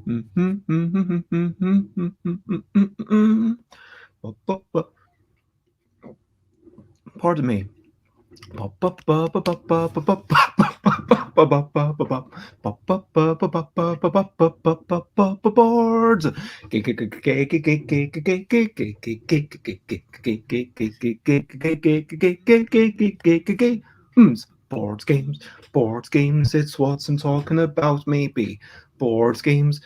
Pardon me. Boards. Board games, board games, it's what I'm talking about, maybe. Board games,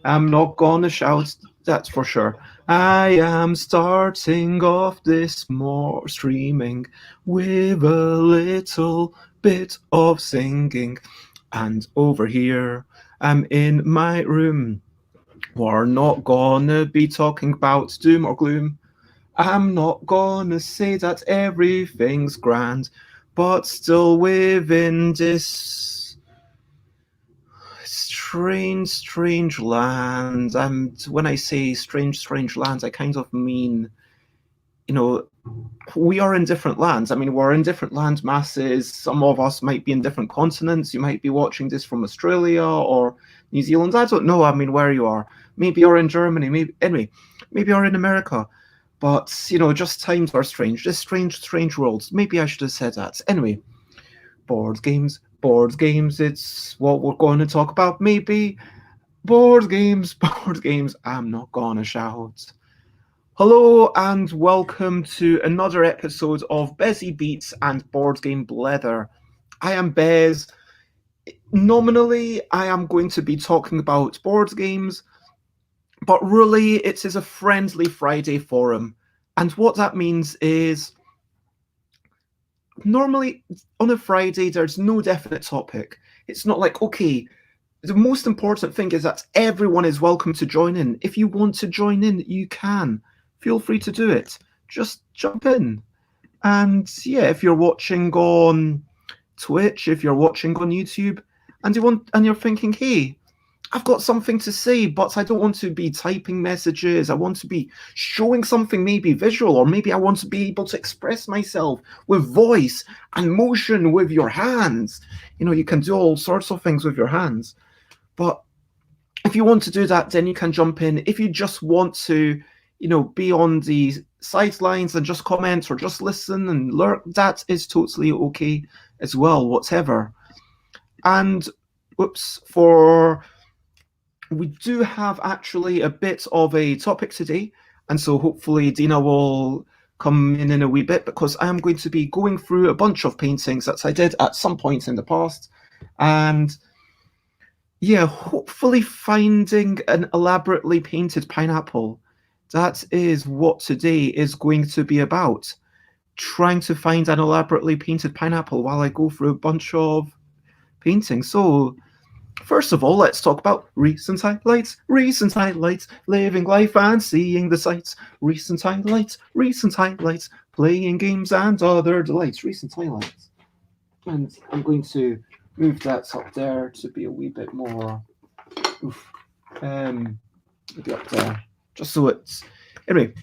I'm not gonna shout, that's for sure. I am starting off this more streaming with a little bit of singing. And over here, I'm in my room. We're not gonna be talking about doom or gloom. I'm not gonna say that everything's grand, but still within this strange land. And when I say strange lands, I kind of mean, you know, we are in different lands. I mean, we're in different land masses. Some of us might be in different continents. You might be watching this from Australia or New Zealand. I don't know. I mean, where you are. Maybe you're in Germany. Maybe you're in America. But, just times are strange. Just strange worlds. Maybe I should have said that. Anyway, board games, it's what we're going to talk about. Maybe board games. I'm not going to shout. Hello and welcome to another episode of Bezzy Beats and Board Game Blether. I am Bez. Nominally, I am going to be talking about board games, but really it is a friendly Friday forum. And what that means is, normally on a Friday, there's no definite topic. It's not like, okay, the most important thing is that everyone is welcome to join in. If you want to join in, you can. Feel free to do it. Just jump in. And yeah, if you're watching on Twitch, if you're watching on YouTube, and you're thinking, hey, I've got something to say, but I don't want to be typing messages. I want to be showing something maybe visual, or maybe I want to be able to express myself with voice and motion with your hands. You can do all sorts of things with your hands. But if you want to do that, then you can jump in. If you just want to, be on the sidelines and just comment or just listen and lurk, that is totally okay as well, whatever. And we do have actually a bit of a topic today, and so hopefully Dina will come in a wee bit, because I am going to be going through a bunch of paintings that I did at some point in the past, and yeah, hopefully finding an elaborately painted pineapple. That is what today is going to be about. Trying to find an elaborately painted pineapple while I go through a bunch of paintings. So, first of all, let's talk about recent highlights, living life and seeing the sights. Recent highlights, playing games and other delights. Recent highlights. And I'm going to move that up there to be a wee bit more, maybe up there, just so it's, anyway.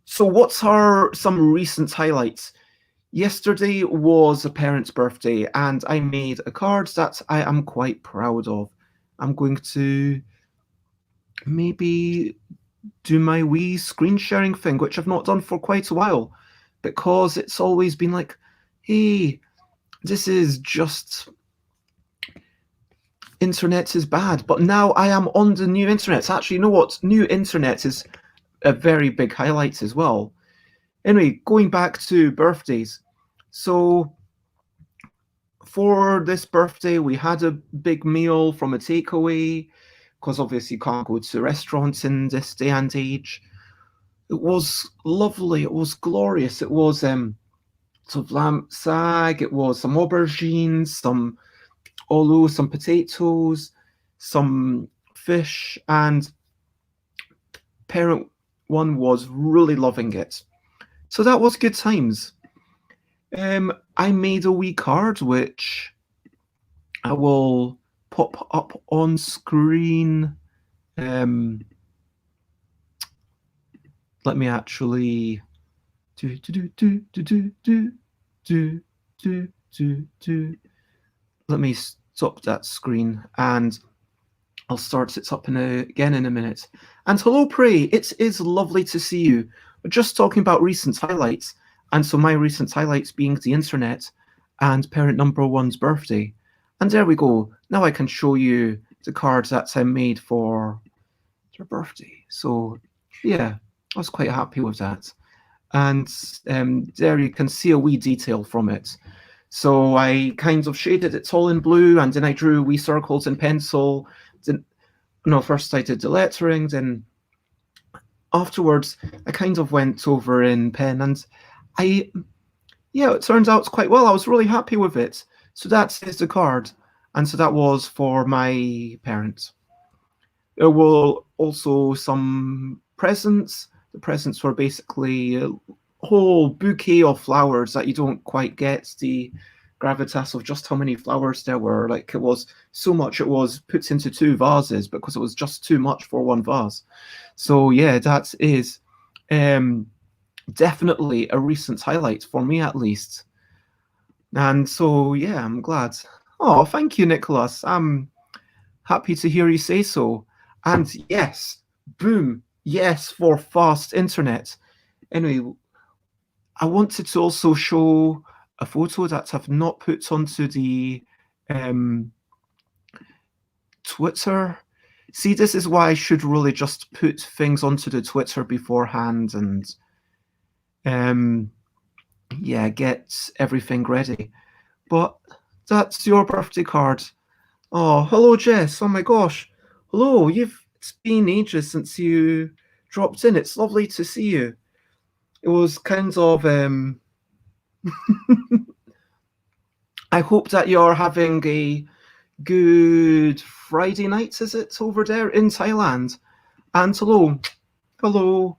So what are some recent highlights? Yesterday was a parent's birthday, and I made a card that I am quite proud of. I'm going to maybe do my wee screen sharing thing, which I've not done for quite a while, because it's always been like, hey, this is just, internet is bad. But now I am on the new internet. Actually, you know what? New internet is a very big highlight as well. Anyway, going back to birthdays. So for this birthday, we had a big meal from a takeaway, because obviously you can't go to restaurants in this day and age. It was lovely. It was glorious. It was some lamb sag. It was some aubergines, some potatoes, some fish, and parent one was really loving it. So that was good times. I made a wee card, which I will pop up on screen. Let me actually let me stop that screen, and I'll start it up again in a minute. And hello, Prey. It is lovely to see you. We're just talking about recent highlights. And so my recent highlights being the internet and parent number one's birthday. And there we go. Now I can show you the cards that I made for their birthday. So yeah, I was quite happy with that. And there you can see a wee detail from it. So I kind of shaded it all in blue, and then I drew wee circles in pencil. Then, first I did the lettering, then afterwards I kind of went over in pen, and it turns out quite well. I was really happy with it. So that is the card, and so that was for my parents. There were also some presents. The presents were basically a whole bouquet of flowers that you don't quite get the gravitas of just how many flowers there were. Like, it was so much, it was put into 2 vases because it was just too much for 1 vase. So yeah, that is definitely a recent highlight for me, at least. And so yeah, I'm glad. Oh, thank you, Nicholas. I'm happy to hear you say so. And yes, boom, yes, for fast internet. Anyway, I wanted to also show a photo that I've not put onto the Twitter. See, this is why I should really just put things onto the Twitter beforehand and get everything ready. But that's your birthday card. Oh, hello, Jess. Oh my gosh. Hello, it's been ages since you dropped in. It's lovely to see you. It was kind of I hope that you're having a good Friday night, is it, over there in Thailand? And hello.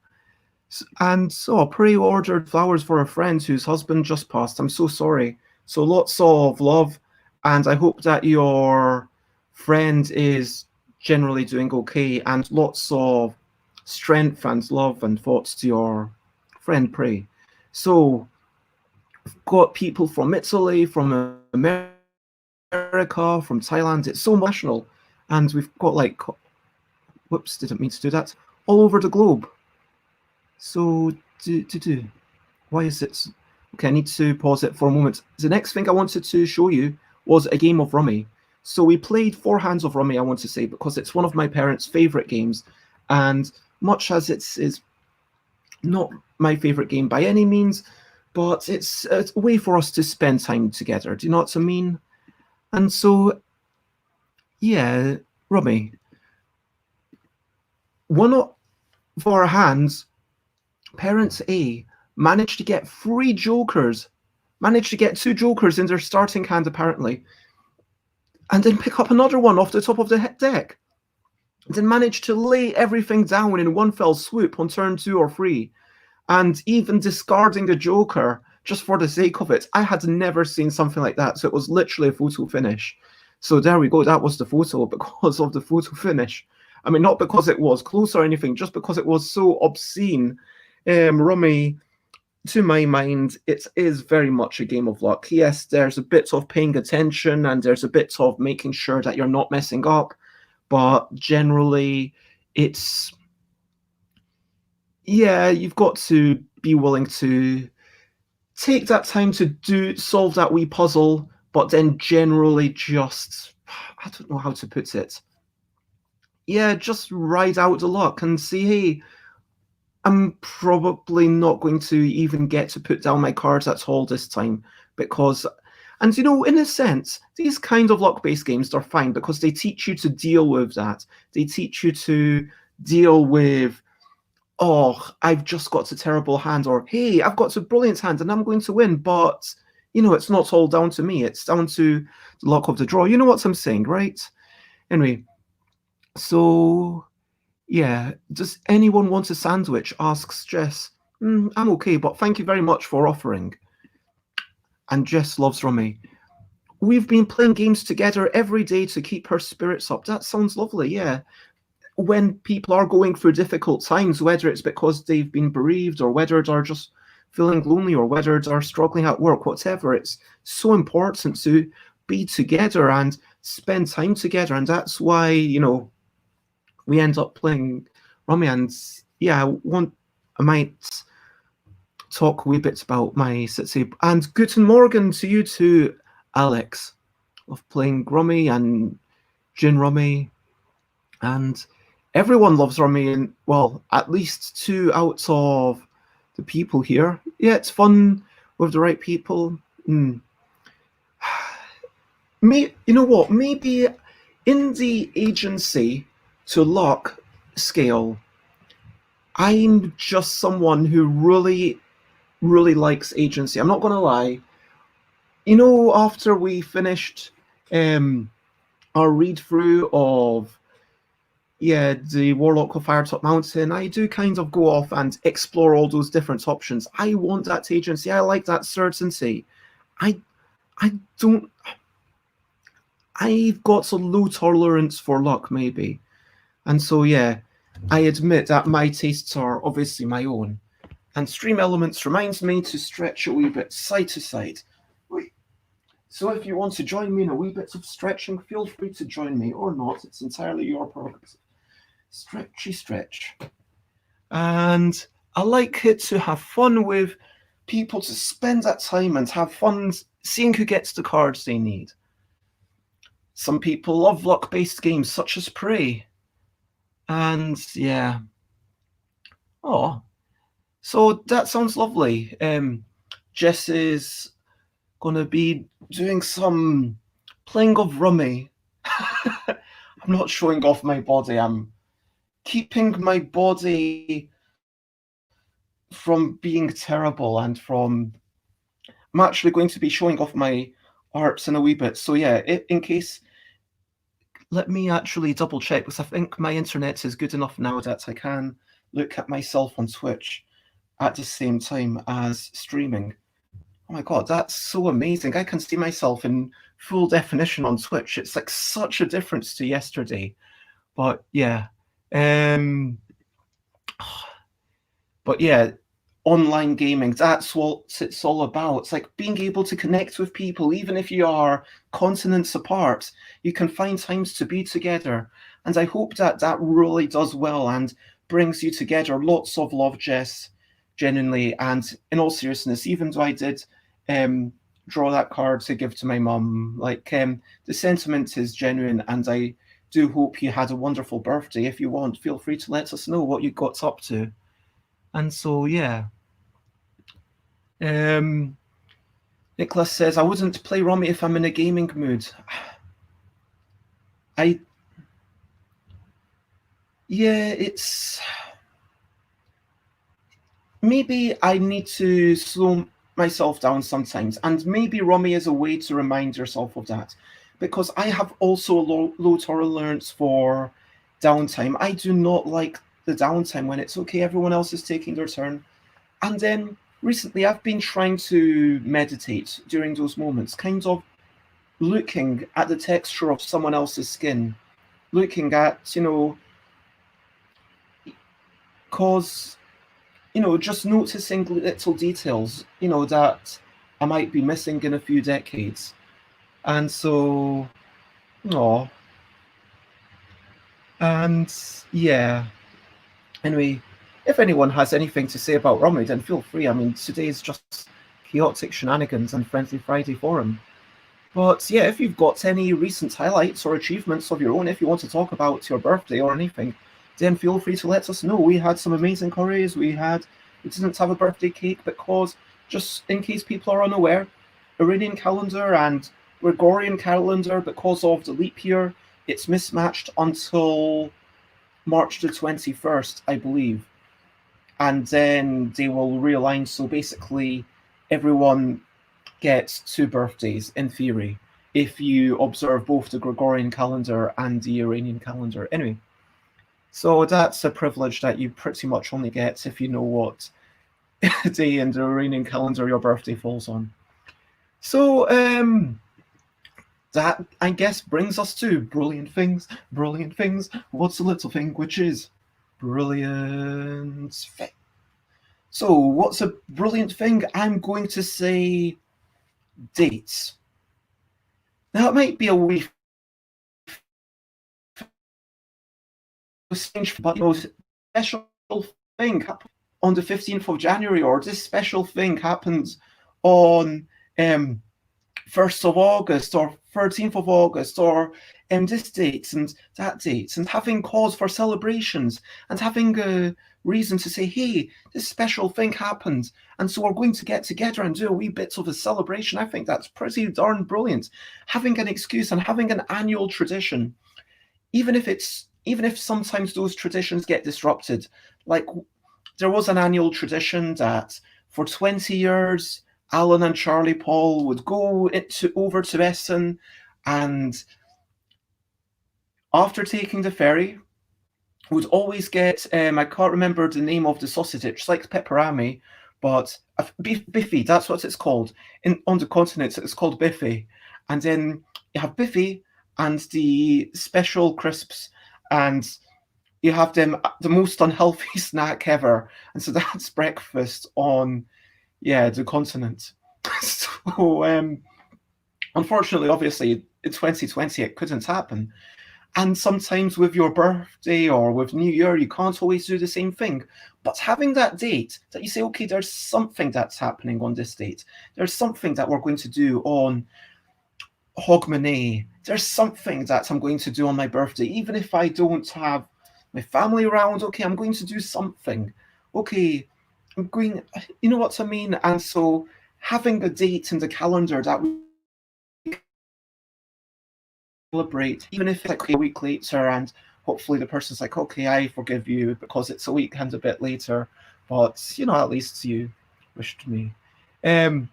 And so Prey ordered flowers for a friend whose husband just passed. I'm so sorry. So lots of love, and I hope that your friend is generally doing okay, and lots of strength and love and thoughts to your friend Prey. So we've got people from Italy, from America, from Thailand. It's so national, and we've got whoops, didn't mean to do that, all over the globe. So why is it? Okay, I need to pause it for a moment. The next thing I wanted to show you was a game of rummy. So we played 4 hands of rummy, I want to say, because it's one of my parents' favorite games, and much as it's not my favorite game by any means, but it's a way for us to spend time together. Do you know what I mean? And so, yeah, rummy. One of our hands, parents A, managed to get 3 jokers, managed to get 2 jokers in their starting hand, apparently, and then pick up another one off the top of the deck. Then managed to lay everything down in one fell swoop on turn 2 or 3, and even discarding a joker just for the sake of it. I had never seen something like that, so it was literally a photo finish. So there we go, that was the photo because of the photo finish. I mean, not because it was close or anything, just because it was so obscene. Rummy, to my mind, it is very much a game of luck. Yes, there's a bit of paying attention and there's a bit of making sure that you're not messing up, but generally it's, yeah, you've got to be willing to take that time to solve that wee puzzle, but then generally just, I don't know how to put it. Yeah, just ride out the luck and see, hey, I'm probably not going to even get to put down my cards at all this time, because, and in a sense, these kind of luck-based games are fine because they teach you to deal with that. They teach you to deal with, oh, I've just got a terrible hand, or hey, I've got a brilliant hand and I'm going to win, but it's not all down to me. It's down to the luck of the draw. You know what I'm saying, right? Anyway, so yeah, does anyone want a sandwich? Asks Jess. I'm okay, but thank you very much for offering. And Jess loves rummy. We've been playing games together every day to keep her spirits up. That sounds lovely, yeah. When people are going through difficult times, whether it's because they've been bereaved or whether they're just feeling lonely or whether they're struggling at work, whatever, it's so important to be together and spend time together. And that's why, we end up playing rummy, and yeah, I might talk a wee bit about my city. And guten Morgen to you too, Alex, of playing rummy and gin rummy, and everyone loves rummy, and well, at least 2 out of the people here. Yeah, it's fun with the right people. Mm. You know what? Maybe in the agency to luck scale, I'm just someone who really, really likes agency. I'm not going to lie. You know, after we finished our read through of the Warlock of Firetop Mountain, I do kind of go off and explore all those different options. I want that agency. I like that certainty. I don't. I've got a low tolerance for luck, maybe, and so yeah, I admit that my tastes are obviously my own. And Stream Elements reminds me to stretch a wee bit side to side. Wait. So if you want to join me in a wee bit of stretching, feel free to join me or not. It's entirely your prerogative. Stretchy stretch. And I like it to have fun with people, to spend that time and have fun seeing who gets the cards they need. Some people love luck-based games such as Prey. And yeah. Oh, so that sounds lovely. Jess is going to be doing some playing of rummy. I'm not showing off my body. I'm keeping my body from being terrible, and I'm actually going to be showing off my arts in a wee bit. So yeah, in case, let me actually double check, because I think my internet is good enough now that I can look at myself on Twitch at the same time as streaming. Oh my god, that's so amazing. I can see myself in full definition on Twitch. It's like such a difference to yesterday. But yeah. But yeah, online gaming, that's what it's all about. It's like being able to connect with people, even if you are continents apart. You can find times to be together. And I hope that that really does well and brings you together. Lots of love, Jess, genuinely. And in all seriousness, even though I did draw that card to give to my mum, like the sentiment is genuine, and I do hope you had a wonderful birthday. If you want, feel free to let us know what you got up to. And so, yeah. Nicholas says, I wouldn't play rummy if I'm in a gaming mood. It's... Maybe I need to slow myself down sometimes, and maybe rummy is a way to remind yourself of that. Because I have also low tolerance for downtime. I do not like the downtime when it's okay, everyone else is taking their turn. And then recently I've been trying to meditate during those moments, kind of looking at the texture of someone else's skin, looking at, cause, just noticing little details, that I might be missing in a few decades. And so, and yeah. Anyway, if anyone has anything to say about rummy, then feel free. I mean, today is just chaotic shenanigans and Friendly Friday forum. But yeah, if you've got any recent highlights or achievements of your own, if you want to talk about your birthday or anything, then feel free to let us know. We had some amazing curries. We didn't have a birthday cake because, just in case people are unaware, Iranian calendar and Gregorian calendar, because of the leap year, it's mismatched until March the 21st, I believe. And then they will realign. So basically, everyone gets 2 birthdays, in theory, if you observe both the Gregorian calendar and the Iranian calendar. Anyway, so that's a privilege that you pretty much only get if you know what day in the Iranian calendar your birthday falls on. So that, I guess, brings us to brilliant things. Brilliant things. What's a little thing which is brilliant thing? So what's a brilliant thing? I'm going to say dates. Now, it might be a wee strange, but special thing happened on the 15th of January, or this special thing happens on 1st of August or 13th of August, or this date and that date, and having cause for celebrations and having a reason to say, hey, this special thing happened, and so we're going to get together and do a wee bit of a celebration. I think that's pretty darn brilliant. Having an excuse and having an annual tradition, even if sometimes those traditions get disrupted. Like, there was an annual tradition that for 20 years, Alan and Charlie Paul would go over to Essen, and after taking the ferry, would always get, I can't remember the name of the sausage, it's like pepperami, but biffy, that's what it's called. On the continent, it's called biffy. And then you have biffy and the special crisps, and you have them, the most unhealthy snack ever. And so that's breakfast on, the continent. So, unfortunately, obviously, in 2020, it couldn't happen. And sometimes with your birthday or with New Year, you can't always do the same thing. But having that date that you say, okay, there's something that's happening on this date. There's something that we're going to do on Hogmanay. There's something that I'm going to do on my birthday. Even if I don't have my family around, okay, I'm going to do something. Okay, I'm going, you know what I mean? And so having a date in the calendar that we celebrate, even if it's like a week later, and hopefully the person's like, okay, I forgive you because it's a weekend a bit later, but at least you wished me. And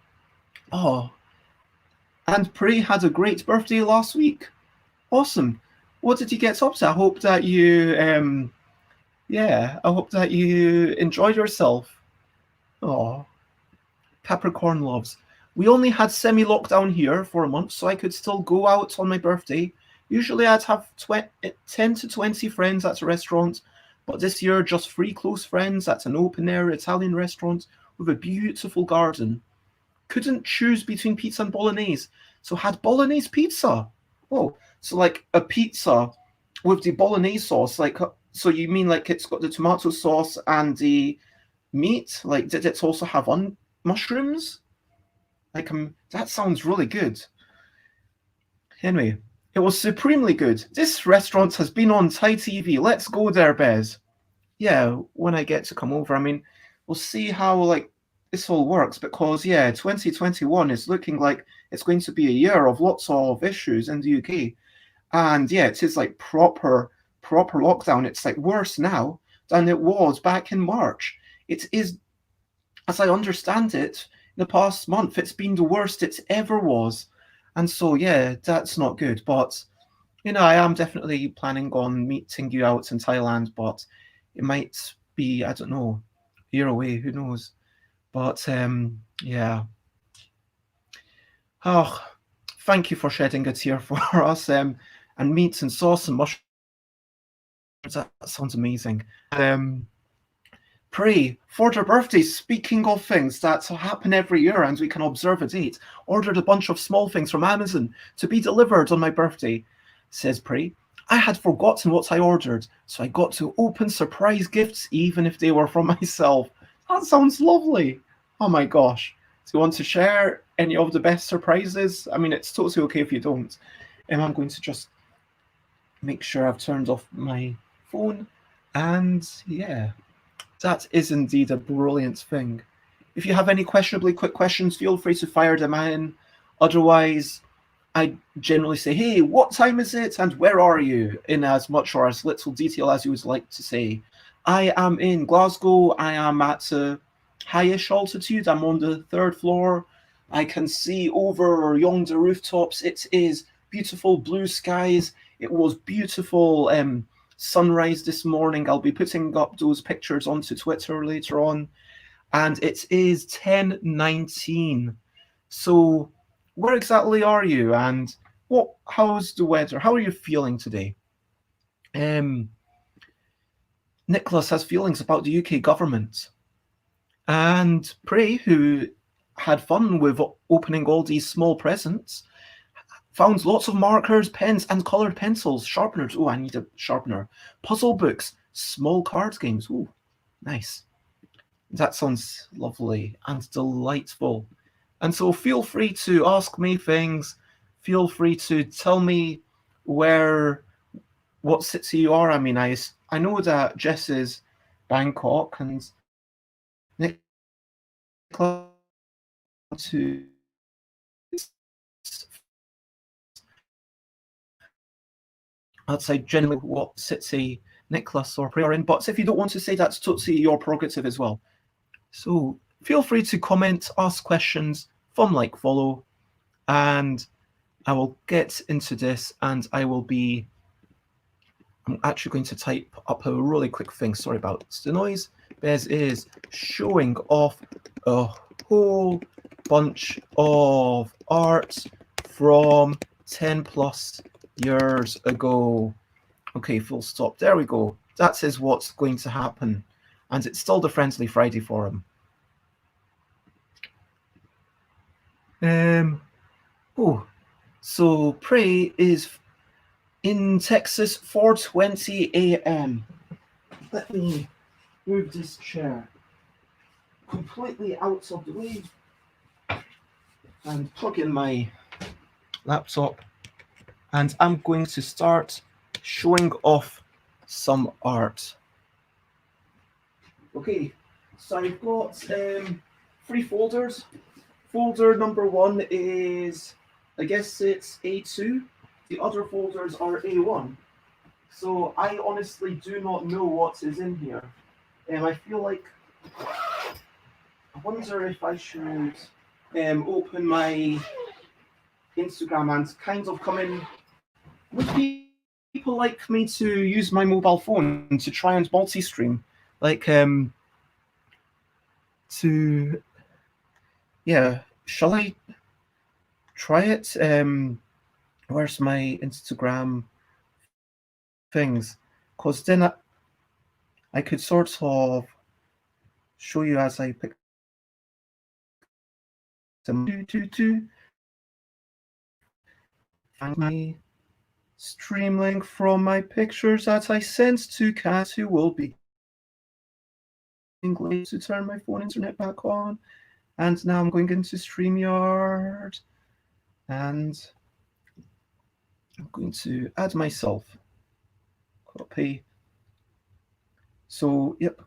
Prey had a great birthday last week. Awesome. What did you get up to? I hope that you I hope that you enjoyed yourself. Oh, Capricorn loves. We only had semi-lockdown here for a month, so I could still go out on my birthday. Usually I'd have 10 to 20 friends at a restaurant, but this year just 3 close friends at an open-air Italian restaurant with a beautiful garden. Couldn't choose between pizza and bolognese, so had bolognese pizza. Oh, so like a pizza with the bolognese sauce, like, so you mean like it's got the tomato sauce and the meat? Like, did it also have mushrooms? Like, that sounds really good. Anyway, it was supremely good. This restaurant has been on Thai TV. Let's go there, Bez. Yeah, when I get to come over. I mean, we'll see how, this all works, because, 2021 is looking like it's going to be a year of lots of issues in the UK. And, it is, proper lockdown. It's, worse now than it was back in March. It is, as I understand it, the past month, it's been the worst it ever was. And so, that's not good. But, I am definitely planning on meeting you out in Thailand, but it might be, I don't know, a year away, who knows. But, Oh, thank you for shedding a tear for us. And meat and sauce and mushrooms, that sounds amazing. Pray for their birthdays. Speaking of things that happen every year and we can observe a date, ordered a bunch of small things from Amazon to be delivered on my birthday, says Pray. I had forgotten what I ordered, so I got to open surprise gifts even if they were from myself. That sounds lovely. Oh my gosh. Do you want to share any of the best surprises? I mean, it's totally okay if you don't. And I'm going to just make sure I've turned off my phone. And that is indeed a brilliant thing. If you have any questionably quick questions, feel free to fire them in. Otherwise, I generally say, hey, what time is it and where are you? In as much or as little detail as you would like to say. I am in Glasgow. I am at a highish altitude. I'm on the 3rd floor. I can see over yonder rooftops. It is beautiful blue skies. It was beautiful sunrise this morning. I'll be putting up those pictures onto Twitter later on. And it is 10:19. So where exactly are you? And how's the weather? How are you feeling today? Nicholas has feelings about the UK government. And Prey, who had fun with opening all these small presents, Found lots of markers, pens, and coloured pencils. Sharpeners. Oh, I need a sharpener. Puzzle books. Small card games. Oh, nice. That sounds lovely and delightful. And so feel free to ask me things. Feel free to tell me what city you are. I mean, I know that Jess is Bangkok and Nicola to outside generally what city Nicholas or Prey are in, but if you don't want to say, that's totally your prerogative as well. So feel free to comment, ask questions, follow, and I will get into this, and I'm actually going to type up a really quick thing. Sorry about the noise. Bez is showing off a whole bunch of art from 10 plus years ago. Okay, full stop. There we go. That is what's going to happen. And it's still the Friendly Friday for him. So Prey is in Texas, 4:20 a.m. Let me move this chair completely out of the way and plug in my laptop. And I'm going to start showing off some art. Okay, so I've got 3 folders. Folder number 1 is, I guess it's A2. The other folders are A1. So I honestly do not know what is in here. I feel like, I wonder if I should open my Instagram and kind of come in. Would people like me to use my mobile phone to try and multi-stream? Shall I try it? Where's my Instagram things? Because then I could sort of show you as I pick them. Find my stream link from my pictures that I sent to Kat, who will be to turn my phone internet back on. And now I'm going into StreamYard, and I'm going to add myself. Copy. So, yep,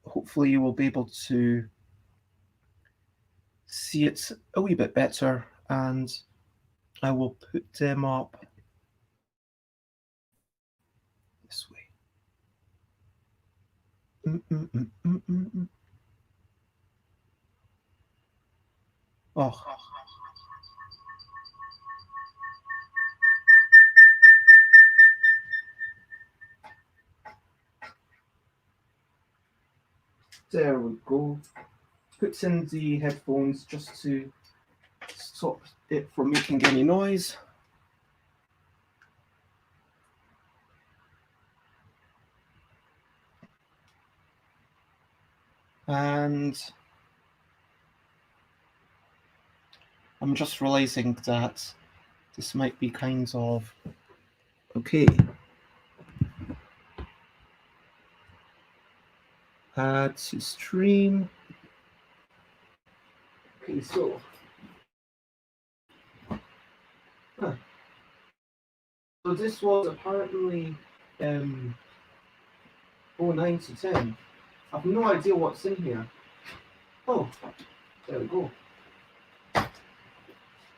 hopefully you will be able to see it a wee bit better, and I will put them up this way. Oh. There we go. Put in the headphones just to stop it from making any noise. And I'm just realizing that this might be kind of okay. Add to stream. Okay, so so this was apparently 09 to 10. I've no idea what's in here. Oh, there we go.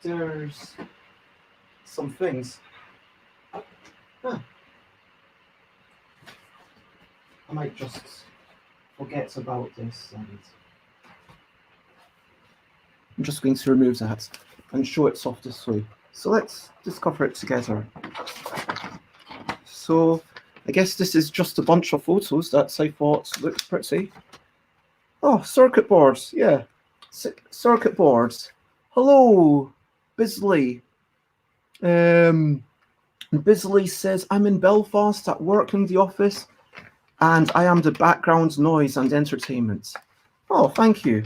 There's some things. I might just forget about this, and I'm just going to remove that and show it off this way. So let's discover it together. So I guess this is just a bunch of photos that I thought looked pretty. Oh, circuit boards, yeah. Circuit boards. Hello, Bisley. Bisley says, I'm in Belfast at work in the office, and I am the background noise and entertainment. Oh, thank you.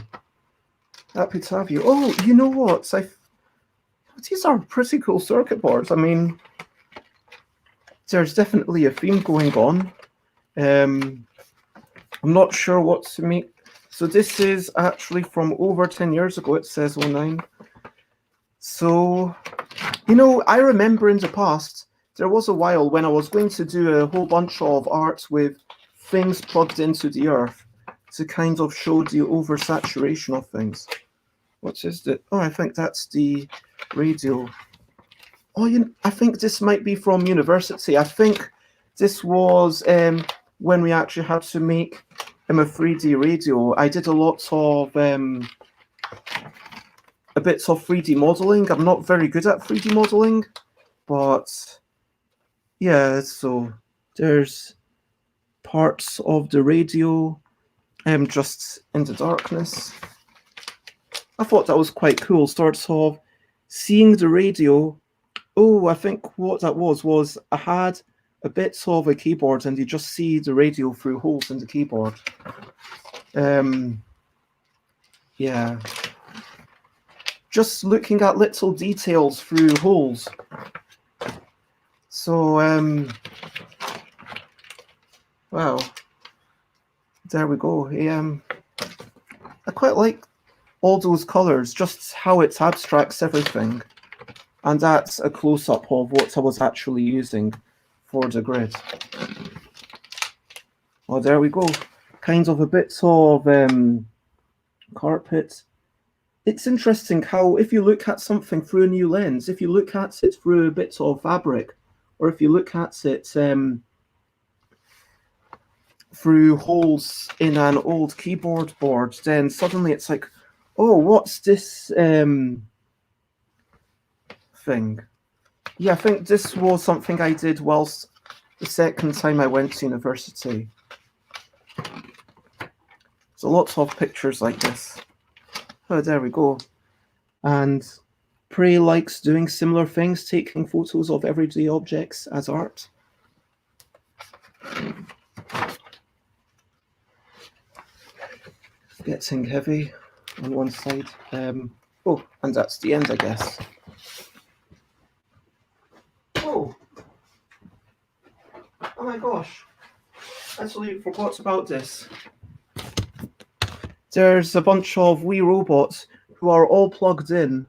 Happy to have you. Oh, you know what? these are pretty cool circuit boards. I mean, there's definitely a theme going on. I'm not sure what to make. So this is actually from over 10 years ago. It says 09. So, you know, I remember in the past, there was a while when I was going to do a whole bunch of art with things plugged into the earth to kind of show the oversaturation of things. What is it? Oh, I think that's the radio. Oh, I think this might be from university. I think this was when we actually had to make a 3D radio. I did a lot of a bit of 3D modeling. I'm not very good at 3D modeling, but yeah, so there's parts of the radio just in the darkness. I thought that was quite cool, sorts of seeing the radio. Oh, I think what that was I had a bit of a keyboard and you just see the radio through holes in the keyboard. Yeah. Just looking at little details through holes. So, wow. There we go. I quite like all those colors, just how it abstracts everything. And that's a close-up of what I was actually using for the grid. Oh, there we go. Kind of a bit of carpet. It's interesting how if you look at something through a new lens, if you look at it through a bit of fabric, or if you look at it through holes in an old keyboard board, then suddenly it's like, oh, what's this thing? Yeah, I think this was something I did whilst the second time I went to university. So lots of pictures like this. Oh, there we go. And Prey likes doing similar things, taking photos of everyday objects as art. Getting heavy on one side. Oh, and that's the end, I guess. Oh my gosh. I actually forgot about this. There's a bunch of wee robots who are all plugged in,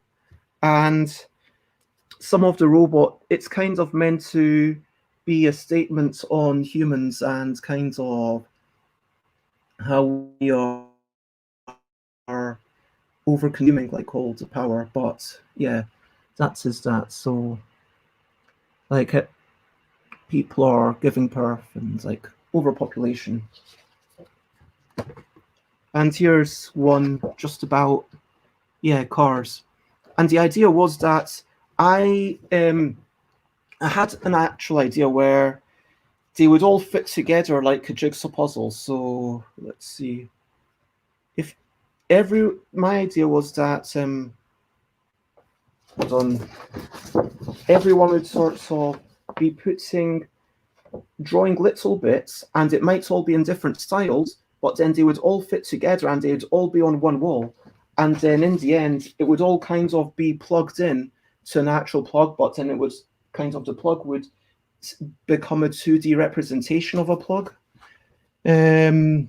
and some of the robot, it's kind of meant to be a statement on humans and kind of how we are over-consuming like all the power. But yeah, that is that. So like people are giving birth and like overpopulation. And here's one just about, yeah, cars. And the idea was that I had an actual idea where they would all fit together like a jigsaw puzzle. So let's see. If my idea was that hold on, everyone would sort of be drawing little bits, and it might all be in different styles, but then they would all fit together and they'd all be on one wall. And then in the end, it would all kind of be plugged in to an actual plug, but then it would kind of, the plug would become a 2D representation of a plug. I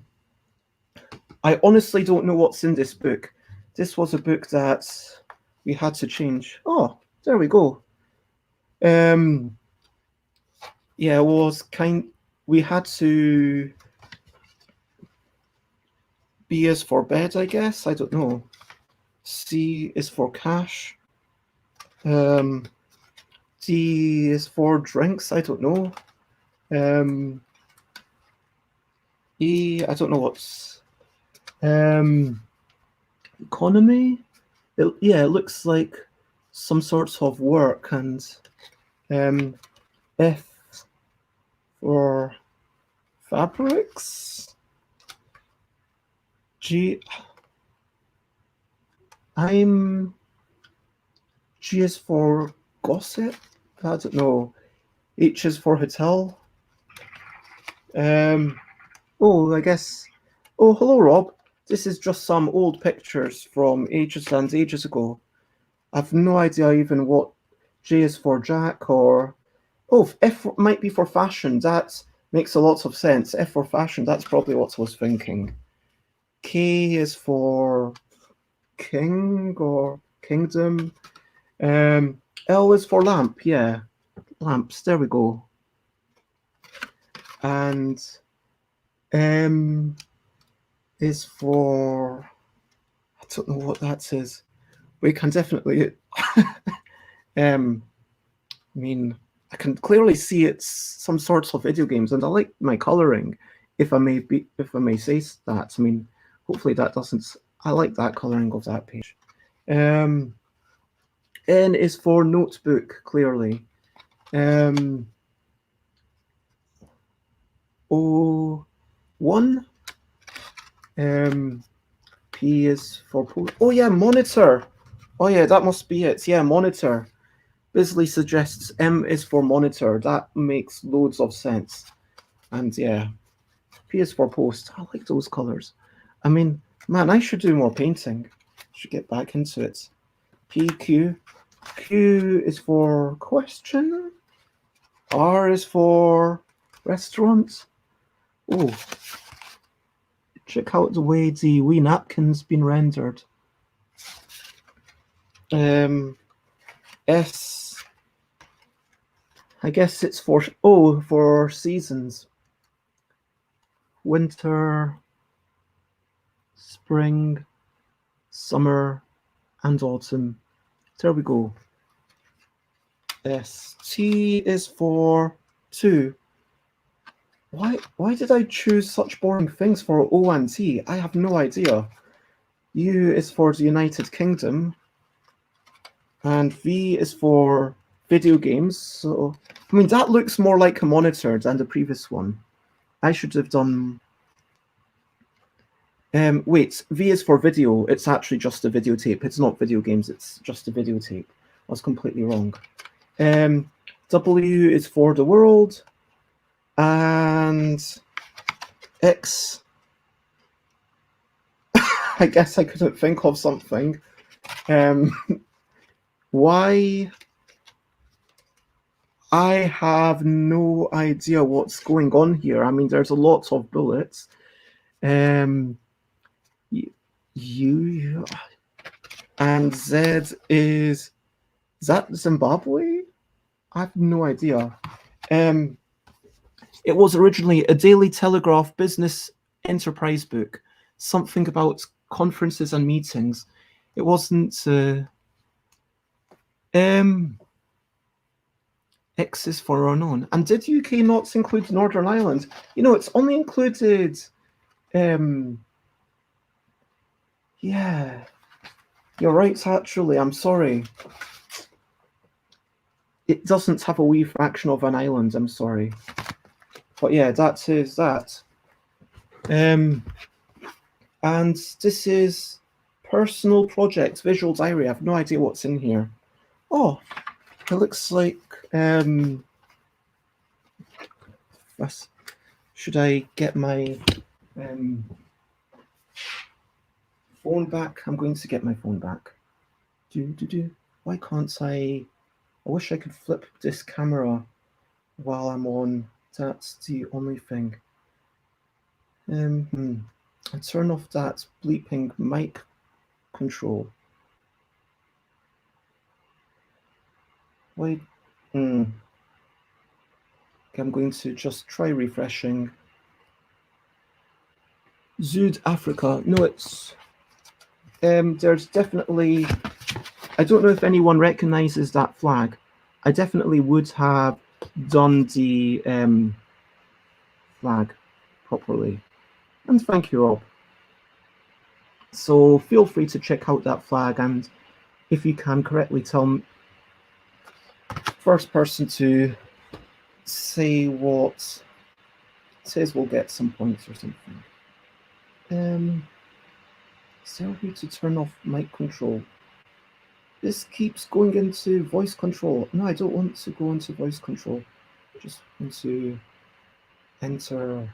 honestly don't know what's in this book. This was a book that we had to change. Oh, there we go. Yeah, it was we had to, B is for bed, I guess. I don't know. C is for cash. D is for drinks. I don't know. E, I don't know what's. Economy. Yeah, it looks like some sorts of work. And F for fabrics. G is for gossip. I don't know. H is for hotel. Oh, I guess. Oh, hello, Rob. This is just some old pictures from ages and ages ago. I've no idea even what J is for Jack or... Oh, F might be for fashion. That makes a lot of sense. F for fashion, that's probably what I was thinking. K is for king or kingdom. L is for lamp, yeah. Lamps, there we go. And M is for... I don't know what that is. We can definitely... I mean, I can clearly see it's some sorts of video games, and I like my colouring, if I may say that. I mean, hopefully that doesn't... I like that colouring of that page. N is for notebook, clearly. O1. P is for... Oh yeah, monitor. Oh yeah, that must be it. Yeah, monitor. Bisley suggests M is for monitor. That makes loads of sense. And yeah, P is for post. I like those colours. I mean, man, I should do more painting. Should get back into it. P, Q. Q is for question. R is for restaurant. Oh, check out the way the wee napkin's been rendered. S, I guess it's for... Oh, for seasons. Winter, spring, summer, and autumn. There we go. S. T is for 2. Why did I choose such boring things for O and T? I have no idea. U is for the United Kingdom. And V is for video games. So, I mean, that looks more like a monitor than the previous one. I should have done... wait, V is for video. It's actually just a videotape. It's not video games. It's just a videotape. I was completely wrong. W is for the world. And X... I guess I couldn't think of something. Y... I have no idea what's going on here. I mean, there's a lot of bullets. U and Z is that Zimbabwe? I have no idea. It was originally a Daily Telegraph business enterprise book, something about conferences and meetings. It wasn't. X is for unknown. And did UK not include Northern Ireland? You know, it's only included. Yeah, you're right, actually. I'm sorry. It doesn't have a wee fraction of an island, I'm sorry. But yeah, that is that. And this is personal project, visual diary. I have no idea what's in here. Oh, it looks like... should I get my phone back? I'm going to get my phone back. Why can't I... I wish I could flip this camera while I'm on. That's the only thing. I turn off that bleeping mic control. Wait. Okay, I'm going to just try refreshing. Zuid Africa. No, it's... there's definitely... I don't know if anyone recognizes that flag. I definitely would have done the flag properly. And thank you, Rob. So feel free to check out that flag, and if you can correctly tell me, first person to say what says will get some points or something. Is there a way to turn off mic control? This keeps going into voice control. No, I don't want to go into voice control. I just want to enter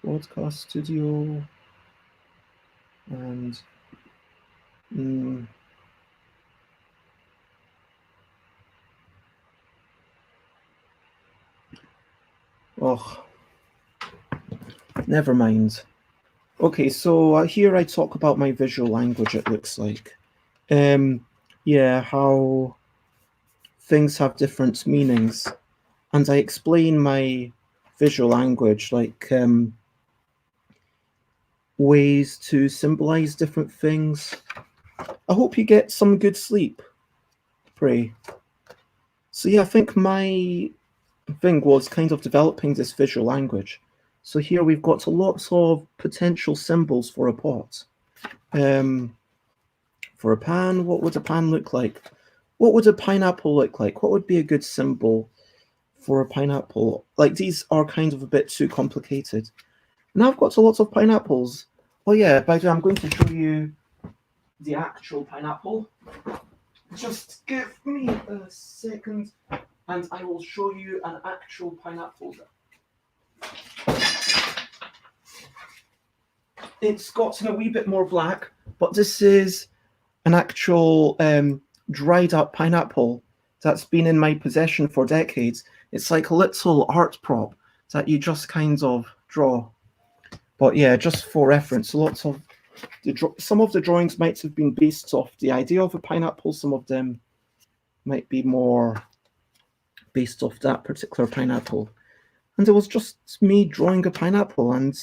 broadcast studio and Oh, never mind. Okay, so here I talk about my visual language, it looks like. Yeah, how things have different meanings. And I explain my visual language, like ways to symbolize different things. I hope you get some good sleep, pray. So yeah, I think my thing was kind of developing this visual language. So here we've got lots of potential symbols for a pot. For a pan, what would a pan look like? What would a pineapple look like? What would be a good symbol for a pineapple? Like, these are kind of a bit too complicated. Now I've got lots of pineapples. Oh yeah, by the way, I'm going to show you the actual pineapple. Just give me a second and I will show you an actual pineapple. It's gotten a wee bit more black, but this is an actual dried up pineapple that's been in my possession for decades. It's like a little art prop that you just kind of draw. But yeah, just for reference, lots of some of the drawings might have been based off the idea of a pineapple. Some of them might be more based off that particular pineapple. And it was just me drawing a pineapple and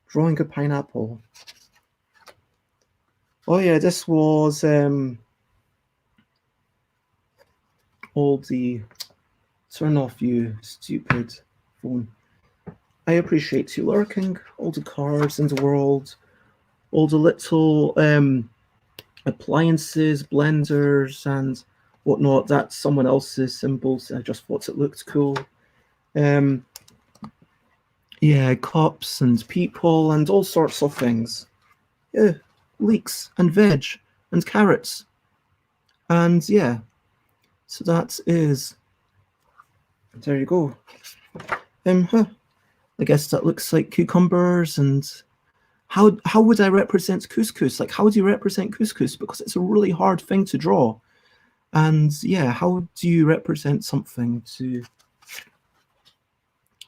drawing a pineapple. Oh yeah, this was all the turn off, you stupid phone. I appreciate you lurking, all the cards in the world, all the little appliances, blenders and whatnot. That's someone else's symbols. I just thought it looked cool. Yeah, cups and people and all sorts of things. Yeah, leeks and veg and carrots. And yeah, so that is, there you go. I guess that looks like cucumbers. And how would I represent couscous? Like, how do you represent couscous? Because it's a really hard thing to draw. And yeah, how do you represent something to...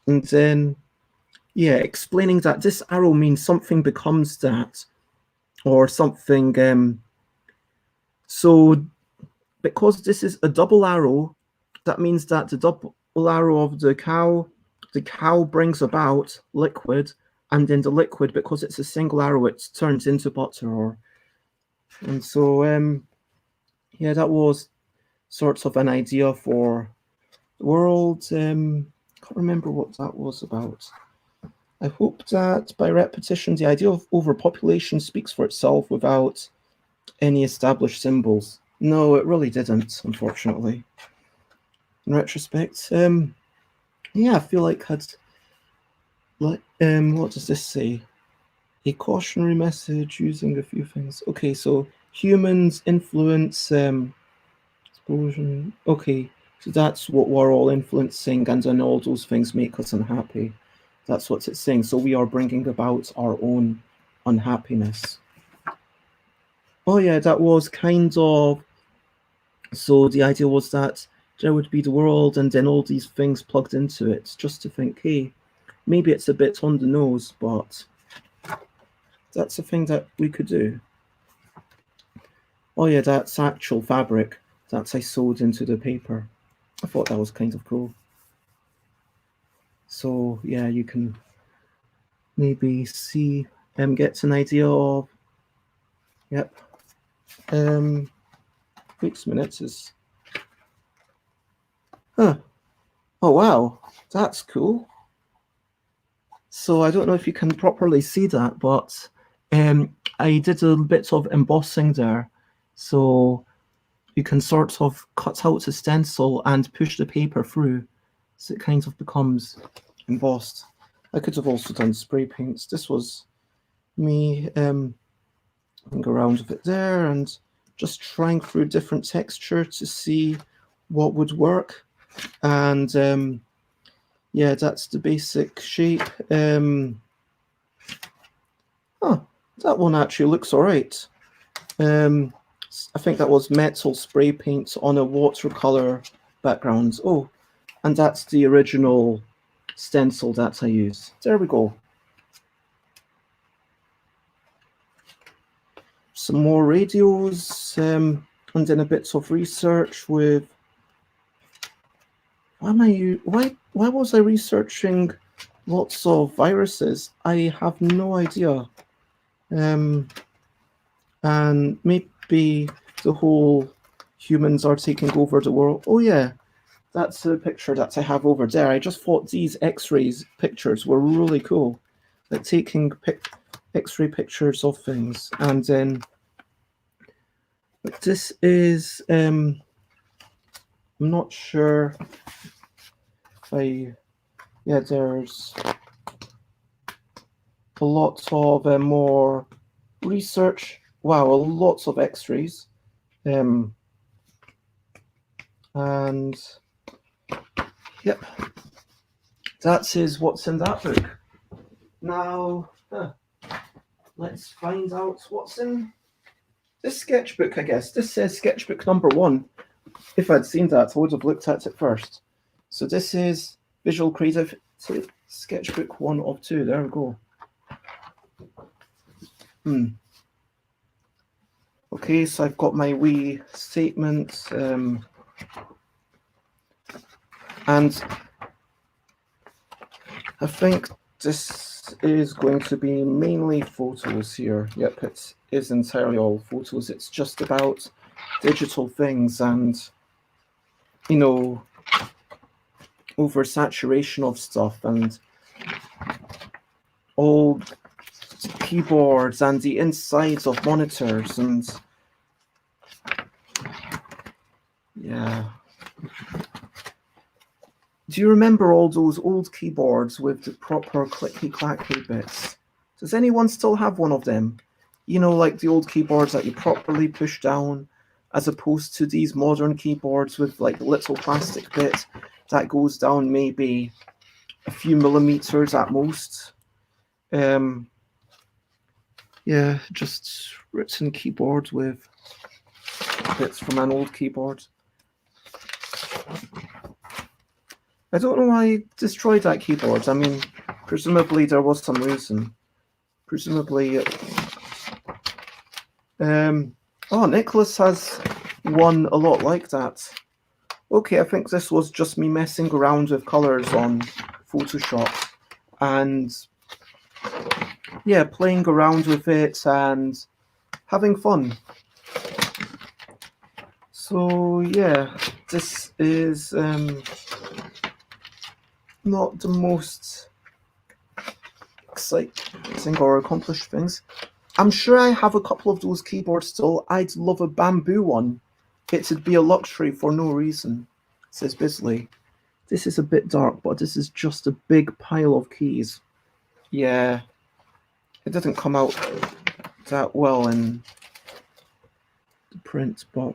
And then, yeah, explaining that this arrow means something becomes that, or something. So because this is a double arrow, that means that the double arrow of the cow brings about liquid, and then the liquid, because it's a single arrow, it turns into butter. And so yeah, that was sort of an idea for the world. Can't remember what that was about. I hope that by repetition, the idea of overpopulation speaks for itself without any established symbols. No, it really didn't, unfortunately. In retrospect, yeah, I feel like what does this say? A cautionary message using a few things. Okay, so humans influence explosion. Okay, so that's what we're all influencing, and then all those things make us unhappy. That's what it's saying. So we are bringing about our own unhappiness. Oh yeah, that was kind of... So the idea was that there would be the world and then all these things plugged into it, just to think, hey, maybe it's a bit on the nose, but that's a thing that we could do. Oh yeah, that's actual fabric that I sewed into the paper. I thought that was kind of cool. So yeah, you can maybe see, get an idea of, yep. Wait a minute, is... Huh. Oh wow, that's cool. So I don't know if you can properly see that, but I did a bit of embossing there. So you can sort of cut out the stencil and push the paper through, so it kind of becomes embossed. I could have also done spray paints. This was me going around with it there and just trying through different texture to see what would work. And yeah, that's the basic shape. Oh, that one actually looks all right. I think that was metal spray paint on a watercolor background. Oh, and that's the original stencil that I use. There we go. Some more radios, and then a bit of research with. Why was I researching lots of viruses? I have no idea. And maybe the whole humans are taking over the world. Oh yeah, that's a picture that I have over there. I just thought these X-rays pictures were really cool, like taking X-ray pictures of things. And then this is I'm not sure if there's a lot of more research. Wow, lots of X-rays. And yep, that is what's in that book. Now, let's find out what's in this sketchbook, I guess. This says sketchbook number 1. If I'd seen that, I would have looked at it first. So this is Visual Creative Sketchbook 1 of 2. There we go. Okay, so I've got my wee statement. And I think this is going to be mainly photos here. Yep, it is entirely all photos. It's just about digital things and, you know, oversaturation of stuff and old keyboards and the insides of monitors and yeah. Do you remember all those old keyboards with the proper clicky-clacky bits? Does anyone still have one of them? You know, like the old keyboards that you properly push down, as opposed to these modern keyboards with like little plastic bit that goes down maybe a few millimeters at most. Yeah, just written keyboard with bits from an old keyboard. I don't know why I destroyed that keyboard. I mean, presumably there was some reason. Presumably, oh, Nicholas has one a lot like that. Okay, I think this was just me messing around with colors on Photoshop and yeah, playing around with it and having fun. So yeah, this is not the most exciting or accomplished things. I'm sure I have a couple of those keyboards still. I'd love a bamboo one. It'd be a luxury for no reason, says Bisley. This is a bit dark, but this is just a big pile of keys. Yeah, it didn't come out that well in the print, but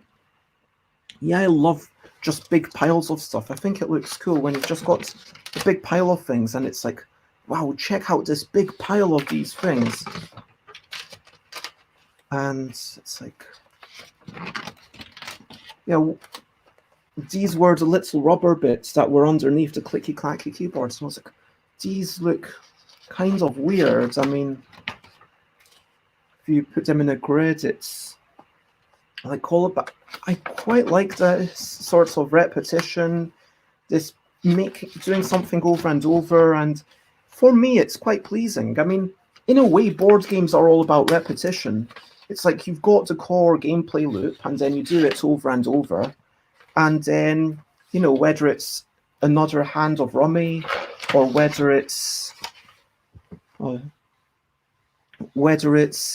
yeah, I love just big piles of stuff. I think it looks cool when you've just got a big pile of things and it's like, wow, check out this big pile of these things. And it's like, yeah, these were the little rubber bits that were underneath the clicky-clacky keyboard. So I was like, these look kind of weird. I mean, if you put them in a grid, it's like all about. I quite like this sort of repetition, this doing something over and over, and for me, it's quite pleasing. I mean, in a way, board games are all about repetition. It's like you've got the core gameplay loop, and then you do it over and over, and then, you know, whether it's another hand of rummy, or whether it's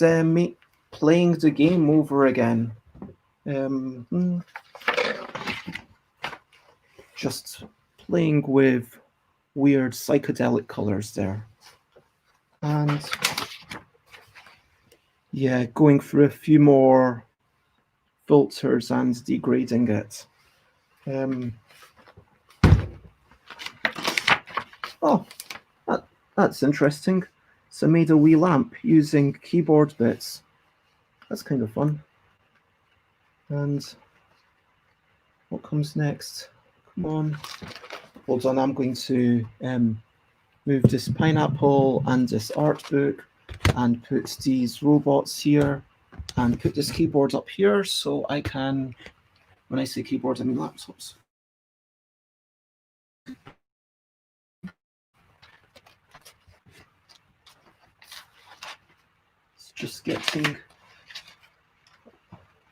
me playing the game over again. Just playing with weird psychedelic colors there. And yeah, going through a few more filters and degrading it. Oh, that's interesting. So I made a wee lamp using keyboard bits. That's kind of fun. And what comes next? Come on. Hold on, I'm going to move this pineapple and this art book and put these robots here and put this keyboard up here so I can, when I say keyboards, I mean laptops. It's just getting,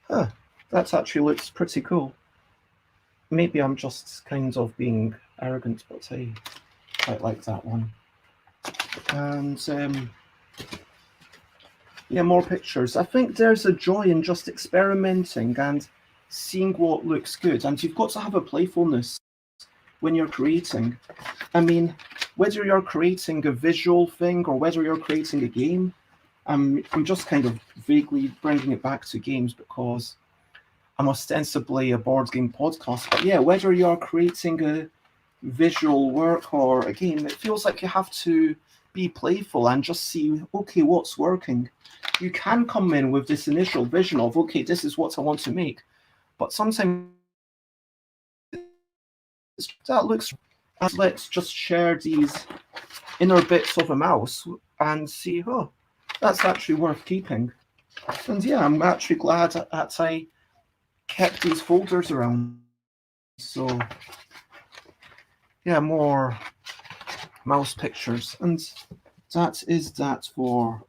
that actually looks pretty cool. Maybe I'm just kind of being arrogant, but I quite like that one. And yeah, more pictures. I think there's a joy in just experimenting and seeing what looks good. And you've got to have a playfulness when you're creating. I mean, whether you're creating a visual thing or whether you're creating a game, I'm just kind of vaguely bringing it back to games because I'm ostensibly a board game podcast. But yeah, whether you're creating a visual work or a game, it feels like you have to be playful and just see, okay, what's working. You can come in with this initial vision of, okay, this is what I want to make. But sometimes that looks, and let's just share these inner bits of a mouse and see, oh, that's actually worth keeping. And yeah, I'm actually glad that I kept these folders around. So yeah, more mouse pictures. And that is that for.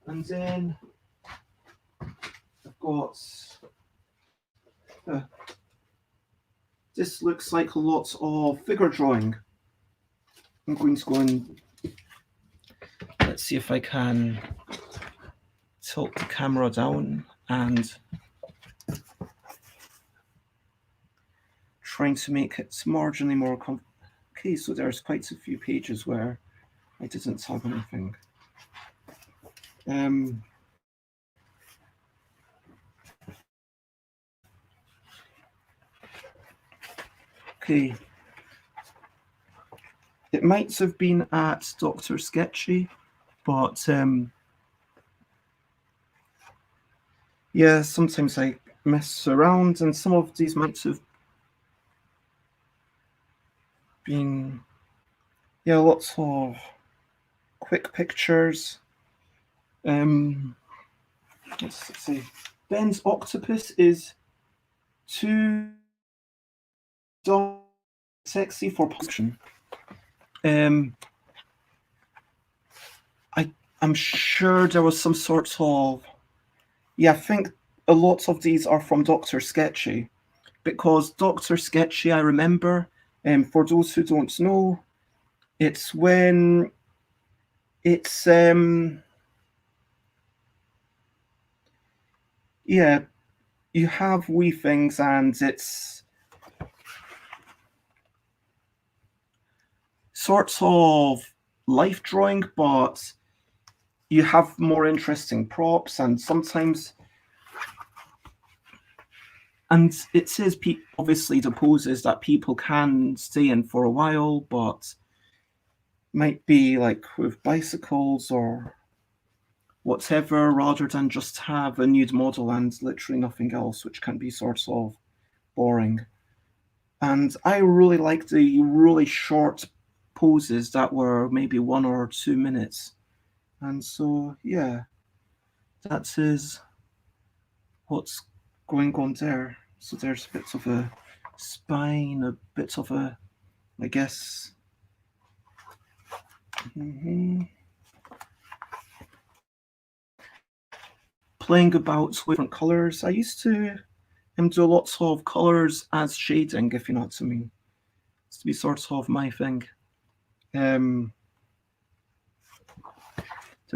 And then I've got, this looks like a lot of figure drawing. I'm going to go and let's see if I can tilt the camera down and trying to make it marginally more okay, so there's quite a few pages where I didn't have anything. Okay. It might have been at Dr. Sketchy, but yeah, sometimes I mess around and some of these might have been, yeah, lots of quick pictures. Let's see. Ben's octopus is too sexy for position. I'm sure there was some sort of, yeah, I think a lot of these are from Dr. Sketchy, because Dr. Sketchy, I remember, for those who don't know, it's when it's yeah, you have wee things and it's sort of life drawing, but you have more interesting props and sometimes, and it says obviously the poses that people can stay in for a while, but might be like with bicycles or whatever, rather than just have a nude model and literally nothing else, which can be sort of boring. And I really like the really short poses that were maybe 1 or 2 minutes. And so, yeah, that is what's going on there. So there's a bit of a spine, a bit of a, I guess. Playing about with different colors. I used to do lots of colors as shading, if you know what I mean. It's to be sort of my thing. There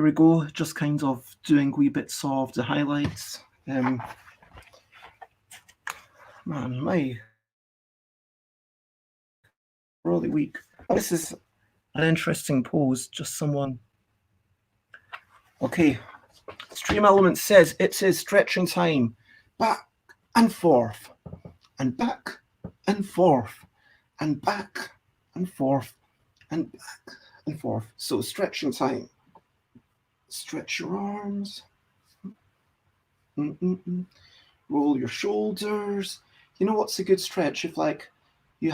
we go, just kind of doing wee bits of the highlights. Man, my really weak. Oh, this is an interesting pose. Just someone. Okay, Stream Element says it is stretching time. Back and forth, and back and forth, and back and forth, and back and forth. So stretching time. Stretch your arms. Roll your shoulders. You know what's a good stretch? If like you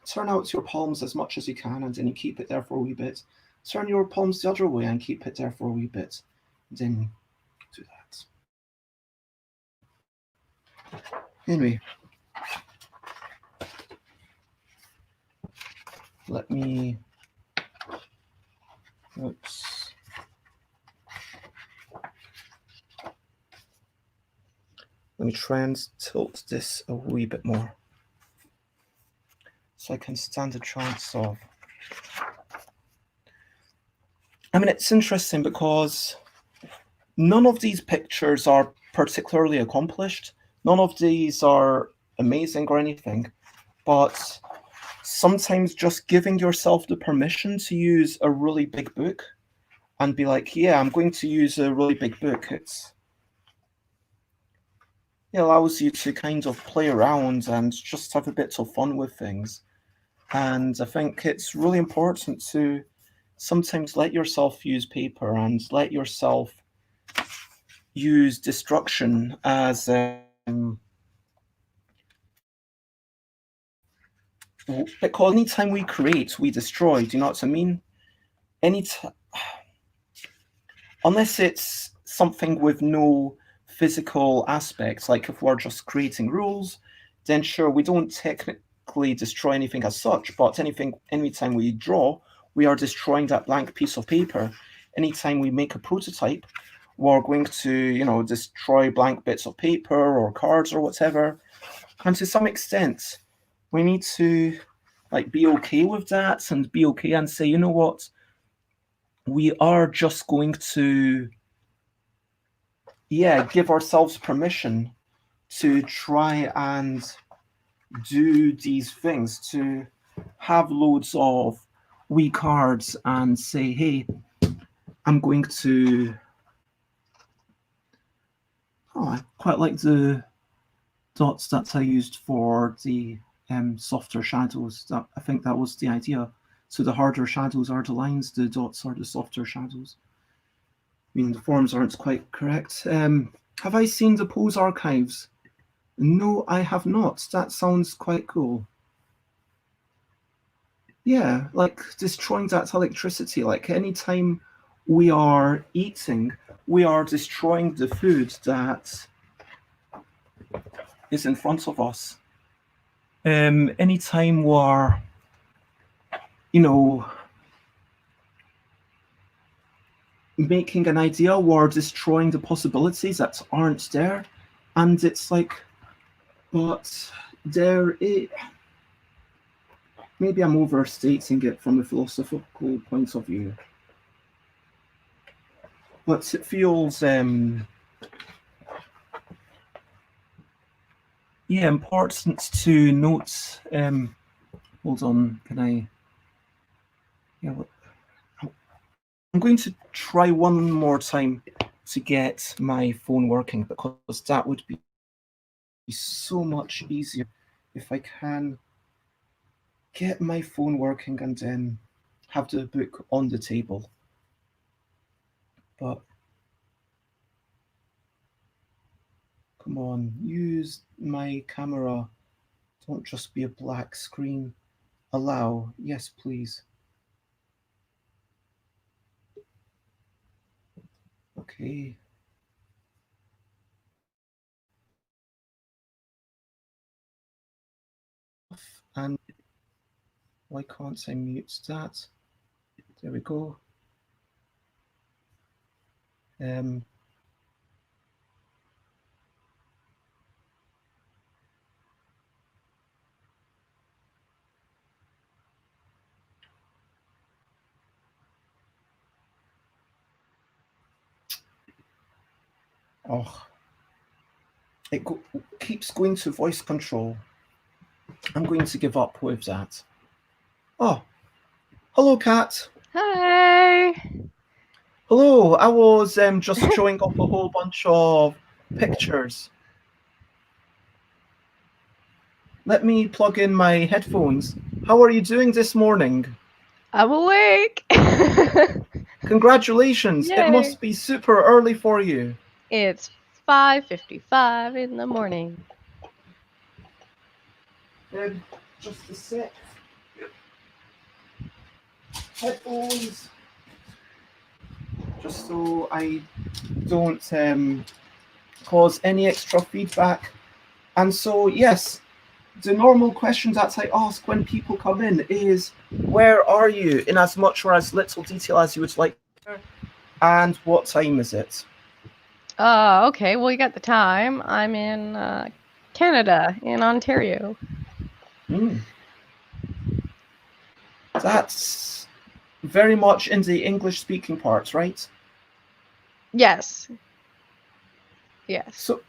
turn out your palms as much as you can, and then you keep it there for a wee bit. Turn your palms the other way and keep it there for a wee bit. Then do that. Anyway, let me. Oops. Let me try and tilt this a wee bit more, so I can stand a chance of. I mean, it's interesting because none of these pictures are particularly accomplished. None of these are amazing or anything, but sometimes just giving yourself the permission to use a really big book and be like, yeah, I'm going to use a really big book. It allows you to kind of play around and just have a bit of fun with things. And I think it's really important to sometimes let yourself use paper and let yourself use destruction as because anytime we create, we destroy. Do you know what I mean? Unless it's something with no physical aspects, like if we're just creating rules, then sure, we don't technically destroy anything as such, but anytime we draw, we are destroying that blank piece of paper. Anytime we make a prototype, we're going to, destroy blank bits of paper or cards or whatever. And to some extent, we need to be okay with that and be okay and say, you know what, we are just going to give ourselves permission to try and do these things, to have loads of wee cards and say, hey, I'm going to... I quite like the dots that I used for the softer shadows. I think that was the idea. So the harder shadows are the lines, the dots are the softer shadows. I mean, the forms aren't quite correct. Have I seen the Pose archives? No, I have not. That sounds quite cool. Yeah, like destroying that electricity. Like anytime we are eating, we are destroying the food that is in front of us. Anytime we're, making an idea, we're destroying the possibilities that aren't there. And it's like, but there is... Maybe I'm overstating it from a philosophical point of view. But it feels important to note. Hold on, can I? I'm going to try one more time to get my phone working, because that would be so much easier if I can get my phone working and then have the book on the table. But come on, use my camera. Don't just be a black screen. Allow. Yes, please. Okay. And why can't I mute that? There we go. Oh, it keeps going to voice control. I'm going to give up with that. Oh, hello, Cat. Hi. Hello. I was just showing off a whole bunch of pictures. Let me plug in my headphones. How are you doing this morning? I'm awake. Congratulations. It Yay. must be super early for you. It's 5:55 in the morning. just a sec. Headphones. Just so I don't cause any extra feedback. And so, yes, the normal question that I ask when people come in is, where are you in as much or as little detail as you would like, and what time is it? Okay. Well, you got the time. I'm in Canada, in Ontario. That's very much in the English-speaking parts, right? Yes. Yes. So,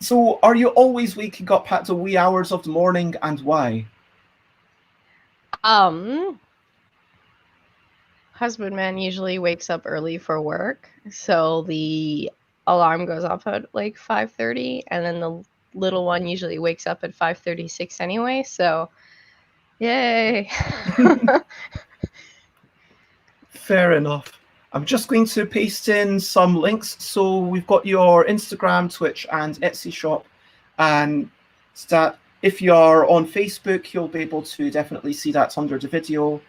so are you always waking up at the wee hours of the morning, and why? Husbandman usually wakes up early for work, so the alarm goes off at like 5:30, and then the little one usually wakes up at 5:36 anyway. So, yay! Fair enough. I'm just going to paste in some links. So we've got your Instagram, Twitch, and Etsy shop, and that if you're on Facebook, you'll be able to definitely see that under the video.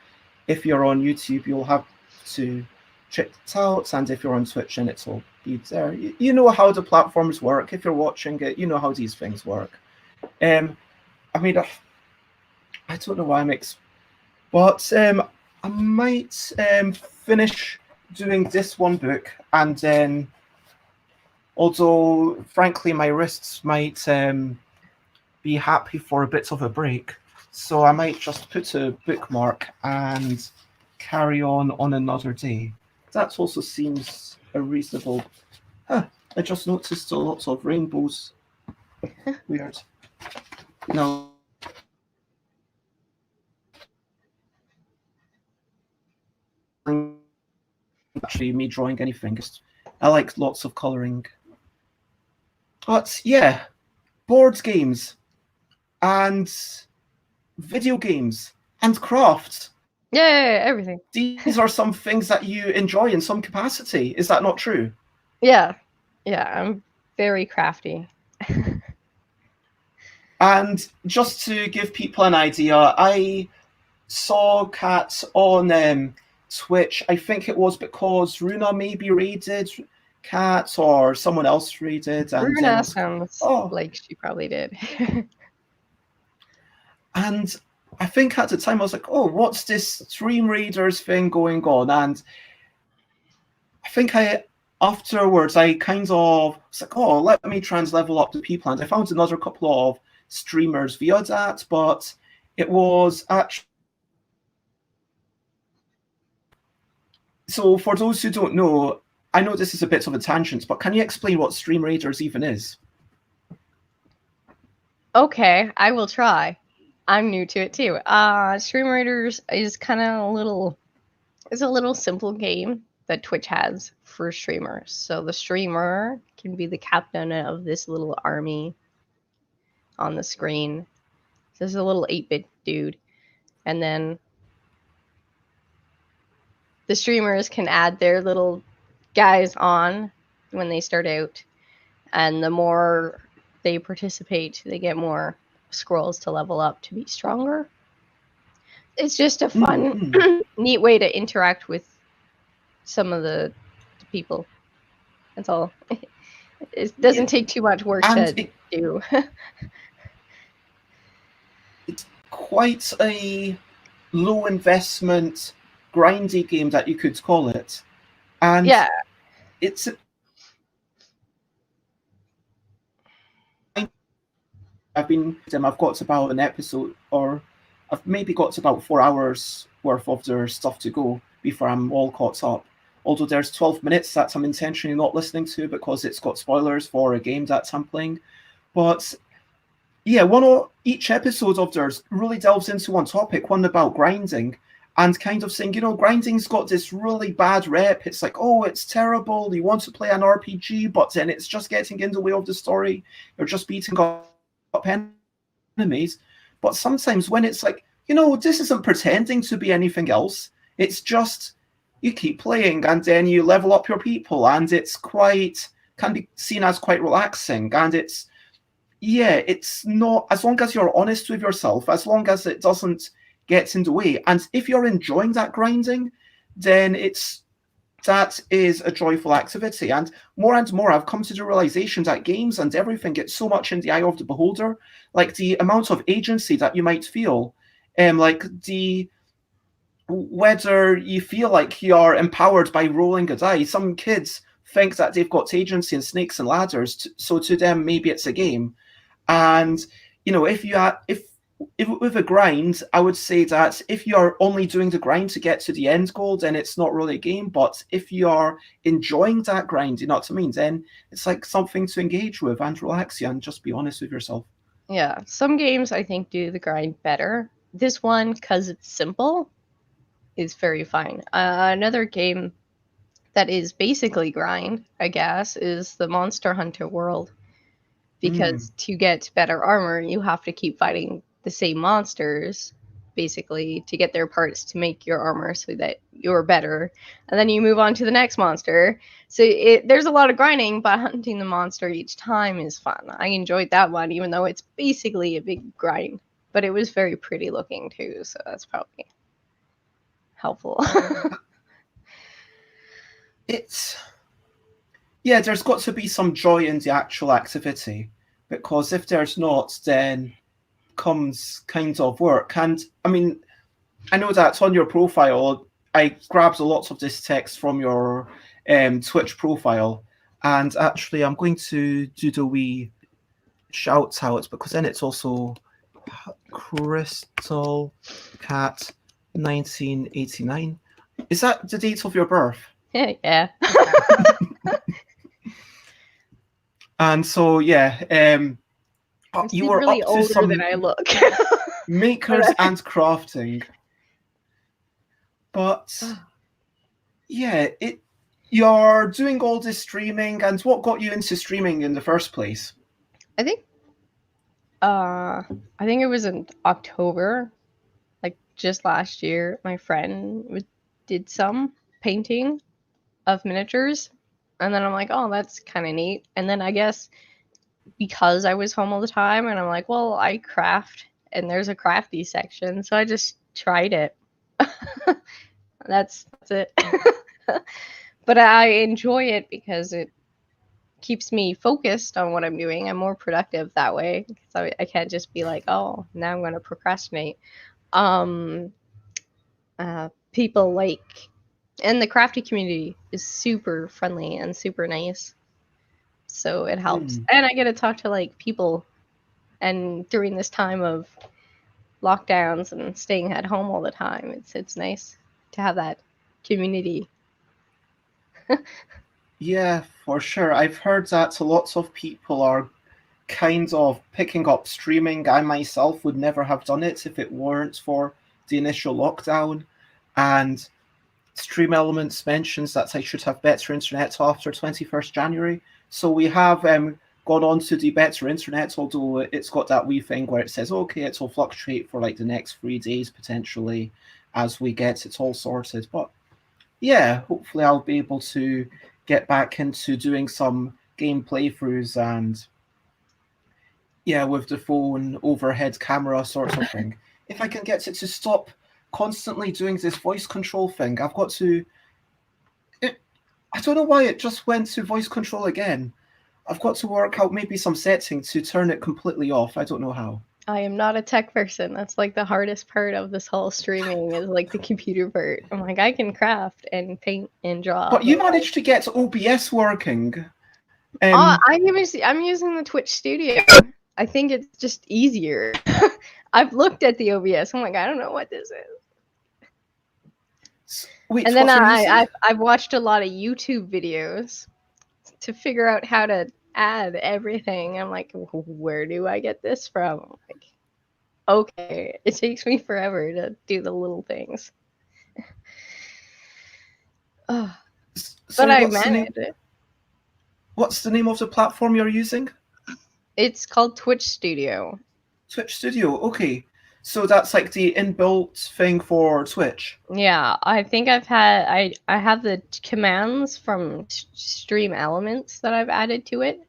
If you're on YouTube, you'll have to check it out, and if you're on Twitch, then it'll be there. You know how the platforms work. If you're watching it, you know how these things work. I mean, I don't know why but I might finish doing this one book, and then, although frankly my wrists might be happy for a bit of a break, so I might just put a bookmark and carry on another day. That also seems a reasonable. I just noticed lots of rainbows. Weird. No. Actually, me drawing anything. I like lots of colouring. But yeah, board games and video games and craft. Yay! Everything. These are some things that you enjoy in some capacity. Is that not true? Yeah. I'm very crafty. And just to give people an idea, I saw Cat on Twitch. I think it was because Runa maybe raided Cat or someone else raided. And Runa sounds like she probably did. And I think at the time I was like, oh, what's this Stream Raiders thing going on? And I think afterwards I kind of was like, oh, let me try and level up the people. And I found another couple of streamers via that, but it was actually. So for those who don't know, I know this is a bit of a tangent, but can you explain what Stream Raiders even is? Okay, I will try. I'm new to it too. Stream Raiders is kind of it's a little simple game that Twitch has for streamers. So the streamer can be the captain of this little army on the screen. So this is a little 8-bit dude. And then the streamers can add their little guys on when they start out. And the more they participate, they get more scrolls to level up to be stronger. It's just a fun, neat way to interact with some of the people. That's all. It doesn't take too much work to do. It's quite a low investment, grindy game that you could call it. And yeah, it's I've got about an episode, or I've maybe got about 4 hours worth of their stuff to go before I'm all caught up. Although there's 12 minutes that I'm intentionally not listening to because it's got spoilers for a game that I'm playing. But yeah, each episode of theirs really delves into one topic, one about grinding, and kind of saying, grinding's got this really bad rep. It's like, oh, it's terrible. You want to play an RPG, but then it's just getting in the way of the story. You're just beating up enemies. But sometimes when it's like, this isn't pretending to be anything else. It's just you keep playing and then you level up your people, and it's can be seen as quite relaxing, and it's yeah, it's not, as long as you're honest with yourself, as long as it doesn't get in the way. And if you're enjoying that grinding, then that is a joyful activity. And more I've come to the realization that games and everything get so much in the eye of the beholder. Like the amount of agency that you might feel, like the whether you feel like you're empowered by rolling a die. Some kids think that they've got agency in Snakes and Ladders, so to them maybe it's a game. And if you are if with a grind, I would say that if you're only doing the grind to get to the end goal, then it's not really a game. But if you are enjoying that grind, you know what I mean, then it's like something to engage with and relax you and just be honest with yourself. Yeah, some games I think do the grind better. This one, because it's simple, is very fine. Another game that is basically grind, I guess, is the Monster Hunter World. Because to get better armor, you have to keep fighting the same monsters, basically, to get their parts to make your armor so that you're better. And then you move on to the next monster. So there's a lot of grinding, but hunting the monster each time is fun. I enjoyed that one, even though it's basically a big grind. But it was very pretty looking, too, so that's probably helpful. There's got to be some joy in the actual activity, because if there's not, then comes kind of work. And I mean, I know that on your profile, I grabbed a lot of this text from your Twitch profile, and actually I'm going to do the wee shout out, because then it's also CrystalCat1989. Is that the date of your birth? Yeah. And so, yeah, you were really up to older some than I look. makers and crafting. But yeah, you're doing all this streaming, and what got you into streaming in the first place? I think it was in October, like just last year. My friend did some painting of miniatures, and then I'm like, oh, that's kind of neat. And then I guess because I was home all the time, and I'm like, well, I craft, and there's a crafty section, so I just tried it. That's it. But I enjoy it because it keeps me focused on what I'm doing. I'm more productive that way, because I can't just be like, oh, now I'm going to procrastinate. People like, and the crafty community is super friendly and super nice, so it helps. And I get to talk to like people, and during this time of lockdowns and staying at home all the time, it's nice to have that community. Yeah, for sure. I've heard that lots of people are kind of picking up streaming. I myself would never have done it if it weren't for the initial lockdown. And Stream Elements mentions that I should have better internet after 21st January. So we have gone on to the better internet, although it's got that wee thing where it says, okay, it will fluctuate for like the next 3 days potentially as we get it all sorted. But yeah, hopefully I'll be able to get back into doing some game playthroughs and with the phone overhead camera sort of thing. If I can get it to stop constantly doing this voice control thing, I've got to. I don't know why it just went to voice control again. I've got to work out maybe some setting to turn it completely off. I don't know how. I am not a tech person. That's like the hardest part of this whole streaming is like the computer part. I'm like, I can craft and paint and draw. But you managed to get OBS working. I'm using the Twitch Studio. I think it's just easier. I've looked at the OBS. I'm like, I don't know what this is. Wait, and then I've watched a lot of YouTube videos to figure out how to add everything. I'm like, where do I get this from? I'm like, okay, it takes me forever to do the little things. But I managed it. What's the name of the platform you're using? It's called Twitch Studio. Twitch Studio, okay. So that's like the inbuilt thing for Twitch. Yeah, I think I have the commands from Stream Elements that I've added to it.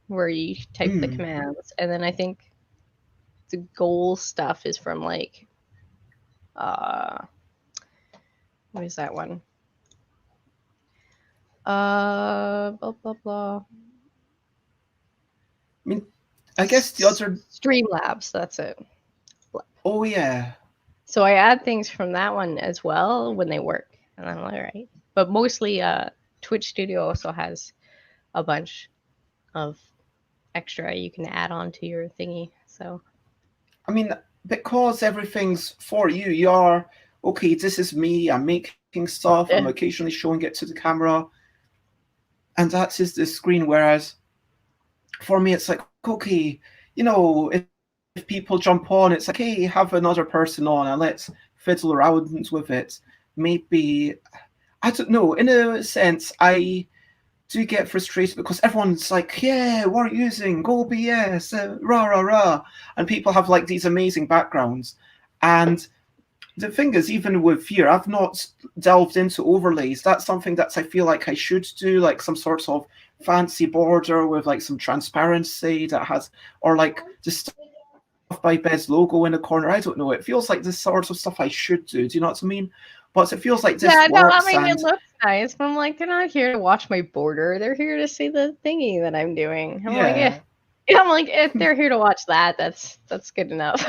where you type the commands, and then I think the goal stuff is from like what is that one? Blah blah blah. I mean, I guess the other. Streamlabs, that's it. Oh yeah. So I add things from that one as well when they work, and I'm like, all right. But mostly, Twitch Studio also has a bunch of extra you can add on to your thingy. So, I mean, because everything's for you, you're okay. This is me. I'm making stuff. I'm occasionally showing it to the camera, and that is the screen. Whereas for me, it's like, okay, you know, if people jump on, it's like, hey, have another person on and let's fiddle around with it. Maybe, I don't know, in a sense, I do get frustrated because everyone's like, yeah, we're using OBS, rah, rah, rah. And people have like these amazing backgrounds. And the thing is, even with Fear, I've not delved into overlays. That's something that I feel like I should do, like some sort of fancy border with like some transparency that has, or like the stuff by Bez logo in the corner. I don't know. It feels like this sort of stuff I should do. Do you know what I mean? But it feels like this works. I mean, it looks nice. But I'm like, they're not here to watch my border. They're here to see the thingy that I'm doing. I'm like, yeah. I'm like, if they're here to watch that, that's good enough.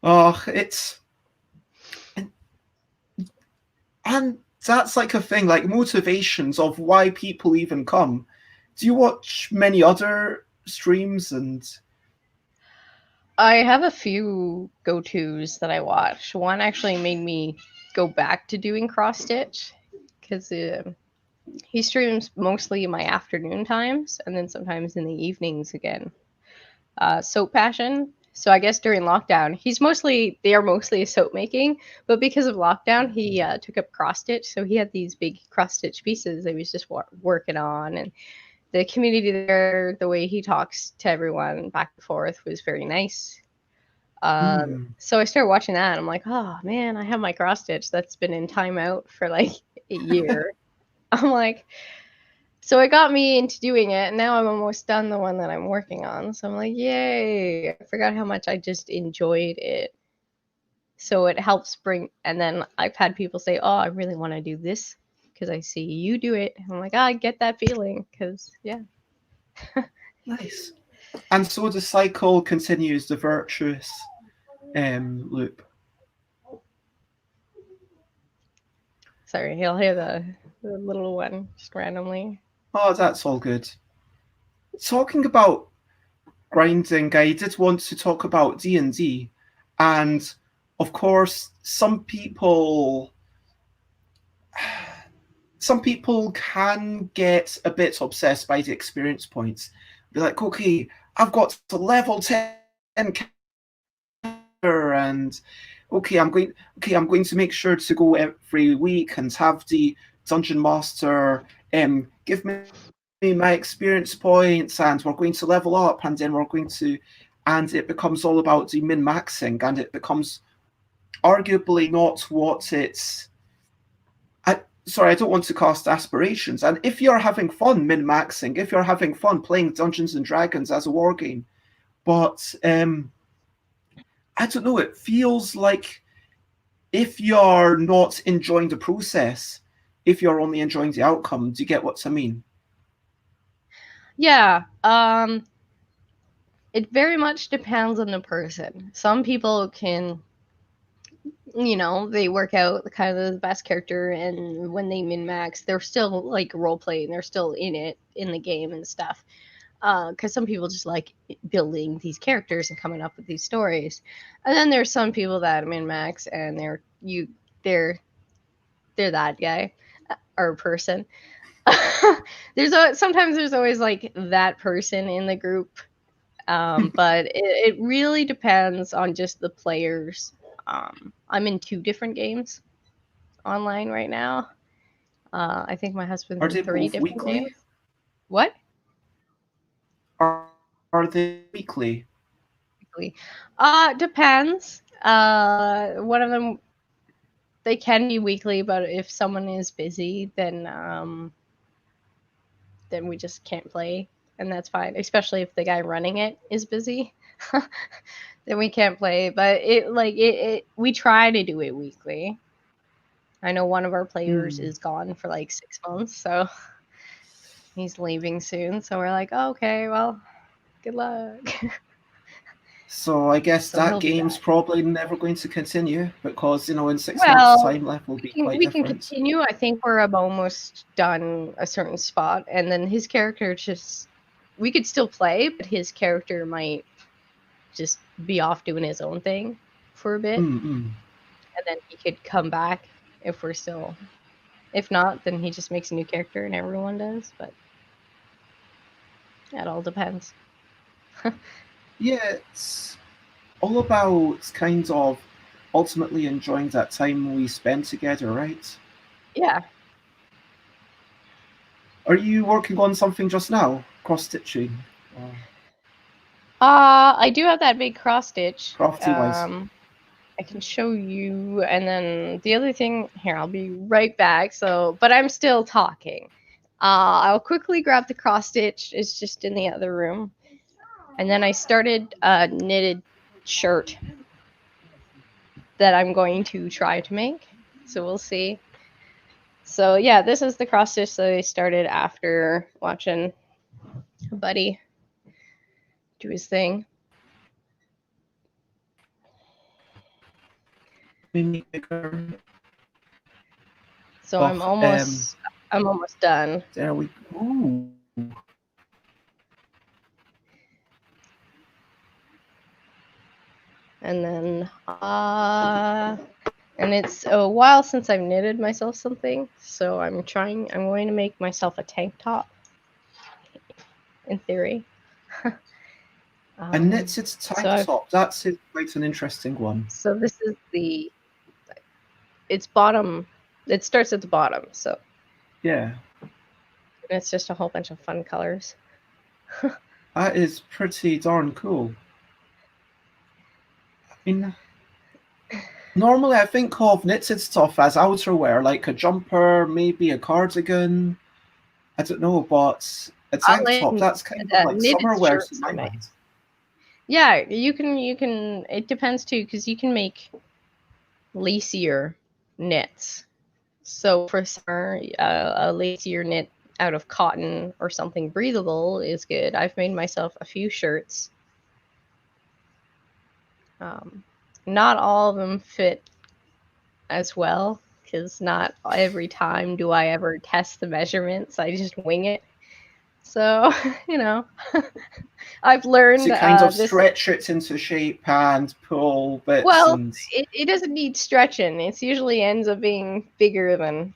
Oh, it's. And that's like a thing, like motivations of why people even come. Do you watch many other streams? And I have a few go-tos that I watch. One actually made me go back to doing cross stitch because he streams mostly in my afternoon times and then sometimes in the evenings again. Soap Passion. So I guess during lockdown, they are mostly soap making, but because of lockdown, he took up cross stitch. So he had these big cross stitch pieces that he was just working on, and the community there, the way he talks to everyone back and forth was very nice. So I started watching that, and I'm like, oh man, I have my cross stitch that's been in timeout for like a year. I'm like, so it got me into doing it, and now I'm almost done the one that I'm working on. So I'm like, yay! I forgot how much I just enjoyed it. So it helps bring, and then I've had people say, oh, I really want to do this because I see you do it. I'm like, I get that feeling because, yeah. Nice. And so the cycle continues, the virtuous loop. Sorry, he'll hear the little one just randomly. Oh, that's all good. Talking about grinding, I did want to talk about D&D. And of course, some people can get a bit obsessed by the experience points. Be like, okay, I've got to level 10 and okay, I'm going to make sure to go every week and have the dungeon master give me my experience points, and we're going to level up, and then we're going to, and it becomes all about the min-maxing, and it becomes arguably not what it's. Sorry, I don't want to cast aspirations. And if you're having fun min-maxing, if you're having fun playing Dungeons and Dragons as a wargame, but I don't know, it feels like if you're not enjoying the process, if you're only enjoying the outcome, do you get what I mean? Yeah. It very much depends on the person. Some people can, they work out kind of the best character, and when they min-max, they're still like role playing, they're still in it, in the game and stuff. Because some people just like building these characters and coming up with these stories, and then there's some people that min-max and they're that guy or person. Sometimes there's always like that person in the group, but it really depends on just the players. I'm in 2 different games online right now. I think my husband's in 3 different games. What? Are they weekly? Depends. One of them, they can be weekly, but if someone is busy, then we just can't play. and that's fine. Especially if the guy running it is busy, then we can't play. But we try to do it weekly. I know one of our players is gone for like 6 months, so he's leaving soon. So we're like, oh, okay, well, good luck. So I guess So he'll that be game's back. probably never going to continue because, in 6 months' Well, time, life will be quite we can different. continue. I think we're almost done a certain spot, and then his character we could still play, but his character might just be off doing his own thing for a bit, and then he could come back if we're still. If not, then he just makes a new character, and everyone does. But it all depends. Yeah, it's all about kind of ultimately enjoying that time we spend together, right? Yeah. Are you working on something just now? Cross stitching? I do have that big cross stitch. Crafty wise. I can show you, and then the other thing here, I'll be right back. So, but I'm still talking. I'll quickly grab the cross stitch. It's just in the other room, and then I started a knitted shirt that I'm going to try to make. So we'll see. So yeah, this is the cross stitch that I started after watching a buddy do his thing. Maybe bigger. So I'm almost done. There we go. And then and it's a while since I've knitted myself something, so I'm going to make myself a tank top, in theory. A knitted tank top, that's quite an interesting one. So this is it's bottom, it starts at the bottom, so. Yeah. And it's just a whole bunch of fun colors. That is pretty darn cool. I mean, normally I think of knitted stuff as outerwear, like a jumper, maybe a cardigan. I don't know, but a tank top, that's kind of like summer wear to my mind. Yeah, you can, it depends too, because you can make lacier knits. So for summer, a lacier knit out of cotton or something breathable is good. I've made myself a few shirts. Not all of them fit as well, because not every time do I ever test the measurements. I just wing it. So, I've learned. So you kind of stretch it into shape and pull bits. Well, it doesn't need stretching. It usually ends up being bigger than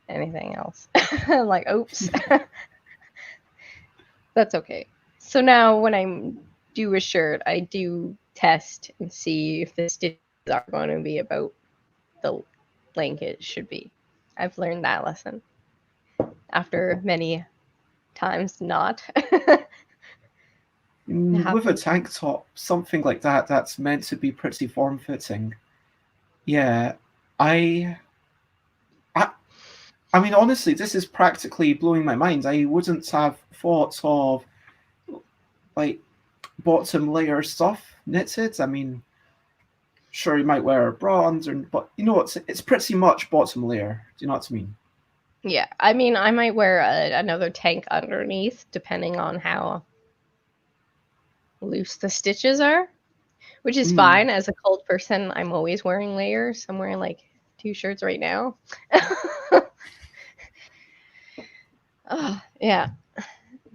anything else. Like, oops. That's okay. So now when I do a shirt, I do test and see if the stitches are going to be about the length it should be. I've learned that lesson after many times not. With a tank top, something like that, that's meant to be pretty form-fitting. Yeah, I mean, honestly, this is practically blowing my mind. I wouldn't have thought of, like, bottom layer stuff knitted. I mean, sure, you might wear a bra under, but it's pretty much bottom layer. Do you know what I mean? Yeah, I mean, I might wear another tank underneath, depending on how loose the stitches are, which is fine. As a cold person, I'm always wearing layers. I'm wearing like 2 shirts right now. Yeah,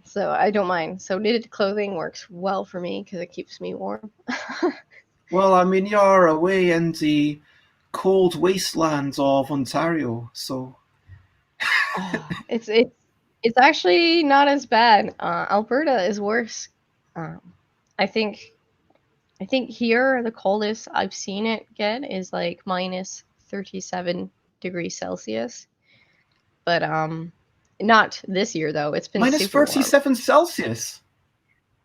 so I don't mind. So knitted clothing works well for me because it keeps me warm. Well, I mean, you're away in the cold wastelands of Ontario, so it's actually not as bad. Alberta is worse. I think here the coldest I've seen it get is like minus 37 degrees Celsius. But not this year though. It's been minus super 37 warm. Celsius.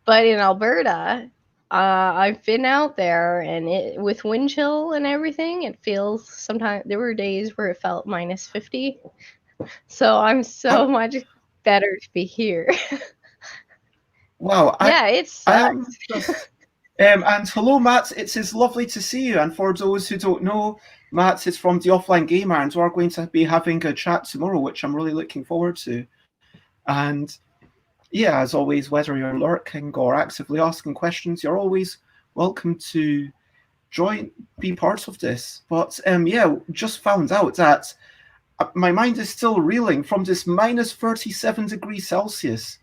But in Alberta, I've been out there, and with wind chill and everything, it feels sometimes. There were days where it felt minus 50. So I'm so much better to be here. Wow, Yeah, it I am sucks. just. And hello, Matt. It is lovely to see you. And for those who don't know, Matt is from the Offline Gamer, and we're going to be having a chat tomorrow, which I'm really looking forward to. And yeah, as always, whether you're lurking or actively asking questions, you're always welcome to join, be part of this. But yeah, just found out that my mind is still reeling from this minus 37 degrees Celsius.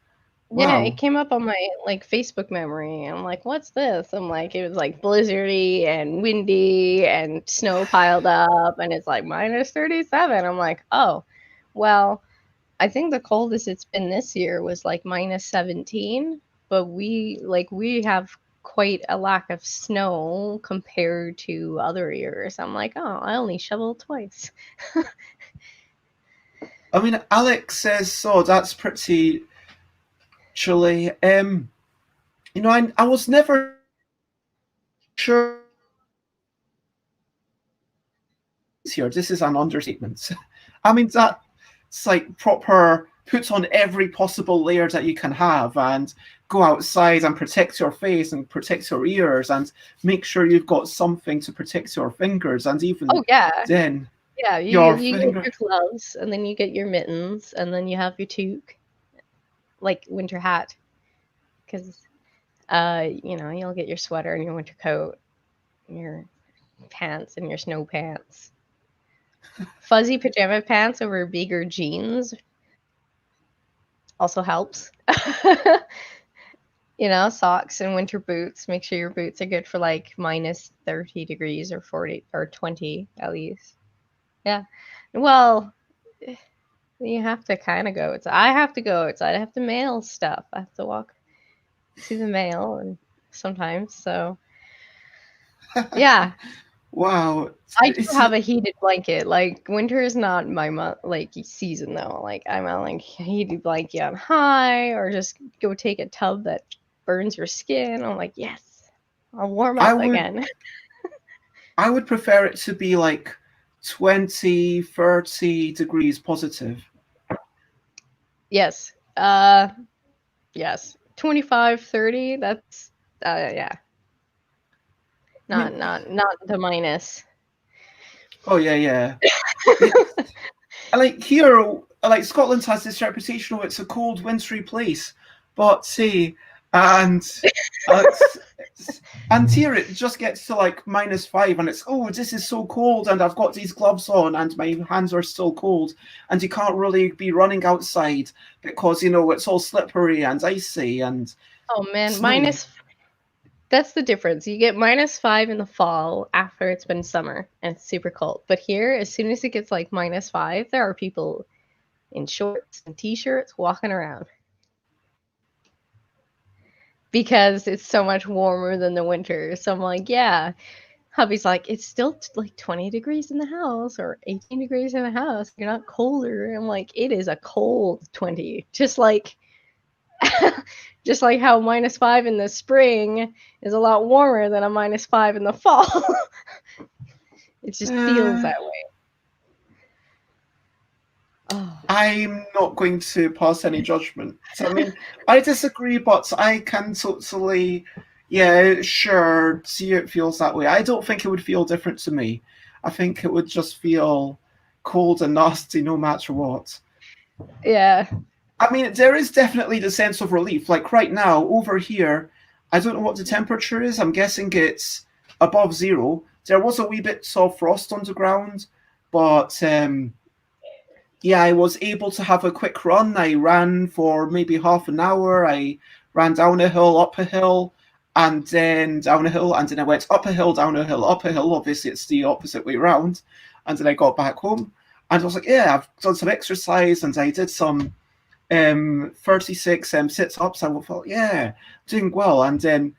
Yeah, it Wow. came up on my like Facebook memory. I'm like, what's this? I'm like, it was like blizzardy and windy and snow piled up, and it's like minus 37. I'm like, oh, well, I think the coldest it's been this year was like minus 17, but we have quite a lack of snow compared to other years. I'm like, oh, I only shoveled twice. I mean, Alex says so. That's pretty chilly. I was never sure here. This is an understatement. I mean, that's like proper put on every possible layer that you can have and go outside and protect your face and protect your ears and make sure you've got something to protect your fingers and even Oh yeah. then Yeah, your you get finger. your gloves, and then you get your mittens, and then you have your toque, like winter hat, because you'll get your sweater and your winter coat, and your pants and your snow pants. Fuzzy pajama pants over bigger jeans also helps. Socks and winter boots. Make sure your boots are good for like minus 30 degrees or 40 or 20 at least. Yeah. Well, you have to kind of go outside. I have to go outside. I have to mail stuff. I have to walk to the mail and sometimes. So, yeah. Wow, I do it's have a heated blanket. Like winter is not my season though. Like I'm on like heated blanket on high, or just go take a tub that burns your skin. I'm like, yes, I'll warm I up would again. I would prefer it to be like 20, 30 degrees positive. Yes. Yes. 25, 30. That's yeah. I mean, Not the minus. oh yeah, yeah. It's like here, like Scotland has this reputation of it's a cold, wintry place, but say, and and here it just gets to like -5, and it's oh, this is so cold, and I've got these gloves on, and my hands are still cold, and you can't really be running outside because it's all slippery and icy and Oh man, snowy. that's the difference. You get -5 in the fall after it's been summer and it's super cold. But here, as soon as it gets like -5, there are people in shorts and t-shirts walking around because it's so much warmer than the winter. So I'm like, yeah. Hubby's like, it's still like 20 degrees in the house or 18 degrees in the house. You're not colder. I'm like, it is a cold 20. Just like just like how -5 in the spring is a lot warmer than a -5 in the fall. It just feels Uh, that way. Oh. I'm not going to pass any judgment. I mean, I disagree, but I can totally, yeah, sure, see it feels that way. I don't think it would feel different to me. I think it would just feel cold and nasty no matter what. Yeah. I mean, there is definitely the sense of relief. Like right now, over here, I don't know what the temperature is. I'm guessing it's above zero. There was a wee bit of frost on the ground, but yeah, I was able to have a quick run. I ran for maybe half an hour. I ran down a hill, up a hill, and then down a hill, and then I went up a hill, down a hill, up a hill. Obviously, it's the opposite way round. And then I got back home, and I was like, yeah, I've done some exercise, and I did some 36 sit ups. I felt, yeah, doing well. And then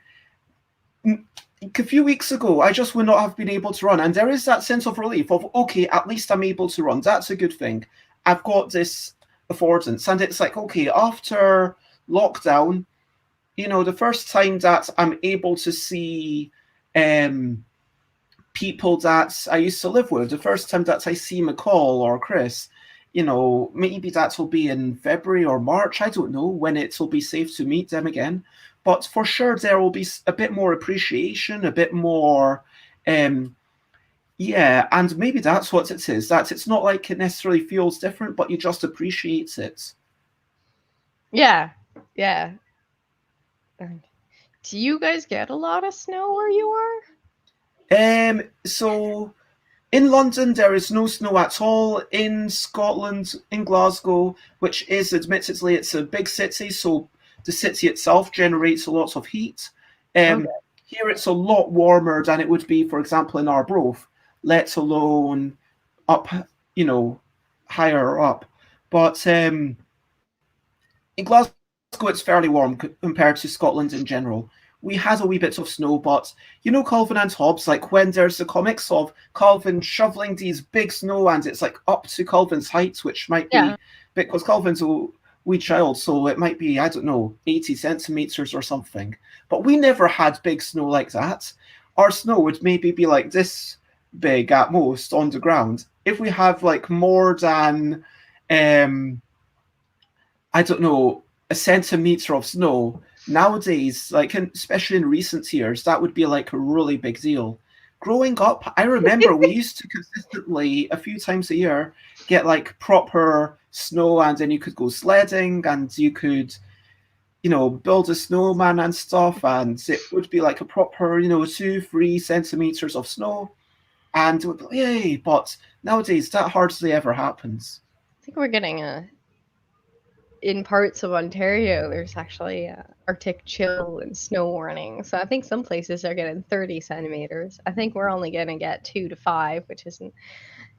a few weeks ago, I just would not have been able to run. And there is that sense of relief of, okay, at least I'm able to run. That's a good thing. I've got this affordance. And it's like, okay, after lockdown, the first time that I'm able to see people that I used to live with, the first time that I see McCall or Chris, maybe that will be in February or March. I don't know when it will be safe to meet them again. But for sure, there will be a bit more appreciation, a bit more, yeah, and maybe that's what it is. That it's not like it necessarily feels different, but you just appreciate it. Yeah, yeah. Do you guys get a lot of snow where you are? So in London, there is no snow at all. In Scotland, in Glasgow, which is admittedly it's a big city, so the city itself generates a lot of heat. Okay. Here it's a lot warmer than it would be, for example, in Arbroath, let alone up, higher up. But in Glasgow, it's fairly warm compared to Scotland in general. We had a wee bit of snow, but Calvin and Hobbes, like when there's the comics of Calvin shoveling these big snow and it's like up to Calvin's height, which might be because Calvin's a wee child, so it might be, I don't know, 80 centimeters or something. But we never had big snow like that. Our snow would maybe be like this big at most on the ground. If we have like more than I don't know, a centimeter of snow nowadays, like especially in recent years, that would be like a really big deal. Growing up, I remember we used to consistently, a few times a year, get like proper snow, and then you could go sledding and you could, build a snowman and stuff, and it would be like a proper, 2-3 centimeters of snow, and it would be, yay! But nowadays, that hardly ever happens. I think we're getting in parts of Ontario, there's actually Arctic chill and snow warning. So I think some places are getting 30 centimeters. I think we're only going to get 2 to 5, which isn't.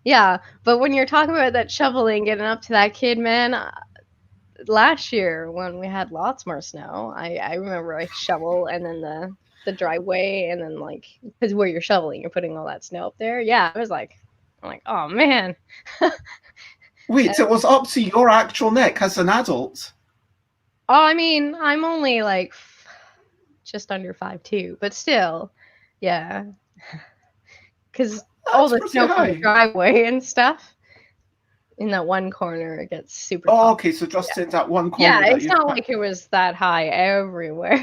Yeah, but when you're talking about that shoveling, getting up to that kid, man, last year when we had lots more snow, I remember I shovel and then the driveway, and then like, because where you're shoveling, you're putting all that snow up there. Yeah, I was like, I'm like, oh man. Wait, it was up to your actual neck as an adult? Oh, I mean, I'm only like just under 5'2", but still, yeah. Because all That's the pretty snow from the high. driveway and stuff in that one corner, it gets super Oh, tall. okay, so just in that one Yeah, corner that it's you've not got. like it was that high everywhere.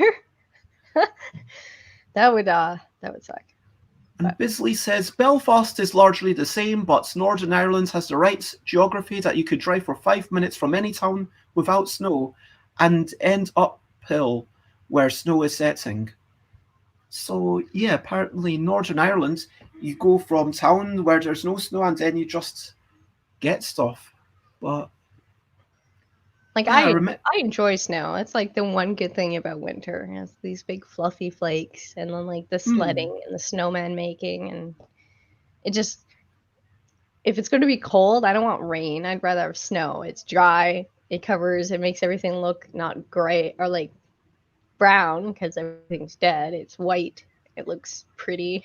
That would suck. And But Bisley says Belfast is largely the same, but Northern Ireland has the right geography that you could drive for 5 minutes from any town without snow and end uphill where snow is setting. So yeah, apparently Northern Ireland, you go from town where there's no snow and then you just get stuff. But like yeah, I enjoy snow. It's like the one good thing about winter. It's these big fluffy flakes, and then like the sledding and the snowman making, and it just, if it's going to be cold, I don't want rain. I'd rather have snow. It's dry. It covers. It makes everything look not gray or like brown because everything's dead. It's white. It looks pretty.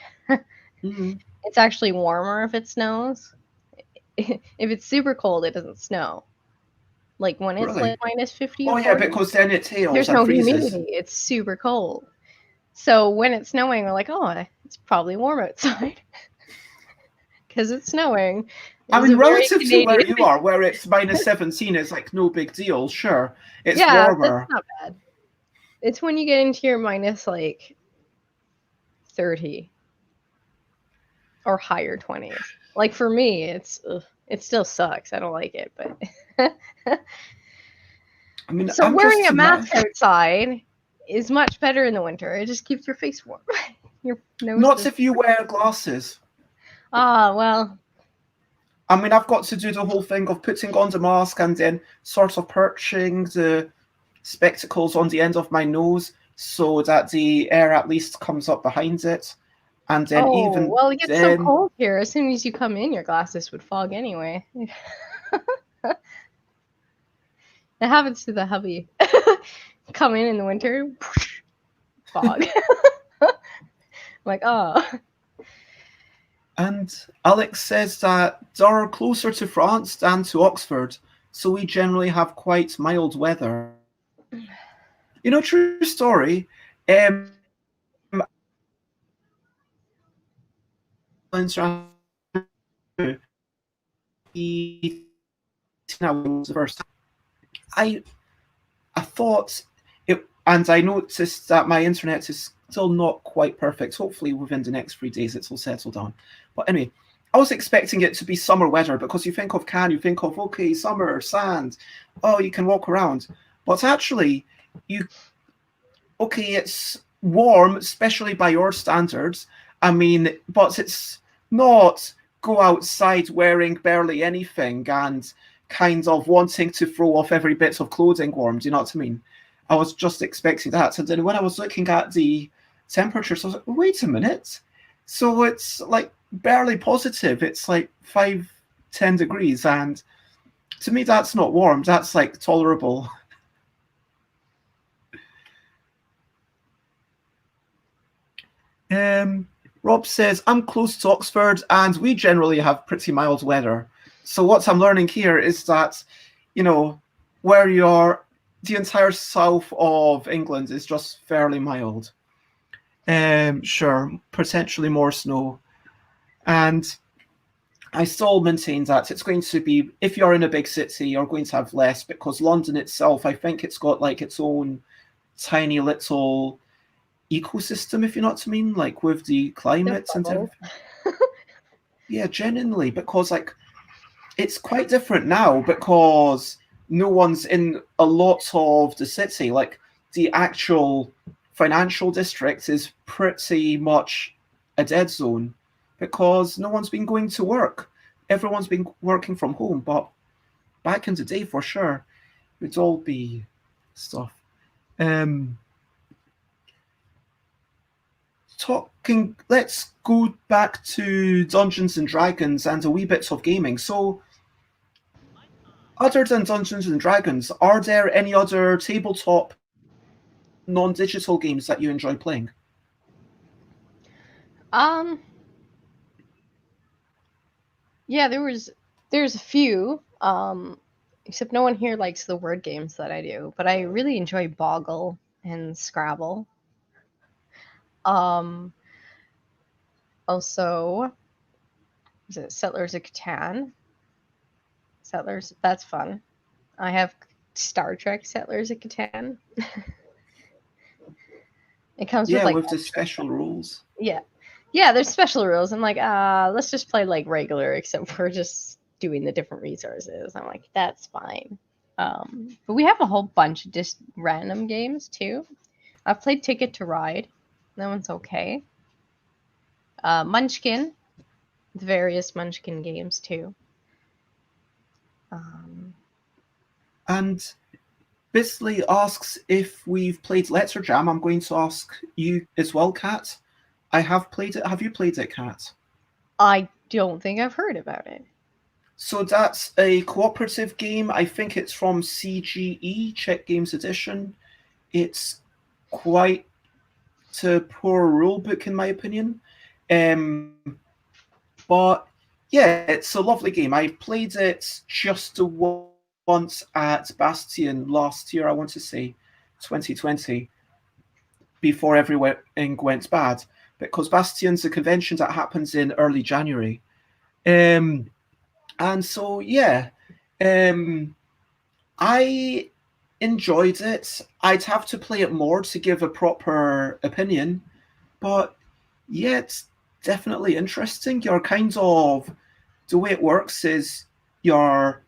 It's actually warmer if it snows. If it's super cold, it doesn't snow. Like when it's really. like minus 50 or Oh yeah, 40, because then it hails there's and no freezes. humidity. It's super cold. So when it's snowing, we're like, oh, it's probably warm outside because it's snowing. I It's mean, a very relative to where Canadian. you are, where it's minus 17, it's like no big deal. Sure, it's Yeah, that's warmer. not bad. It's when you get into your minus like 30 or higher 20s. Like for me, it still sucks. I don't like it, but I mean, so I'm wearing just a mask imagining. outside is much better in the winter. It just keeps your face warm. Your nose Not does. if you wear glasses. Ah, well, I mean, I've got to do the whole thing of putting on the mask and then sort of perching the spectacles on the end of my nose so that the air at least comes up behind it. And then oh, even well, it gets so then, cold here. As soon as you come in, your glasses would fog anyway. It happens to the hubby. Come in the winter, fog. I'm like, oh. and Alex says that they're closer to France than to Oxford, so we generally have quite mild weather. True story. now was the first time. I thought it, and I noticed that my internet is still not quite perfect. Hopefully within the next 3 days it's all settled down. But anyway, I was expecting it to be summer weather, because you think of Cannes, you think of, okay, summer, sand, oh, you can walk around. But actually, it's warm, especially by your standards. I mean, but it's not go outside wearing barely anything and kind of wanting to throw off every bit of clothing warm. Do you know what I mean? I was just expecting that. And then when I was looking at the temperatures, I was like, wait a minute. So it's like barely positive. It's like 5-10 degrees. And to me, that's not warm. That's like tolerable. Rob says, I'm close to Oxford and we generally have pretty mild weather. So what I'm learning here is that, where you are, the entire south of England is just fairly mild. Sure, potentially more snow. And I still maintain that it's going to be, if you're in a big city, you're going to have less, because London itself, I think it's got like its own tiny little ecosystem, if you know what I mean, like with the climate and everything. Yeah, genuinely, because like it's quite different now, because no one's in a lot of the city. Like the actual financial district is pretty much a dead zone, because no one's been going to work. Everyone's been working from home. But back in the day, for sure, it would all be stuff. Let's go back to Dungeons and Dragons and a wee bit of gaming. So, other than Dungeons and Dragons, are there any other tabletop non-digital games that you enjoy playing? Yeah, there's a few. Except no one here likes the word games that I do, but I really enjoy Boggle and Scrabble. Also, is it Settlers of Catan? Settlers, that's fun. I have Star Trek Settlers of Catan. It comes with like with the special rules. Yeah, there's special rules. I'm like, let's just play like regular, except we're just doing the different resources. I'm like, that's fine. But we have a whole bunch of just random games too. I've played Ticket to Ride. That one's okay. Munchkin, the various Munchkin games too. And Bisley asks if we've played Letter Jam. I'm going to ask you as well, Kat. I have played it. Have you played it, Kat? I don't think I've heard about it. So that's a cooperative game. I think it's from CGE, Czech Games Edition. It's quite a poor rule book, in my opinion. But yeah, it's a lovely game. I played it just once at Bastion last year, I want to say 2020, before everything went bad, because Bastion's a convention that happens in early January. And so, yeah, I enjoyed it. I'd have to play it more to give a proper opinion, but yeah, it's definitely interesting. You're kind of, the way it works is you're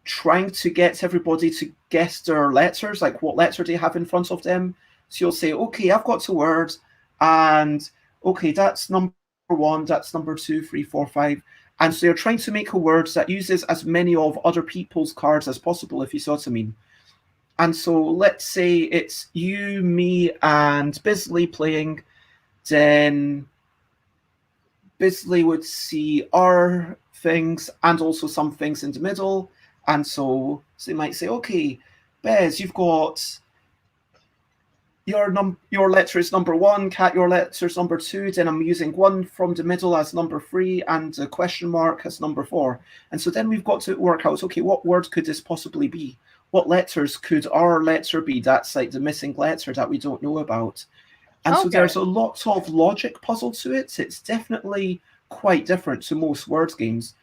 trying to get everybody to guess their letters, like what letter they have in front of them. So you'll say, okay, I've got a word, and okay, that's number 1, that's number 2, 3, 4, 5. And so you're trying to make a word that uses as many of other people's cards as possible, if you see what I mean. And so let's say it's you, me, and Bisley playing, then Bisley would see our things and also some things in the middle. And so they might say, okay, Bez, you've got your letter is number 1, Kat, your letter is number 2, then I'm using 1 from the middle as number 3 and a question mark as number 4. And so then we've got to work out, okay, what word could this possibly be? What letters could our letter be? That's like the missing letter that we don't know about. And so there's a lot of logic puzzle to it. It's definitely quite different to most word games.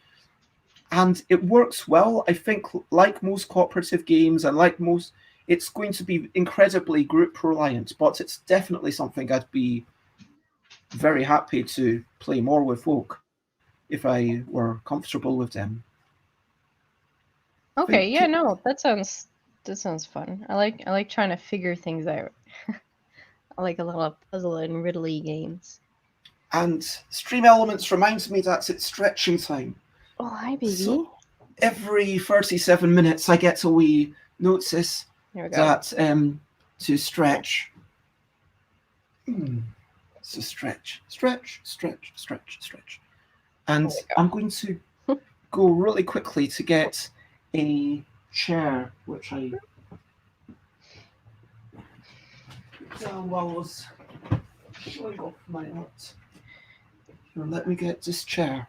and it works well. I think, like most cooperative games, and like most, it's going to be incredibly group reliant, but it's definitely something I'd be very happy to play more with folk if I were comfortable with them. Okay, Think yeah, no, that sounds fun. I like trying to figure things out. I like a little puzzle and riddly games. and Stream Elements reminds me that it's stretching time. Oh, hi, baby. So every 37 minutes, I get a wee notice There we go. that to stretch. So stretch, stretch, stretch, stretch, stretch. And There we I'm going to go really quickly to get a chair, which I down while I was showing off my art. Here, let me get this chair.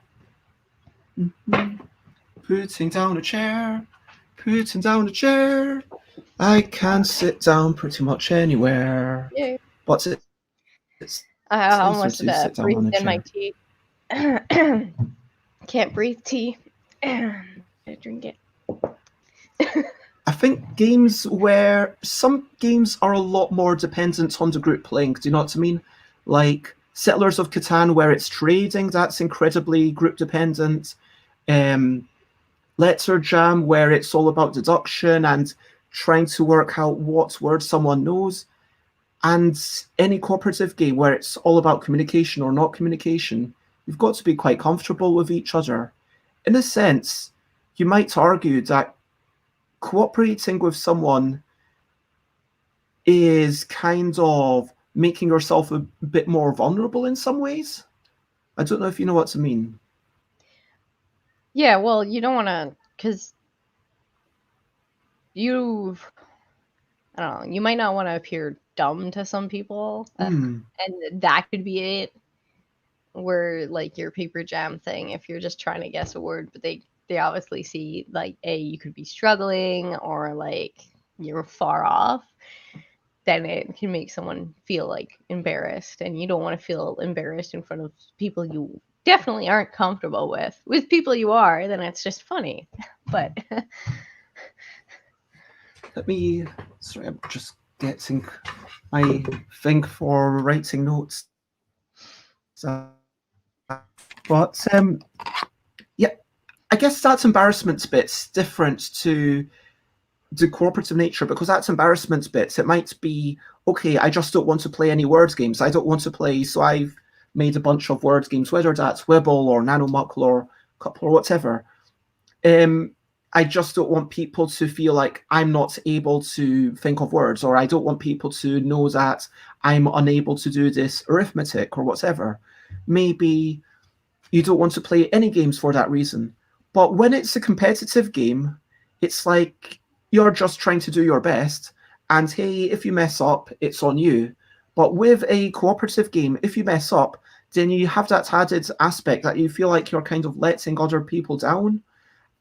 Putting down a chair, putting down a chair. I can sit down pretty much anywhere, go. Yay. but it's I nicer almost to sit down on breathed a in my chair. tea. Can't breathe tea. I drink it. I think games where some games are a lot more dependent on the group playing, do you know what I mean? Like Settlers of Catan, where it's trading, that's incredibly group dependent. Letter Jam, where it's all about deduction and trying to work out what word someone knows. And any cooperative game where it's all about communication or not communication, you've got to be quite comfortable with each other. In a sense, you might argue that cooperating with someone is kind of making yourself a bit more vulnerable in some ways. I don't know if you know what I mean. Yeah, well, you don't want to, because you, I don't know, you might not want to appear dumb to some people, and that could be it. Where like your paper jam thing, if you're just trying to guess a word, but they obviously see like you could be struggling or like you're far off, then it can make someone feel like embarrassed, and you don't want to feel embarrassed in front of people you definitely aren't comfortable with. With people you are, then it's just funny. But Let me. Sorry, I'm just getting my thing for writing notes. But yeah, I guess that's embarrassment bits different to the cooperative nature, because that's embarrassment bits. It might be, okay, I just don't want to play any word games. I don't want to play, so I've made a bunch of word games, whether that's Wibble or Nanomuckle or Couple or whatever. I just don't want people to feel like I'm not able to think of words, or I don't want people to know that I'm unable to do this arithmetic or whatever. Maybe you don't want to play any games for that reason. But when it's a competitive game, it's like you're just trying to do your best. And hey, if you mess up, it's on you. But with a cooperative game, if you mess up, then you have that added aspect that you feel like you're kind of letting other people down.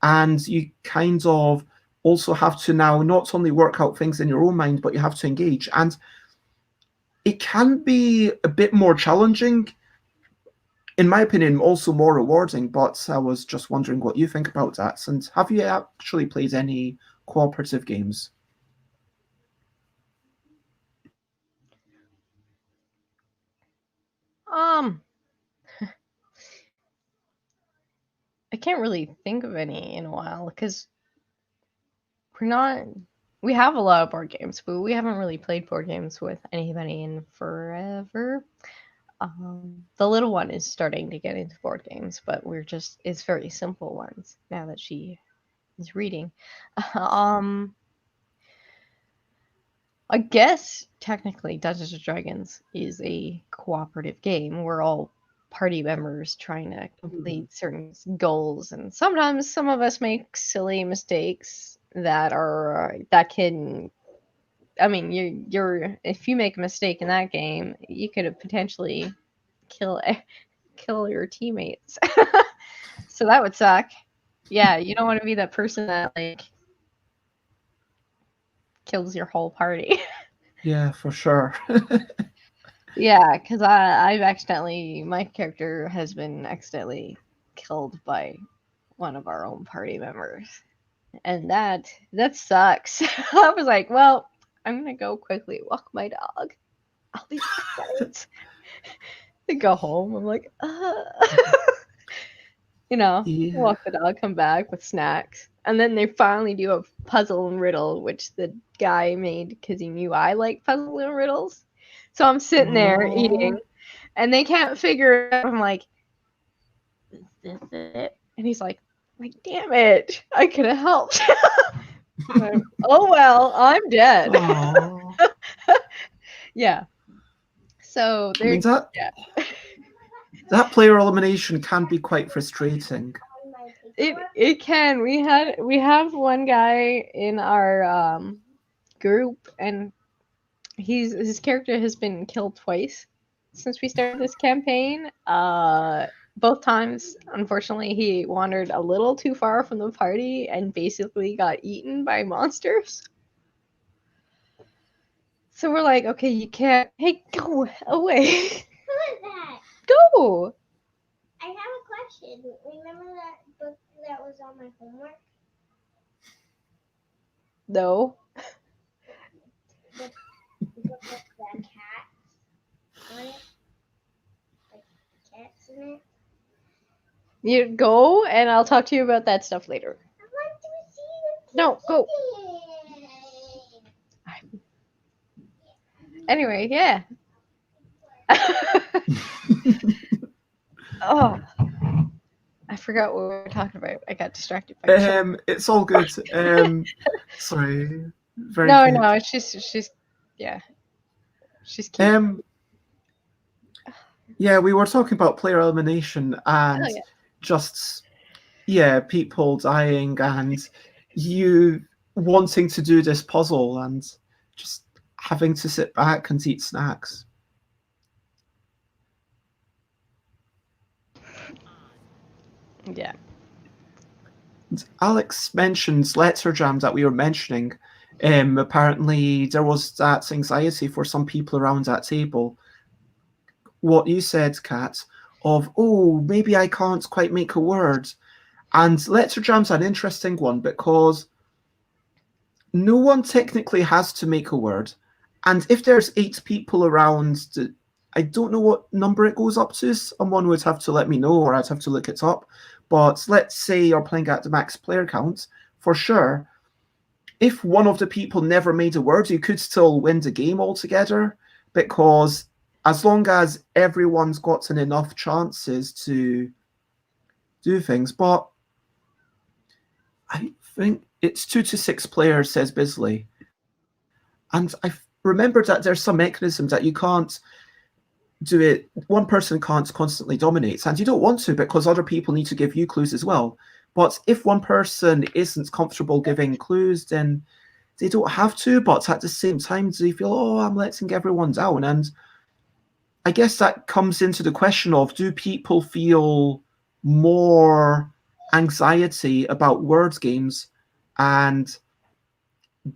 And you kind of also have to now not only work out things in your own mind, but you have to engage. And it can be a bit more challenging, in my opinion, also more rewarding. But I was just wondering what you think about that. And have you actually played any cooperative games? um I can't really think of any in a while because we're not we have a lot of board games, but we haven't really played board games with anybody in forever. The little one is starting to get into board games, but it's very simple ones now that she is reading. um I guess technically Dungeons and Dragons is a cooperative game. We're all party members trying to complete certain goals, and sometimes some of us make silly mistakes that can. I mean, you're if you make a mistake in that game, you could have potentially kill kill your teammates. So that would suck. Yeah, you don't want to be that person that like kills your whole party. Yeah, for sure. Yeah, because my character has been accidentally killed by one of our own party members. And that sucks. I was like, well, I'm gonna go quickly walk my dog. I'll be back, guys. To go home. I'm like, Yeah. walk the dog, come back with snacks. And then they finally do a puzzle and riddle, which the guy made because he knew I like puzzle and riddles. So I'm sitting there eating, and they can't figure it out. I'm like, is this it? And he's like, damn it, I could have helped. Like, oh well, I'm dead. Yeah. So I mean, that player elimination can be quite frustrating. It can. We have one guy in our group, and his character has been killed twice since we started this campaign. Both times, unfortunately, he wandered a little too far from the party and basically got eaten by monsters. So we're like, okay, you can't. Hey, go away. Who is that? Go. I have a question. Remember that book that was on my homework? No. The book with the cats on it? Like cats in it? You go, and I'll talk to you about that stuff later. I want to see the No, go. kitty. Anyway, yeah. Oh, I forgot what we were talking about. I got distracted by It's all good. Sorry. Very no, good. no, she's yeah. She's cute. Yeah, we were talking about player elimination and just people dying and you wanting to do this puzzle and just having to sit back and eat snacks. Yeah. And Alex mentions letter jam that we were mentioning. Apparently there was that anxiety for some people around that table. What you said, Kat, of, oh, maybe I can't quite make a word. And letter jam's an interesting one because no one technically has to make a word. And if there's 8 people around, I don't know what number it goes up to. Someone would have to let me know, or I'd have to look it up. But let's say you're playing at the max player count, for sure. If one of the people never made a word, you could still win the game altogether, because as long as everyone's gotten enough chances to do things. But I think it's 2 to 6 players, says Bisley. And I remembered that there's some mechanism that you can't do it. One person can't constantly dominate, and you don't want to because other people need to give you clues as well. But if one person isn't comfortable giving clues, then they don't have to. But at the same time, they feel, oh, I'm letting everyone down. And I guess that comes into the question of, do people feel more anxiety about word games and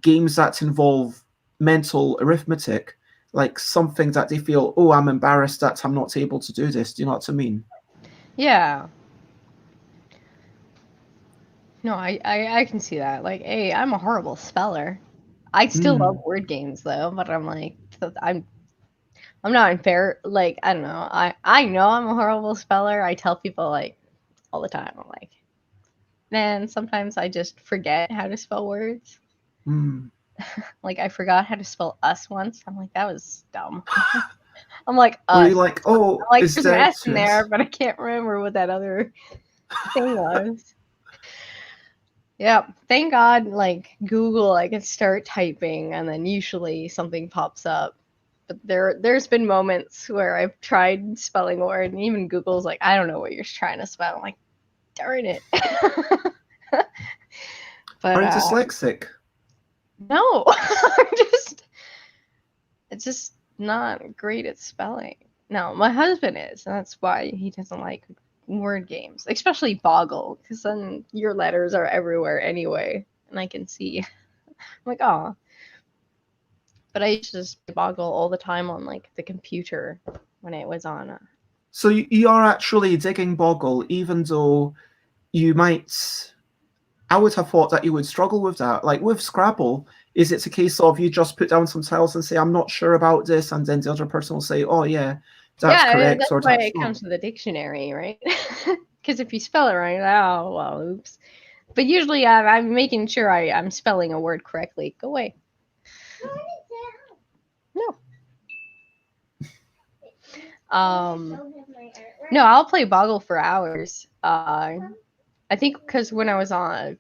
games that involve mental arithmetic, like something that they feel, oh, I'm embarrassed that I'm not able to do this. Do you know what I mean? Yeah. No, I can see that. Like, hey, I'm a horrible speller. I still love word games though, but I'm like, I'm not unfair. Like, I don't know. I know I'm a horrible speller. I tell people like all the time. I'm like, man, sometimes I just forget how to spell words. Like, I forgot how to spell us once. I'm like, that was dumb. I'm like, us. Were you like, oh, I'm like, is there's an there S in there, but I can't remember what that other thing was. Yeah, thank God, like, Google, I can start typing, and then usually something pops up. But there's been moments where I've tried spelling a word, and even Google's like, I don't know what you're trying to spell. I'm like, darn it. But, are you dyslexic? No, it's just not great at spelling. No, my husband is, and that's why he doesn't like word games, especially Boggle, because then your letters are everywhere anyway, and I can see. I'm like, oh. But I used to just Boggle all the time on like the computer when it was on. So you are actually digging Boggle, even though I would have thought that you would struggle with that. Like with Scrabble, is it's a case of you just put down some tiles and say, I'm not sure about this, and then the other person will say, oh yeah, that's correct. That's or why that's it wrong. comes with the dictionary, right? Because if you spell it right, oh, well, oops. But usually I'm making sure I'm spelling a word correctly. Go away. No. No, I'll play Boggle for hours. I think because when I was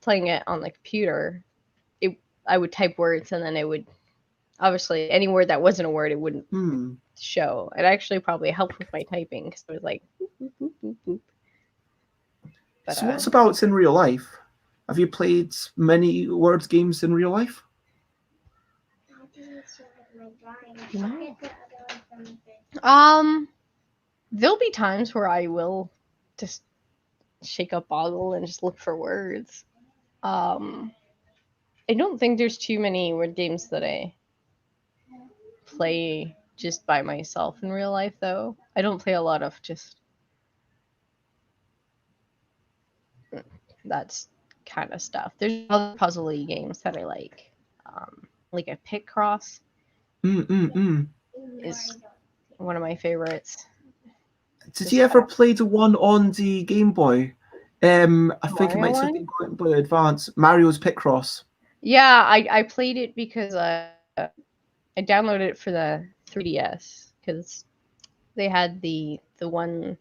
playing it on the computer, I would type words and then it would, obviously, any word that wasn't a word, it wouldn't show. It actually probably helped with my typing because it was like, boop, boop, boop, boop, boop. But, so what's about in real life? Have you played many word games in real life? There'll be times where I will just shake up Boggle and just look for words. I don't think there's too many word games that I play just by myself in real life, though. I don't play a lot of just that's kind of stuff. There's other puzzle-y games that I like a Pit Cross is one of my favorites. Did you ever play the one on the Game Boy? I think it might have been Game Boy Advance. Mario's Picross. Yeah, I played it because I downloaded it for the 3DS because they had the one.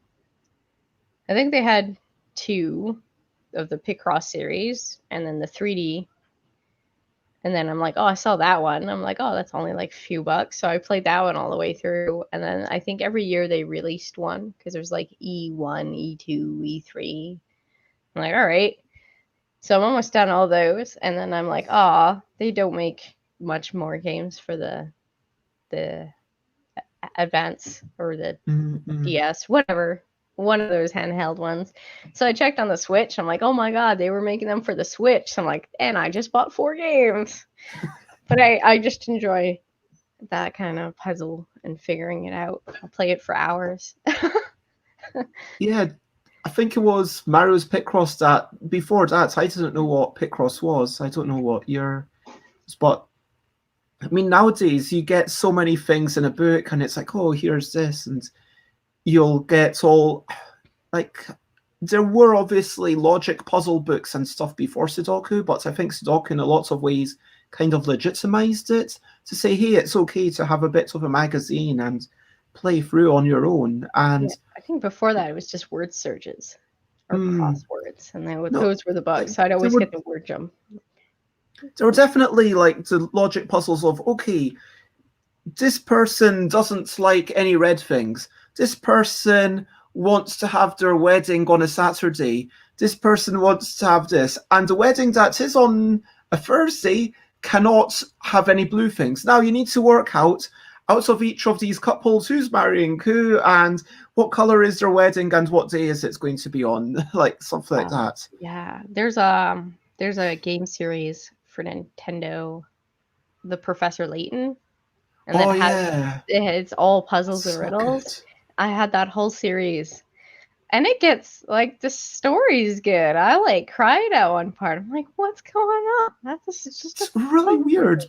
I think they had 2 of the Picross series, and then the 3D. And then I'm like, oh, I saw that one. I'm like, oh, that's only like a few bucks. So I played that one all the way through. And then I think every year they released one because there's like E1, E2, E3. I'm like, all right. So I'm almost done all those. And then I'm like, oh, they don't make much more games for the Advance or the DS, whatever. One of those handheld ones. So I checked on the Switch. I'm like, oh my God, they were making them for the Switch. So I'm like, and I just bought 4 games. But I just enjoy that kind of puzzle and figuring it out. I'll play it for hours. Yeah, I think it was Mario's Picross that before that, I didn't know what Picross was. I don't know what year. But I mean, nowadays you get so many things in a book and it's like, oh, here's this. And you'll get all like there were obviously logic puzzle books and stuff before Sudoku, but I think Sudoku in a lot of ways kind of legitimized it to say, hey, it's okay to have a bit of a magazine and play through on your own. And yeah, I think before that it was just word searches or crosswords, and those were the bugs. So I'd always get the word jump. There were definitely like the logic puzzles of, okay, this person doesn't like any red things. This person wants to have their wedding on a Saturday. This person wants to have this. And the wedding that is on a Thursday cannot have any blue things. Now you need to work out of each of these couples who's marrying who and what color is their wedding and what day is it's going to be on. Like something like that. Yeah. There's a game series for Nintendo, the Professor Layton. And it's all puzzles and riddles. Good. I had that whole series. And it gets, like, the story's good. I, like, cried at one part. I'm like, what's going on? That's just it's really weird.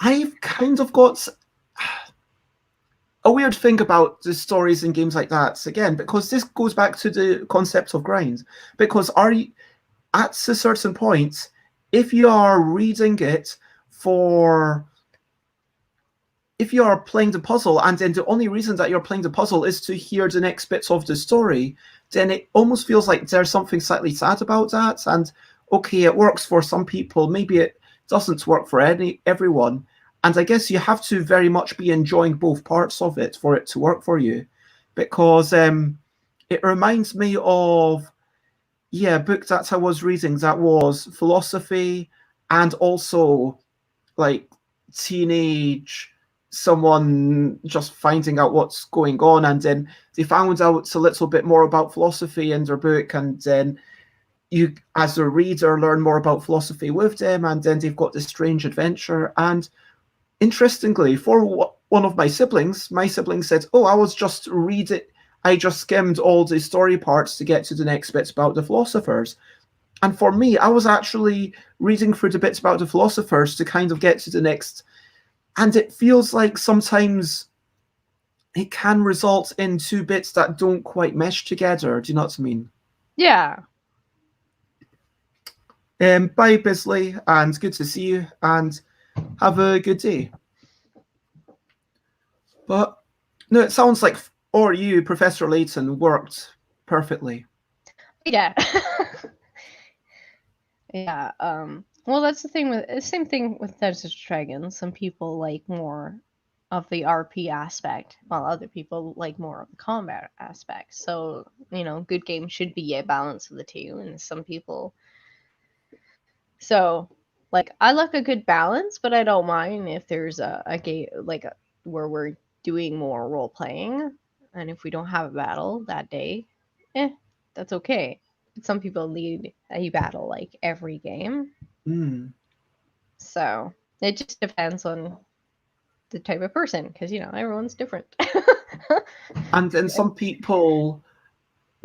I've kind of got a weird thing about the stories in games like that, again, because this goes back to the concept of grind. Because at a certain point, if you are reading it if you are playing the puzzle and then the only reason that you're playing the puzzle is to hear the next bits of the story, then it almost feels like there's something slightly sad about that. And okay, it works for some people, maybe it doesn't work for everyone. And I guess you have to very much be enjoying both parts of it for it to work for you. Because it reminds me of a book that I was reading that was philosophy and also like teenage someone just finding out what's going on, and then they found out a little bit more about philosophy in their book, and then you as a reader learn more about philosophy with them, and then they've got this strange adventure. And interestingly, for one of my siblings said, oh, I I just skimmed all the story parts to get to the next bits about the philosophers. And for me, I was actually reading through the bits about the philosophers to kind of get to the next. And it feels like sometimes it can result in two bits that don't quite mesh together. Do you know what I mean? Yeah. Bye, Bisley, and good to see you, and have a good day. But no, it sounds like or you, Professor Layton, worked perfectly. Yeah. Yeah. Well, that's the thing with same thing with Dungeons and Dragons. Some people like more of the RP aspect, while other people like more of the combat aspect. So, good game should be a balance of the two, and some people. So, like, I like a good balance, but I don't mind if there's a game where we're doing more role playing, and if we don't have a battle that day, that's okay. But some people need a battle like every game. So it just depends on the type of person, because everyone's different. And then some people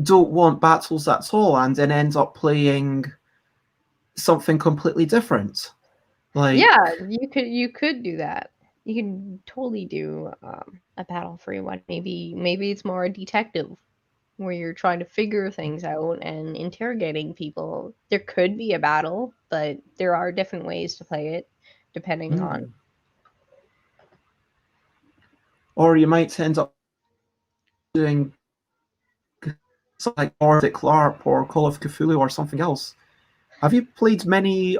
don't want battles at all, and then end up playing something completely different. Like, yeah, you could do that. You can totally do a battle-free one. Maybe it's more a detective, where you're trying to figure things out and interrogating people. There could be a battle, but there are different ways to play it, depending on. Or you might end up doing something like Nordic LARP or Call of Cthulhu or something else. Have you played many?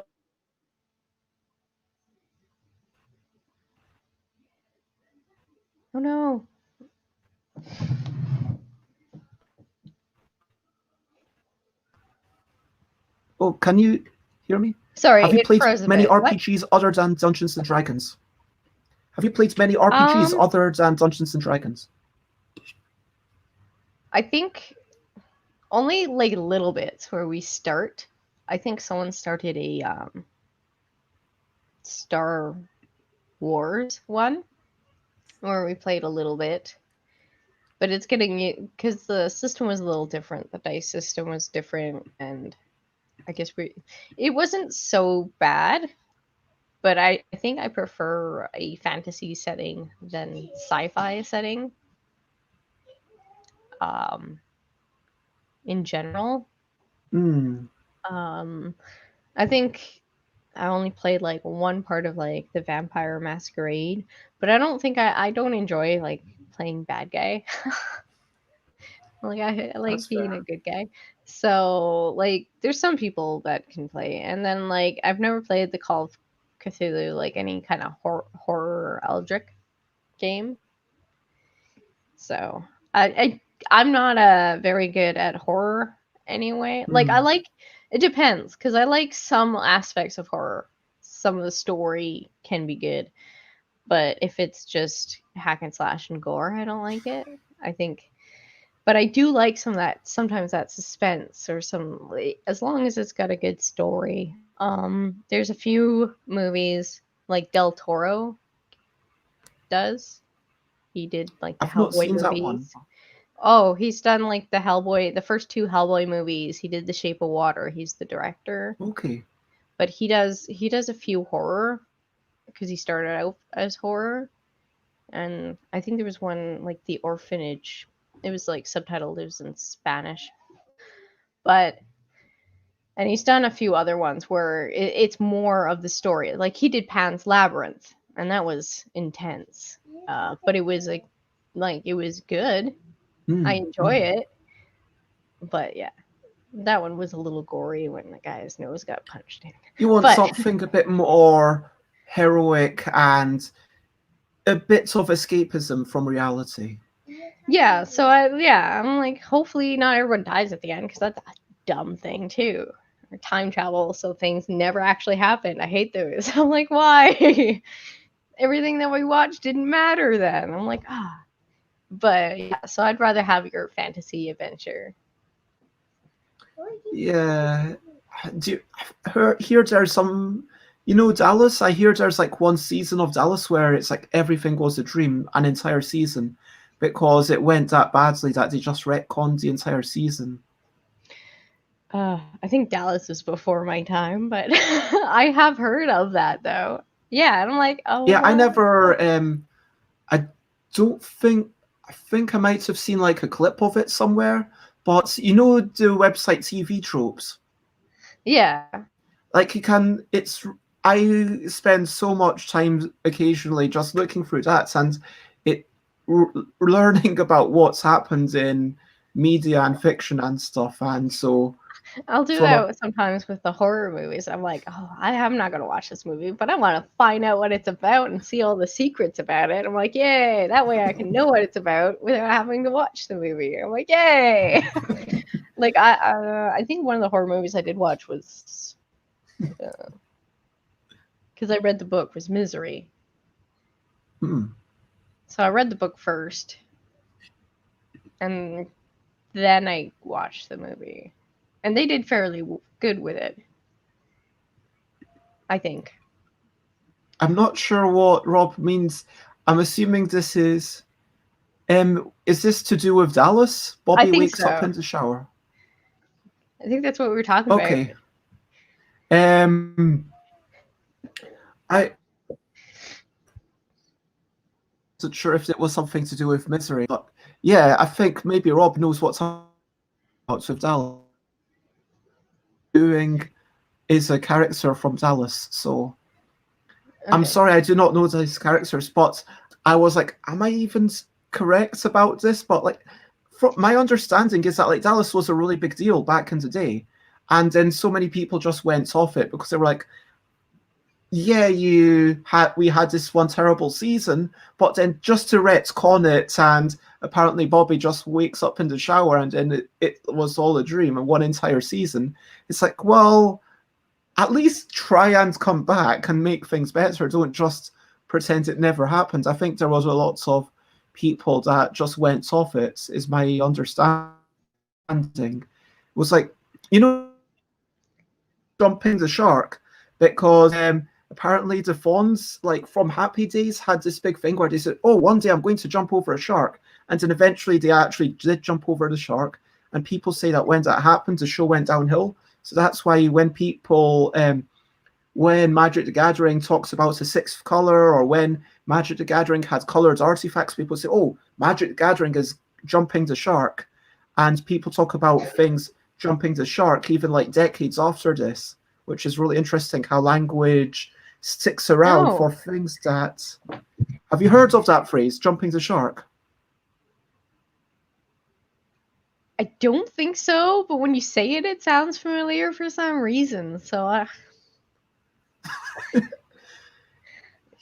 Oh no. Oh, can you hear me? Sorry, Have you it played froze a many bit. What? RPGs other than Dungeons and Dragons? Have you played many RPGs other than Dungeons and Dragons? I think only like little bits where we start. I think someone started a Star Wars one where we played a little bit. But it's getting because the system was a little different. The dice system was different, and I guess it wasn't so bad, but I think I prefer a fantasy setting than sci-fi setting. In general. I think I only played like one part of like the Vampire Masquerade, but I don't think I don't enjoy like playing bad guy. Like I like That's being fair. a good guy. So like there's some people that can play, and then like I've never played the Call of Cthulhu, like any kind of horror Eldritch game. So I'm not very good at horror anyway. Like it depends, because I like some aspects of horror. Some of the story can be good, but if it's just hack and slash and gore, I don't like it. I think, but I do like some of that. Sometimes that suspense or some, as long as it's got a good story. There's a few movies like Del Toro does. He did like the I've not Hellboy seen that one. movies. Oh, he's done like the Hellboy, the first two Hellboy movies. He did The Shape of Water. He's the director. Okay. But he does a few horror, because he started out as horror. And I think there was one like The Orphanage. It was like subtitled, it was in Spanish. And he's done a few other ones where it's more of the story. Like he did Pan's Labyrinth, and that was intense. But it was like it was good. I enjoy it. But yeah, that one was a little gory when the guy's nose got punched in. You want something a bit more heroic and a bit of escapism from reality. Yeah, so I'm like, hopefully not everyone dies at the end, because that's a dumb thing too. Or time travel, so things never actually happen. I hate those. I'm like, why? Everything that we watched didn't matter then. I'm like, ah. But yeah, so I'd rather have your fantasy adventure. Yeah. Here there's some, Dallas? I hear there's like one season of Dallas where it's like everything was a dream, an entire season. because it went that badly that they just retconned the entire season. I think Dallas was before my time, but I have heard of that though. Yeah, and I'm like, oh Yeah, I never. I don't think. I think I might have seen like a clip of it somewhere. But you know the website TV Tropes. Yeah. Like you can. It's. I spend so much time occasionally just looking through that and learning about what's happened in media and fiction and stuff, and so. I'll do that sometimes with the horror movies. I'm like, oh, I'm not going to watch this movie, but I want to find out what it's about and see all the secrets about it. I'm like, yay, that way I can know what it's about without having to watch the movie. I'm like, yay. Like, I think one of the horror movies I did watch was, because I read the book, was Misery. So I read the book first, and then I watched the movie. And they did fairly good with it, I think. I'm not sure what Rob means. I'm assuming this is this to do with Dallas? Bobby wakes up in the shower. I think that's what we were talking about. Okay. I wasn't sure if it was something to do with Misery, but yeah, I think maybe Rob knows what's up with Dallas. Doing is a character from Dallas, so okay. I'm sorry, I do not know these characters, but I was like, am I even correct about this? But like, from my understanding is that like Dallas was a really big deal back in the day, and then so many people just went off it because they were like, yeah, we had this one terrible season, but then just to retcon it, and apparently Bobby just wakes up in the shower and then it was all a dream and one entire season. It's like, well, at least try and come back and make things better. Don't just pretend it never happened. I think there was a lot of people that just went off it, is my understanding. It was like, jumping the shark, because apparently the Fonz, like from Happy Days, had this big thing where they said, oh, one day I'm going to jump over a shark. And then eventually they actually did jump over the shark. And people say that when that happened, the show went downhill. So that's why when people, when Magic the Gathering talks about a sixth color, or when Magic the Gathering had colored artifacts, people say, oh, Magic the Gathering is jumping the shark. And people talk about things jumping the shark even like decades after this, which is really interesting how language sticks around for things that... Have you heard of that phrase, jumping the shark? I don't think so, but when you say it, it sounds familiar for some reason. So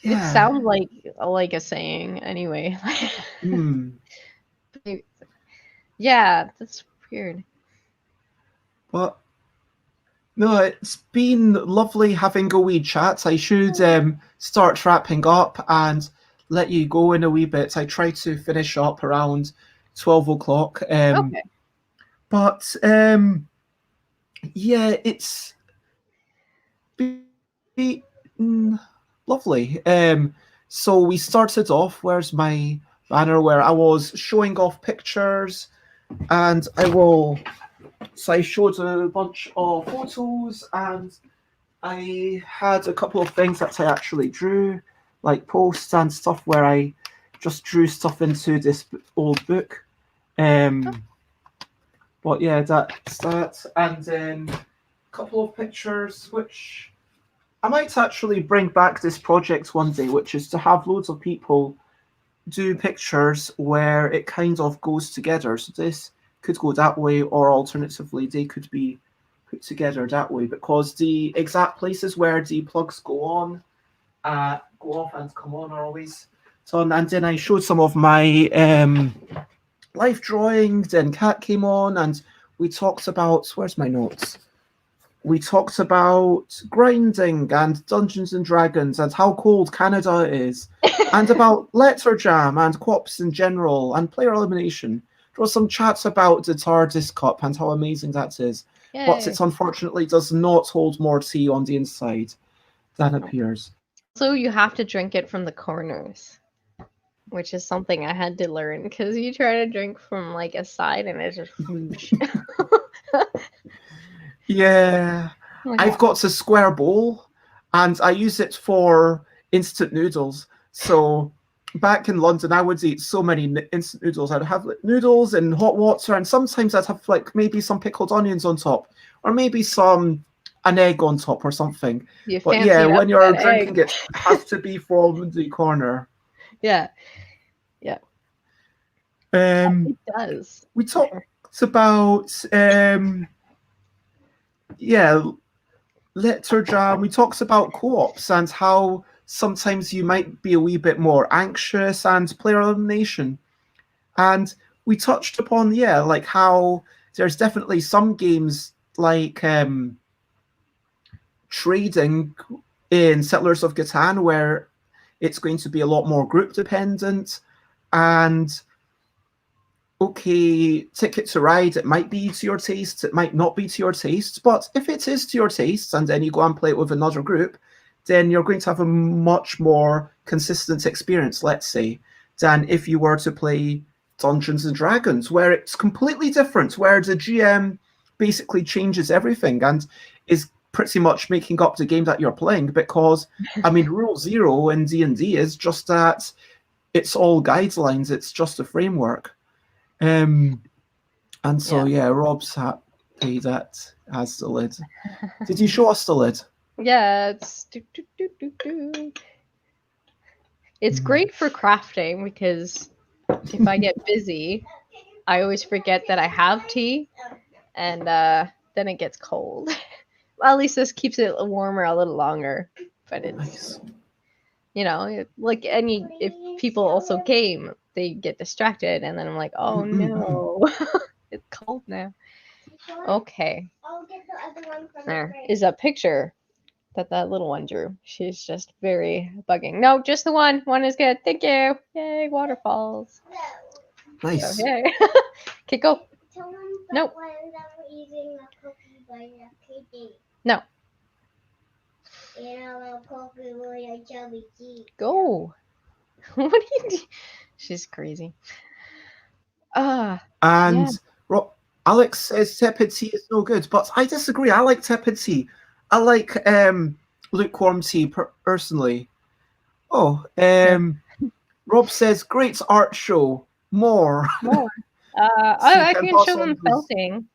it sounds like a saying anyway. Yeah, that's weird. But no, it's been lovely having a wee chat. I should start wrapping up and let you go in a wee bit. I try to finish up around 12 o'clock. Okay. But yeah, it's been lovely. So we started off, where's my banner, where I was showing off pictures, and so I showed a bunch of photos, and I had a couple of things that I actually drew, like posts and stuff where I just drew stuff into this old book. But yeah, that's that. And then a couple of pictures, which I might actually bring back this project one day, which is to have loads of people do pictures where it kind of goes together. So this could go that way, or alternatively, they could be put together that way, because the exact places where the plugs go off and come on are always on. And then I showed some of my life drawings, then Kat came on and we talked about, where's my notes? We talked about grinding and Dungeons and Dragons and how cold Canada is, and about Letter Jam and co-ops in general and player elimination. There was some chats about the TARDIS Cup and how amazing that is. Yay. But it unfortunately does not hold more tea on the inside than appears. So you have to drink it from the corners. which is something I had to learn because you try to drink from like a side and it's just whoosh. Yeah, Like, I've got a square bowl, and I use it for instant noodles. So back in London, I would eat so many instant noodles. I'd have like, noodles and hot water, and sometimes I'd have like maybe some pickled onions on top, or maybe an egg on top or something. you But yeah, fancied up when you're that drinking, egg. it has to be from the corner. Yeah, yeah, Um, it does. we talked about yeah, Letter Jam. We talked about co-ops and how sometimes you might be a wee bit more anxious and player elimination. And we touched upon, yeah, like how there's definitely some games like trading in Settlers of Catan where it's going to be a lot more group dependent. And okay, Ticket to Ride, it might be to your taste, it might not be to your taste, but if it is to your taste and then you go and play it with another group, then you're going to have a much more consistent experience, let's say, than if you were to play Dungeons and Dragons, where it's completely different, where the GM basically changes everything and is pretty much making up the game that you're playing, because, I mean, Rule Zero in D&D is just that it's all guidelines, it's just a framework. And so yeah, Rob's happy that has the lid. Did you show us the lid? Yeah, it's It's great for crafting because if I get busy, I always forget that I have tea, and then it gets cold. Well, at least this keeps it warmer a little longer. But it's Nice. you know, like if people also game, they get distracted, and then I'm like, oh no, it's cold now. Okay, I'll get the other one from there the is a picture that little one drew. She's just very bugging. No, just the one. One is good. Thank you. Yay, waterfalls. Nice. So, yay. Okay, go. Tell them Nope. when I'm eating a cookie by a PD. No. You know, a cookie with a jelly tea. Go. What are you doing? She's crazy. And yeah. Alex says tepid tea is no good, but I disagree. I like tepid tea. I like lukewarm tea personally. Oh, Rob says great art show. More. I can show them felting.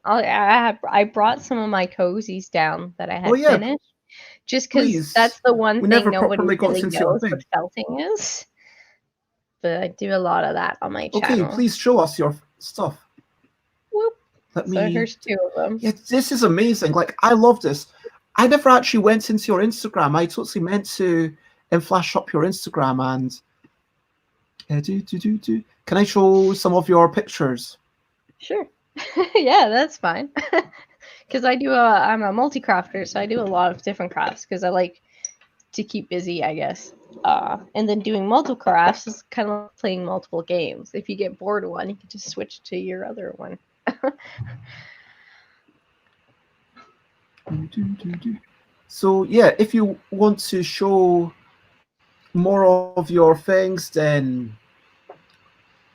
I brought some of my cozies down that I had finished, just because that's the one thing nobody really knows what felting is. But I do a lot of that on my channel. Okay, please show us your stuff. Whoop. So here's two of them. Yeah, this is amazing. Like, I love this. I never actually went into your Instagram. I totally meant to flash up your Instagram and Can I show some of your pictures? Sure. Yeah, that's fine. Because I'm a multi-crafter, so I do a lot of different crafts because I like to keep busy, I guess. And then doing multiple crafts is kind of like playing multiple games. If you get bored of one, you can just switch to your other one. So yeah, if you want to show more of your things, then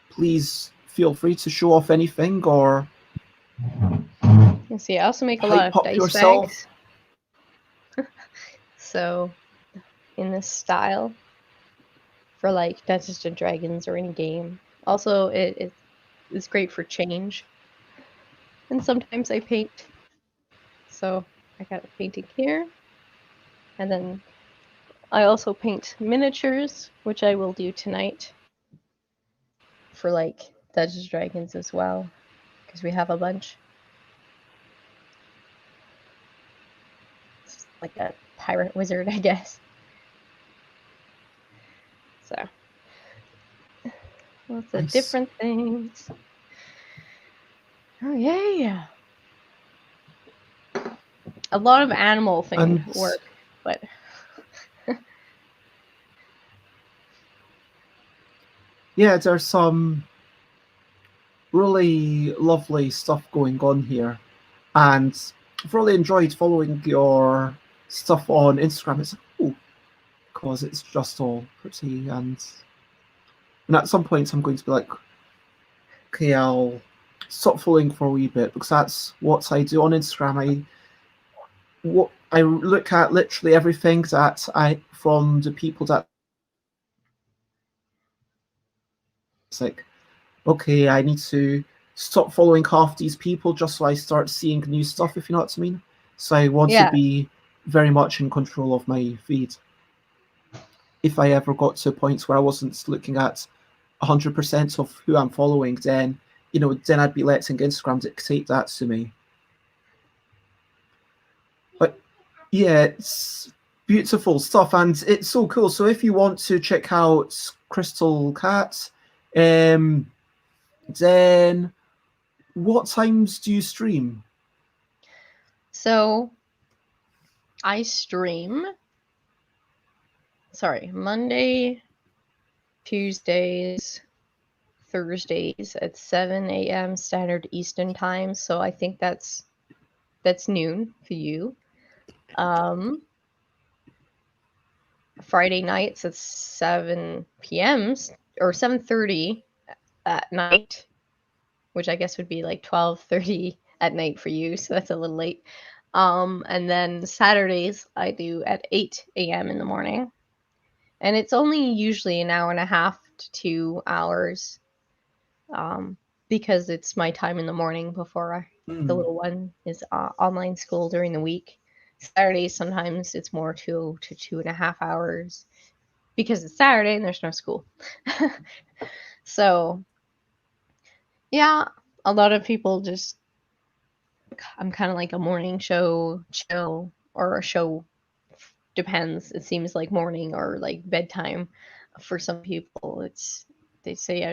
please feel free to show off anything, or you see, I also make a lot of dice bags. So, in this style, for like Dungeons and Dragons or any game. Also, it's great for change. And sometimes I paint. So I got a painting here. And then I also paint miniatures, which I will do tonight. For like Dungeons and Dragons as well. Because we have a bunch. It's like a pirate wizard, I guess. So lots of different things. Oh yeah. A lot of animal themed work, but yeah, there's some really lovely stuff going on here, and I've really enjoyed following your stuff on Instagram. It's cool because it's just all pretty and And at some point, I'm going to be like, okay, I'll stop following for a wee bit, because that's what I do on Instagram. I look at literally everything that from the people that, it's like, okay, I need to stop following half these people just so I start seeing new stuff, if you know what I mean. So I want to be very much in control of my feed. If I ever got to points where I wasn't looking at 100% of who I'm following, then then I'd be letting Instagram dictate that to me. But yeah, it's beautiful stuff, and it's so cool. So if you want to check out Crystal Cat, then what times do you stream? So I stream, Monday, Tuesdays, Thursdays at 7 a.m. Standard Eastern Time. So I think that's noon for you. Friday nights at 7 p.m. or 7:30 at night, which I guess would be like 12:30 at night for you. So that's a little late. And then Saturdays I do at 8 a.m. in the morning. And it's only usually an hour and a half to 2 hours, because it's my time in the morning before the little one is online school during the week. Saturdays, sometimes it's more 2 to 2.5 hours because it's Saturday and there's no school. So, yeah, a lot of people just, I'm kind of like a morning show, chill, or a show, depends. It seems like morning or like bedtime for some people. They say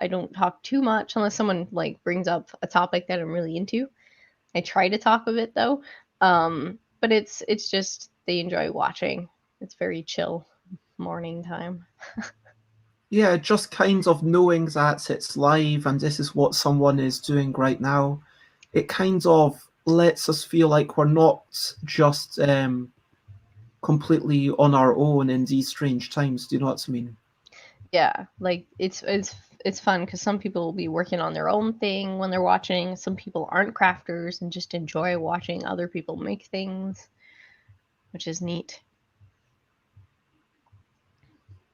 I don't talk too much unless someone like brings up a topic that I'm really into. I try to talk a bit though. But it's just they enjoy watching. It's very chill morning time. Yeah, just kind of knowing that it's live and this is what someone is doing right now, it kind of lets us feel like we're not just completely on our own in these strange times. Do you know what I mean? Yeah, like it's fun because some people will be working on their own thing when they're watching. Some people aren't crafters and just enjoy watching other people make things, which is neat.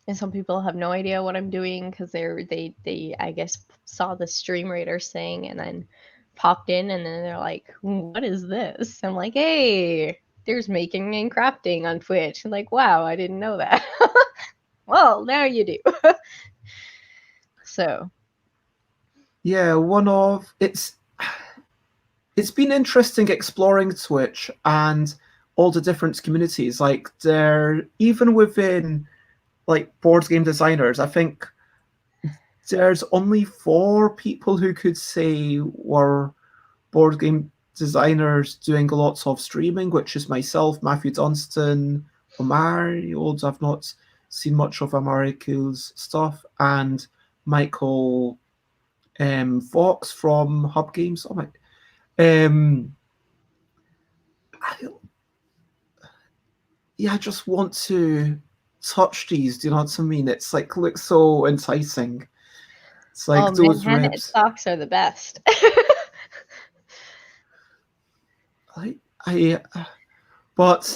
And some people have no idea what I'm doing because they I guess saw the stream rater saying and then popped in and then they're like, what is this? I'm like, hey, there's making and crafting on Twitch. I'm like, wow, I didn't know that. Well, now you do. So yeah, it's been interesting exploring Twitch and all the different communities. Like there, even within like board game designers, I think there's only 4 people who could say were board game designers doing lots of streaming, which is myself, Matthew Dunstan, Omari, although I've not seen much of Amariko's stuff, and Michael Fox from Hub Games. Oh my, I just want to touch these. Do you know what I mean? It's like looks so enticing. It's like those handmade ribs. socks are the best. But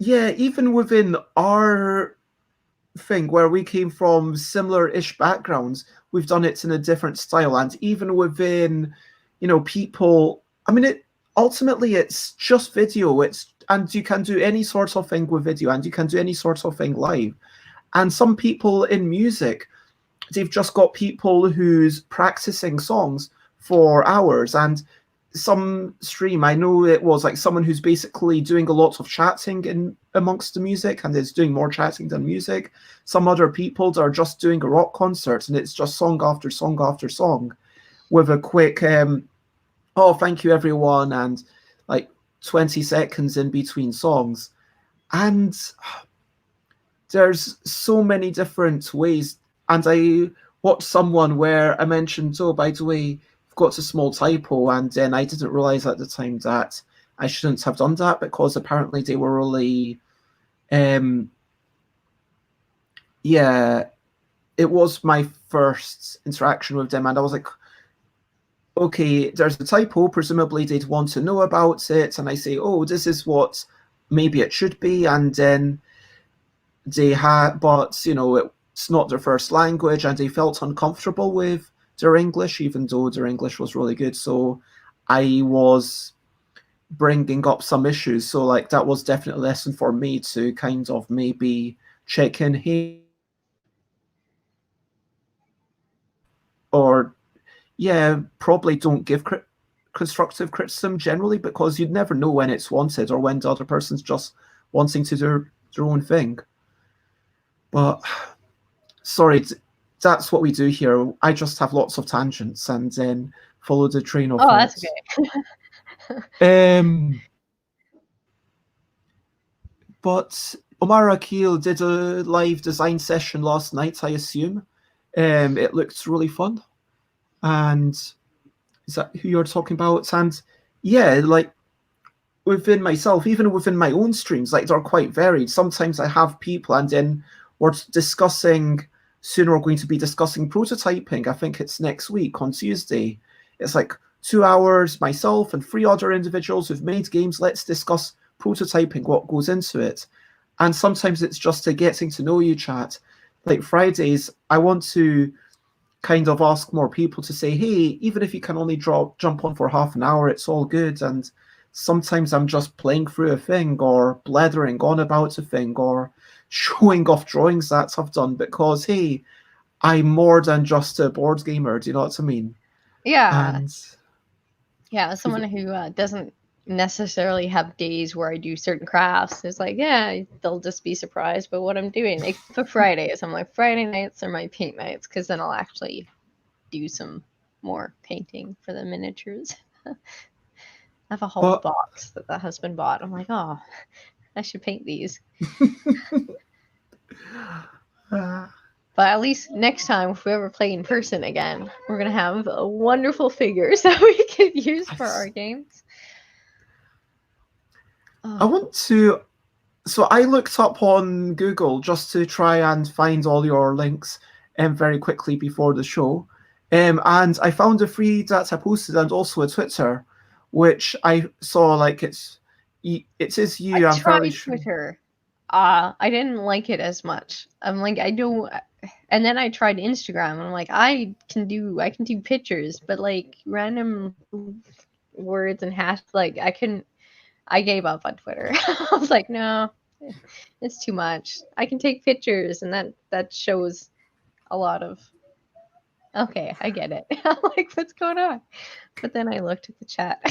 yeah, even within our thing where we came from similar-ish backgrounds, we've done it in a different style, and even within, people. I mean, ultimately it's just video. And you can do any sort of thing with video, and you can do any sort of thing live. And some people in music, they've just got people who's practicing songs for hours, and some stream, I know it was like someone who's basically doing a lot of chatting in amongst the music and is doing more chatting than music. Some other people that are just doing a rock concert and it's just song after song after song with a quick oh, thank you everyone, and like 20 seconds in between songs. And there's so many different ways. And I watched someone where I mentioned, oh, by the way, got a small typo, and then I didn't realize at the time that I shouldn't have done that because apparently they were really it was my first interaction with them, and I was like, okay, there's a typo, presumably they'd want to know about it, and I say, oh, this is what maybe it should be, and then they had, but it's not their first language, and they felt uncomfortable with their English, even though their English was really good. So I was bringing up some issues. So like that was definitely a lesson for me to kind of maybe check in here, or probably don't give constructive criticism generally, because you'd never know when it's wanted or when the other person's just wanting to do their own thing. But sorry, that's what we do here. I just have lots of tangents and then follow the train of thought. That's okay. But Omar Akil did a live design session last night, I assume. It looked really fun. And is that who you're talking about? And yeah, like within myself, even within my own streams, like they're quite varied. Sometimes I have people, and then we're discussing, soon we're going to be discussing prototyping. I think it's next week on Tuesday. It's like 2 hours, myself and 3 other individuals who've made games. Let's discuss prototyping, what goes into it. And sometimes it's just a getting to know you chat. Like Fridays, I want to kind of ask more people to say, hey, even if you can only jump on for half an hour, it's all good. And sometimes I'm just playing through a thing or blethering on about a thing or showing off drawings that I've done, because hey, I'm more than just a board gamer. Do you know what I mean? Yeah. And yeah, as someone who doesn't necessarily have days where I do certain crafts, it's like, yeah, they'll just be surprised by what I'm doing. Like for Fridays, I'm like, Friday nights are my paint nights, because then I'll actually do some more painting for the miniatures. I have a whole box that the husband bought. I'm like, oh, I should paint these. But at least next time, if we ever play in person again, we're going to have wonderful figures that we can use for our games. I want to... So I looked up on Google just to try and find all your links very quickly before the show. And I found a thread that I posted and also a Twitter, which I saw like it is you. I'm fairly sure. Twitter. I didn't like it as much. I'm like, I don't. And then I tried Instagram, and I'm like, I can do pictures, but like random words and hash, like I gave up on Twitter. I was like, no, it's too much. I can take pictures, and that shows a lot of. Okay, I get it. I'm like, what's going on? But then I looked at the chat.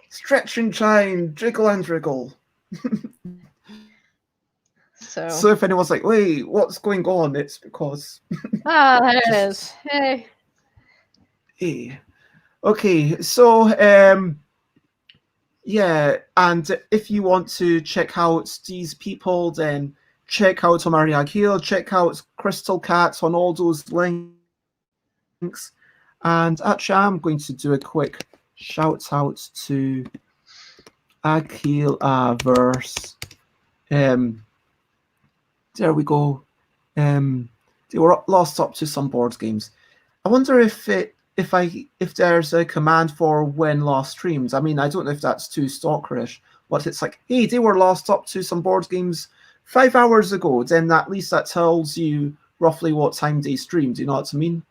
Stretch and shine, jiggle and wriggle. So if anyone's like, wait, what's going on? It's because... there it is. Hey. Hey. Okay, so, yeah, and if you want to check out these people, then check out Omar Akil, check out CrystalCat on all those links. And actually, I'm going to do a quick shout out to Akil Verse. There we go. They were lost up to some board games. I wonder if there's a command for when last streams. I mean, I don't know if that's too stalkerish, but it's like, hey, they were lost up to some board games 5 hours ago. Then at least that tells you roughly what time they streamed. Do you know what I mean?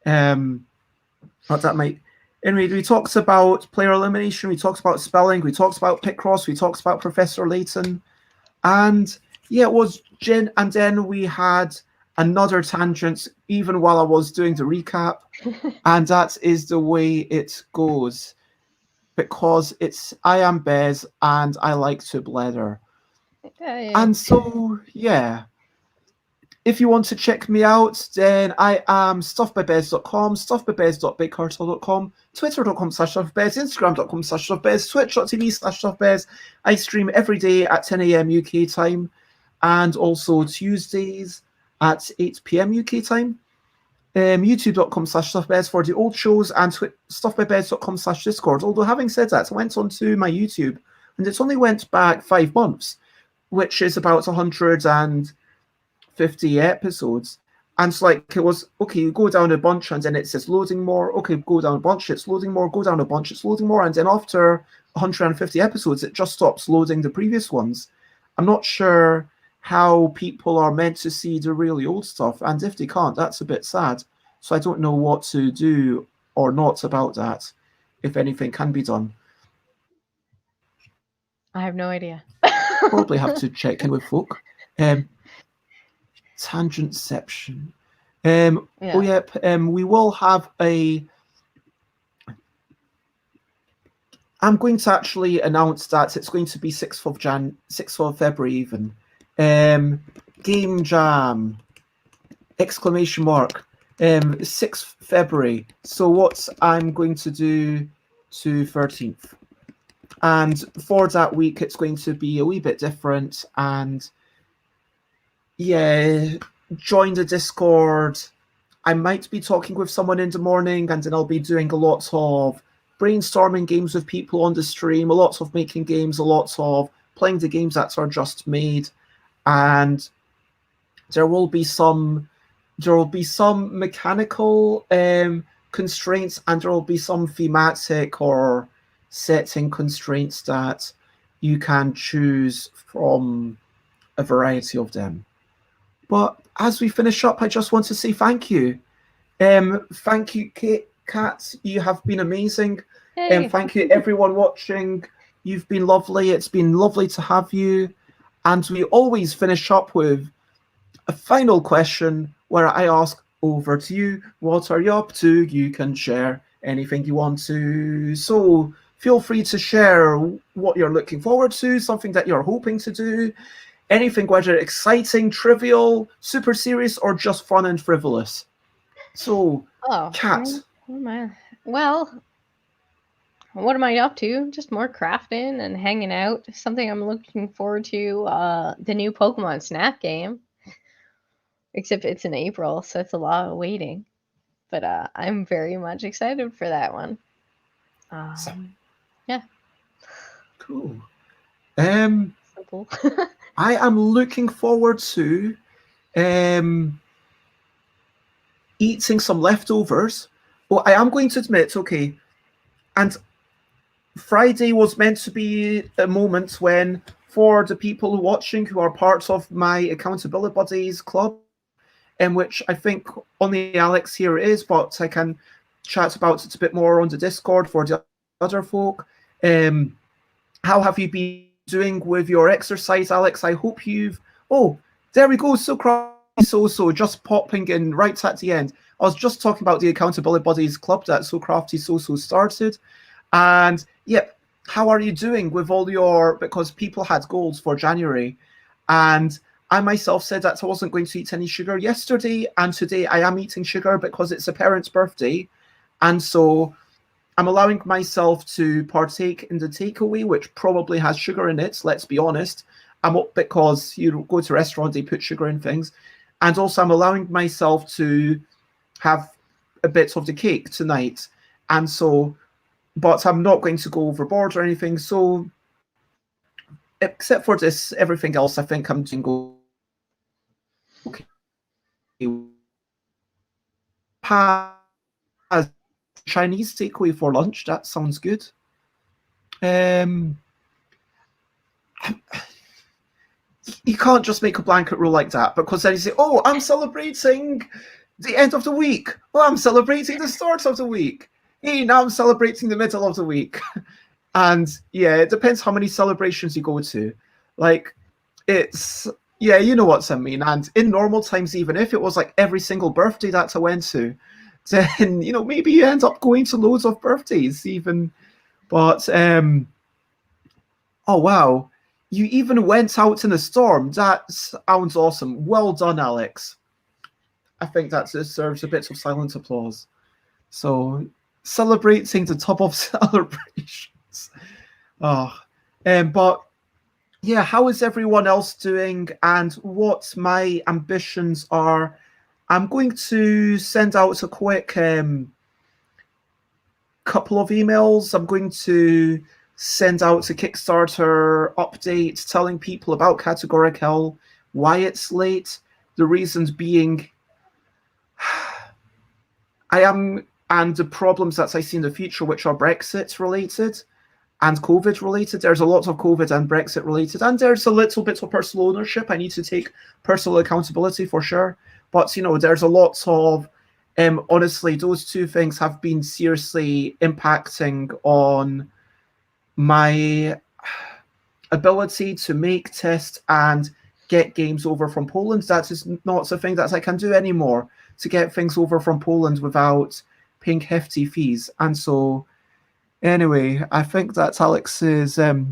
But that might. Anyway, we talked about player elimination. We talked about spelling. We talked about Picross. We talked about Professor Layton, and yeah, it was Jen. And then we had another tangent, even while I was doing the recap, and that is the way it goes, because I am Bez and I like to blether. And so yeah. If you want to check me out, then I am stuffbybez.com, stuffbybez.bigcartel.com, twitter.com/stuffbez, instagram.com/stuffbez, twitch.tv/stuffbez. I stream every day at 10 a.m. UK time, and also Tuesdays at 8 p.m. UK time. YouTube.com/stuffbez for the old shows, and stuffbybez.com/discord. Although having said that, I went onto my YouTube, and it's only went back 5 months, which is about 150 episodes, And it's like, it was, okay, you go down a bunch and then it says loading more. Okay, go down a bunch, it's loading more. Go down a bunch, it's loading more. And then after 150 episodes, it just stops loading the previous ones. I'm not sure how people are meant to see the really old stuff. And if they can't, that's a bit sad. So I don't know what to do or not about that, if anything can be done. I have no idea. Probably have to check in with folk. Tangentception. Oh, yep. We will have a. I'm going to actually announce that it's going to be 6th of February even. Game Jam! Exclamation mark. 6th February. So what I'm going to do to 13th. And for that week, it's going to be a wee bit different. And yeah, join the Discord. I might be talking with someone in the morning, and then I'll be doing a lot of brainstorming games with people on the stream, a lot of making games, a lot of playing the games that are just made. And there will be some mechanical constraints, and there will be some thematic or setting constraints that you can choose from a variety of them. But as we finish up, I just want to say thank you. Thank you, Kat. You have been amazing. Thank you, everyone watching. You've been lovely. It's been lovely to have you. And we always finish up with a final question where I ask, over to you. What are you up to? You can share anything you want to. So feel free to share what you're looking forward to, something that you're hoping to do, anything, whether exciting, trivial, super serious, or just fun and frivolous. So, Kat. Well, what am I up to? Just more crafting and hanging out. Something I'm looking forward to, the new Pokemon Snap game. Except it's in April, so it's a lot of waiting. But I'm very much excited for that one. Yeah. Cool. Simple. I am looking forward to eating some leftovers. Well, I am going to admit, okay, and Friday was meant to be a moment when, for the people watching who are part of my Accountability Buddies club, in which I think only Alex here is, but I can chat about it a bit more on the Discord for the other folk. How have you been doing with your exercise, Alex? I hope you've... Oh, there we go. So crafty so just popping in right at the end. I was just talking about the Accountability Buddies club that So Crafty So started. And yep, how are you doing with all your... Because people had goals for January. And I myself said that I wasn't going to eat any sugar yesterday. And today I am eating sugar because it's a parent's birthday. And so I'm allowing myself to partake in the takeaway, which probably has sugar in it, let's be honest. I'm up because you go to a restaurant, they put sugar in things. And also I'm allowing myself to have a bit of the cake tonight. And so, but I'm not going to go overboard or anything. So, except for this, everything else, I think I'm doing okay. Chinese takeaway for lunch. That sounds good. You can't just make a blanket rule like that, because then you say, oh, I'm celebrating the end of the week. Oh, I'm celebrating the start of the week. Hey, now I'm celebrating the middle of the week. And yeah, it depends how many celebrations you go to. Like, it's, yeah, you know what I mean. And in normal times, even if it was like every single birthday that I went to, then, you know, maybe you end up going to loads of birthdays even. But, oh, wow. You even went out in a storm. That sounds awesome. Well done, Alex. I think that deserves a bit of silent applause. So, celebrating the top of celebrations. Oh, but yeah, how is everyone else doing, and what my ambitions are? I'm going to send out a quick couple of emails. I'm going to send out a Kickstarter update telling people about Categorical, why it's late, the reasons being and the problems that I see in the future, which are Brexit related and COVID related. There's a lot of COVID and Brexit related, and there's a little bit of personal ownership. I need to take personal accountability for sure. But there's a lot of honestly, those two things have been seriously impacting on my ability to make, test, and get games over from Poland. That is not a thing that I can do anymore, to get things over from Poland without paying hefty fees. And so anyway, I think that Alex is that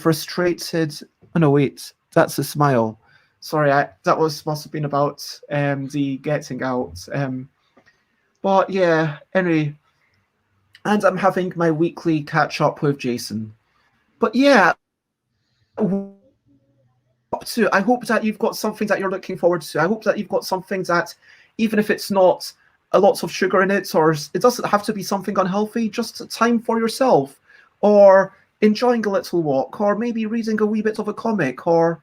frustrated. Oh no, wait, that's a smile. Sorry, that must have been about the getting out. But yeah, anyway, and I'm having my weekly catch up with Jason. But yeah, I hope that you've got something that you're looking forward to. I hope that you've got something that, even if it's not a lot of sugar in it, or it doesn't have to be something unhealthy, just time for yourself, or enjoying a little walk, or maybe reading a wee bit of a comic, or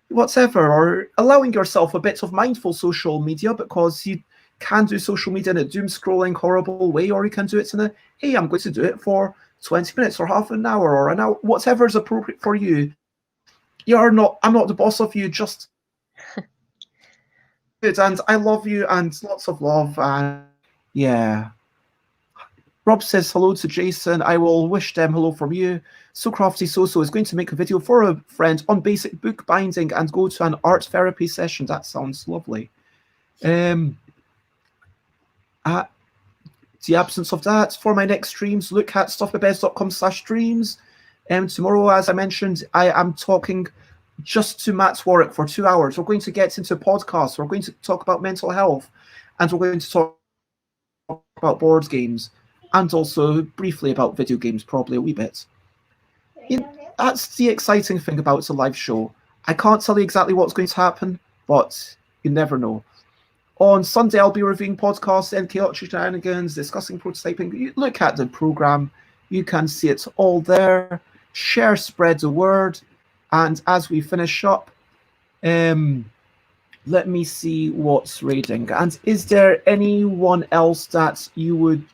whatever, or allowing yourself a bit of mindful social media, because you can do social media in a doom scrolling horrible way, or you can do it in a, hey, I'm going to do it for 20 minutes or half an hour or an hour, whatever is appropriate for you. I'm not the boss of you, just good. And I love you, and lots of love. And yeah, Rob says hello to Jason. I will wish them hello from you. So Crafty Soso is going to make a video for a friend on basic book binding and go to an art therapy session. That sounds lovely. The absence of that, for my next streams, look at stuffmybeds.com/streams. Tomorrow, as I mentioned, I am talking just to Matt Warwick for 2 hours. We're going to get into podcasts. We're going to talk about mental health, and we're going to talk about board games, and also briefly about video games, probably a wee bit. That's the exciting thing about a live show. I can't tell you exactly what's going to happen, but you never know. On Sunday, I'll be reviewing podcasts and chaotic shenanigans, discussing prototyping. You look at the program, you can see it all there. Share, spread the word. And as we finish up, let me see what's raiding. And is there anyone else that you would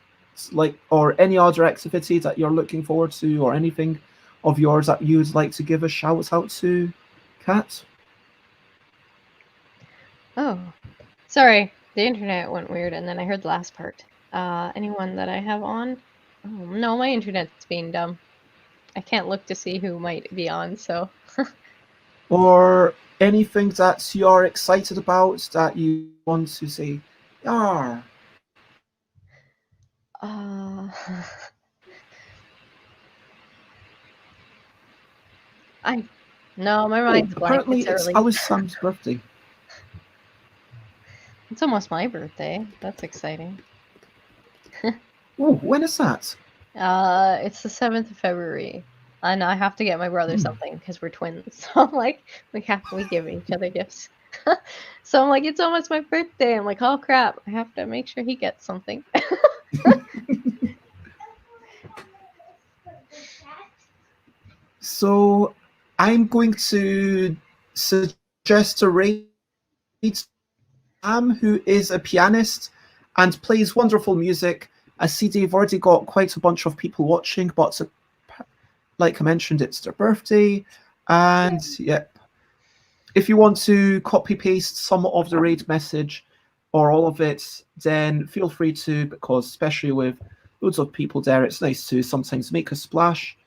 like, or any other activity that you're looking forward to, or anything of yours that you'd like to give a shout out to, Kat? Oh, sorry. The internet went weird, and then I heard the last part. Anyone that I have on? Oh, no, my internet's being dumb. I can't look to see who might be on, so... Or anything that you're excited about that you want to say? Yar. No, my mind's blank. Apparently it's Alice Sam's birthday. It's almost my birthday. That's exciting. Oh, when is that? It's the 7th of February. And I have to get my brother something because we're twins. So I'm like, we give each other gifts. So I'm like, it's almost my birthday. I'm like, oh crap, I have to make sure he gets something. So I'm going to suggest to Ray Sam, who is a pianist and plays wonderful music. I see they've already got quite a bunch of people watching, but like I mentioned, it's their birthday. And yep, if you want to copy paste some of the raid message or all of it, then feel free to, because especially with loads of people there, it's nice to sometimes make a splash.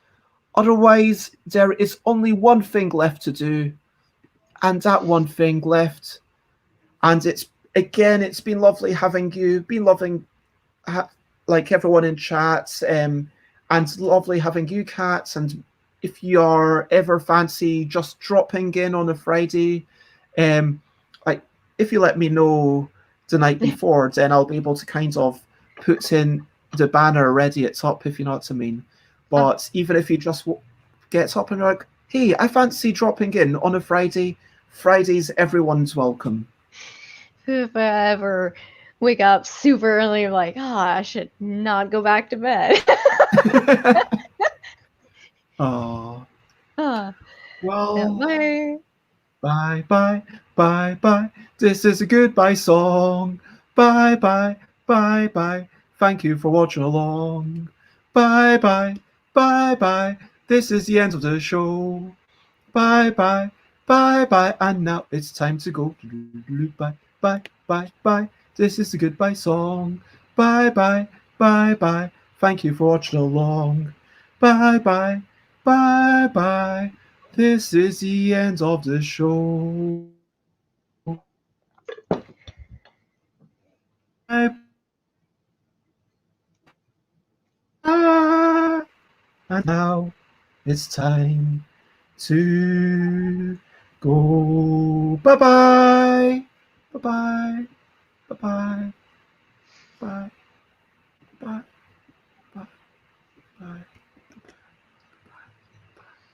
Otherwise, there is only one thing left to do, and that one thing left, and it's been lovely having you, been loving like everyone in chat, and lovely having you, Kat. And if you're ever fancy just dropping in on a Friday, like if you let me know the night before, then I'll be able to kind of put in the banner ready at top, if you know what I mean. But even if you just get up and you're like, hey, I fancy dropping in on a Friday, Fridays, everyone's welcome. If I ever wake up super early, I'm like, oh, I should not go back to bed. Oh. Well, bye, bye, bye, bye. This is a goodbye song. Bye bye, bye bye. Thank you for watching along. Bye bye, bye bye. This is the end of the show. Bye bye, bye bye. And now it's time to go. Bye bye, bye bye. This is the goodbye song. Bye bye, bye bye. Thank you for watching along. Bye bye, bye bye. This is the end of the show. Bye. And now it's time to go. Bye bye. Bye bye. Bye bye. Bye. Bye. Bye. Bye.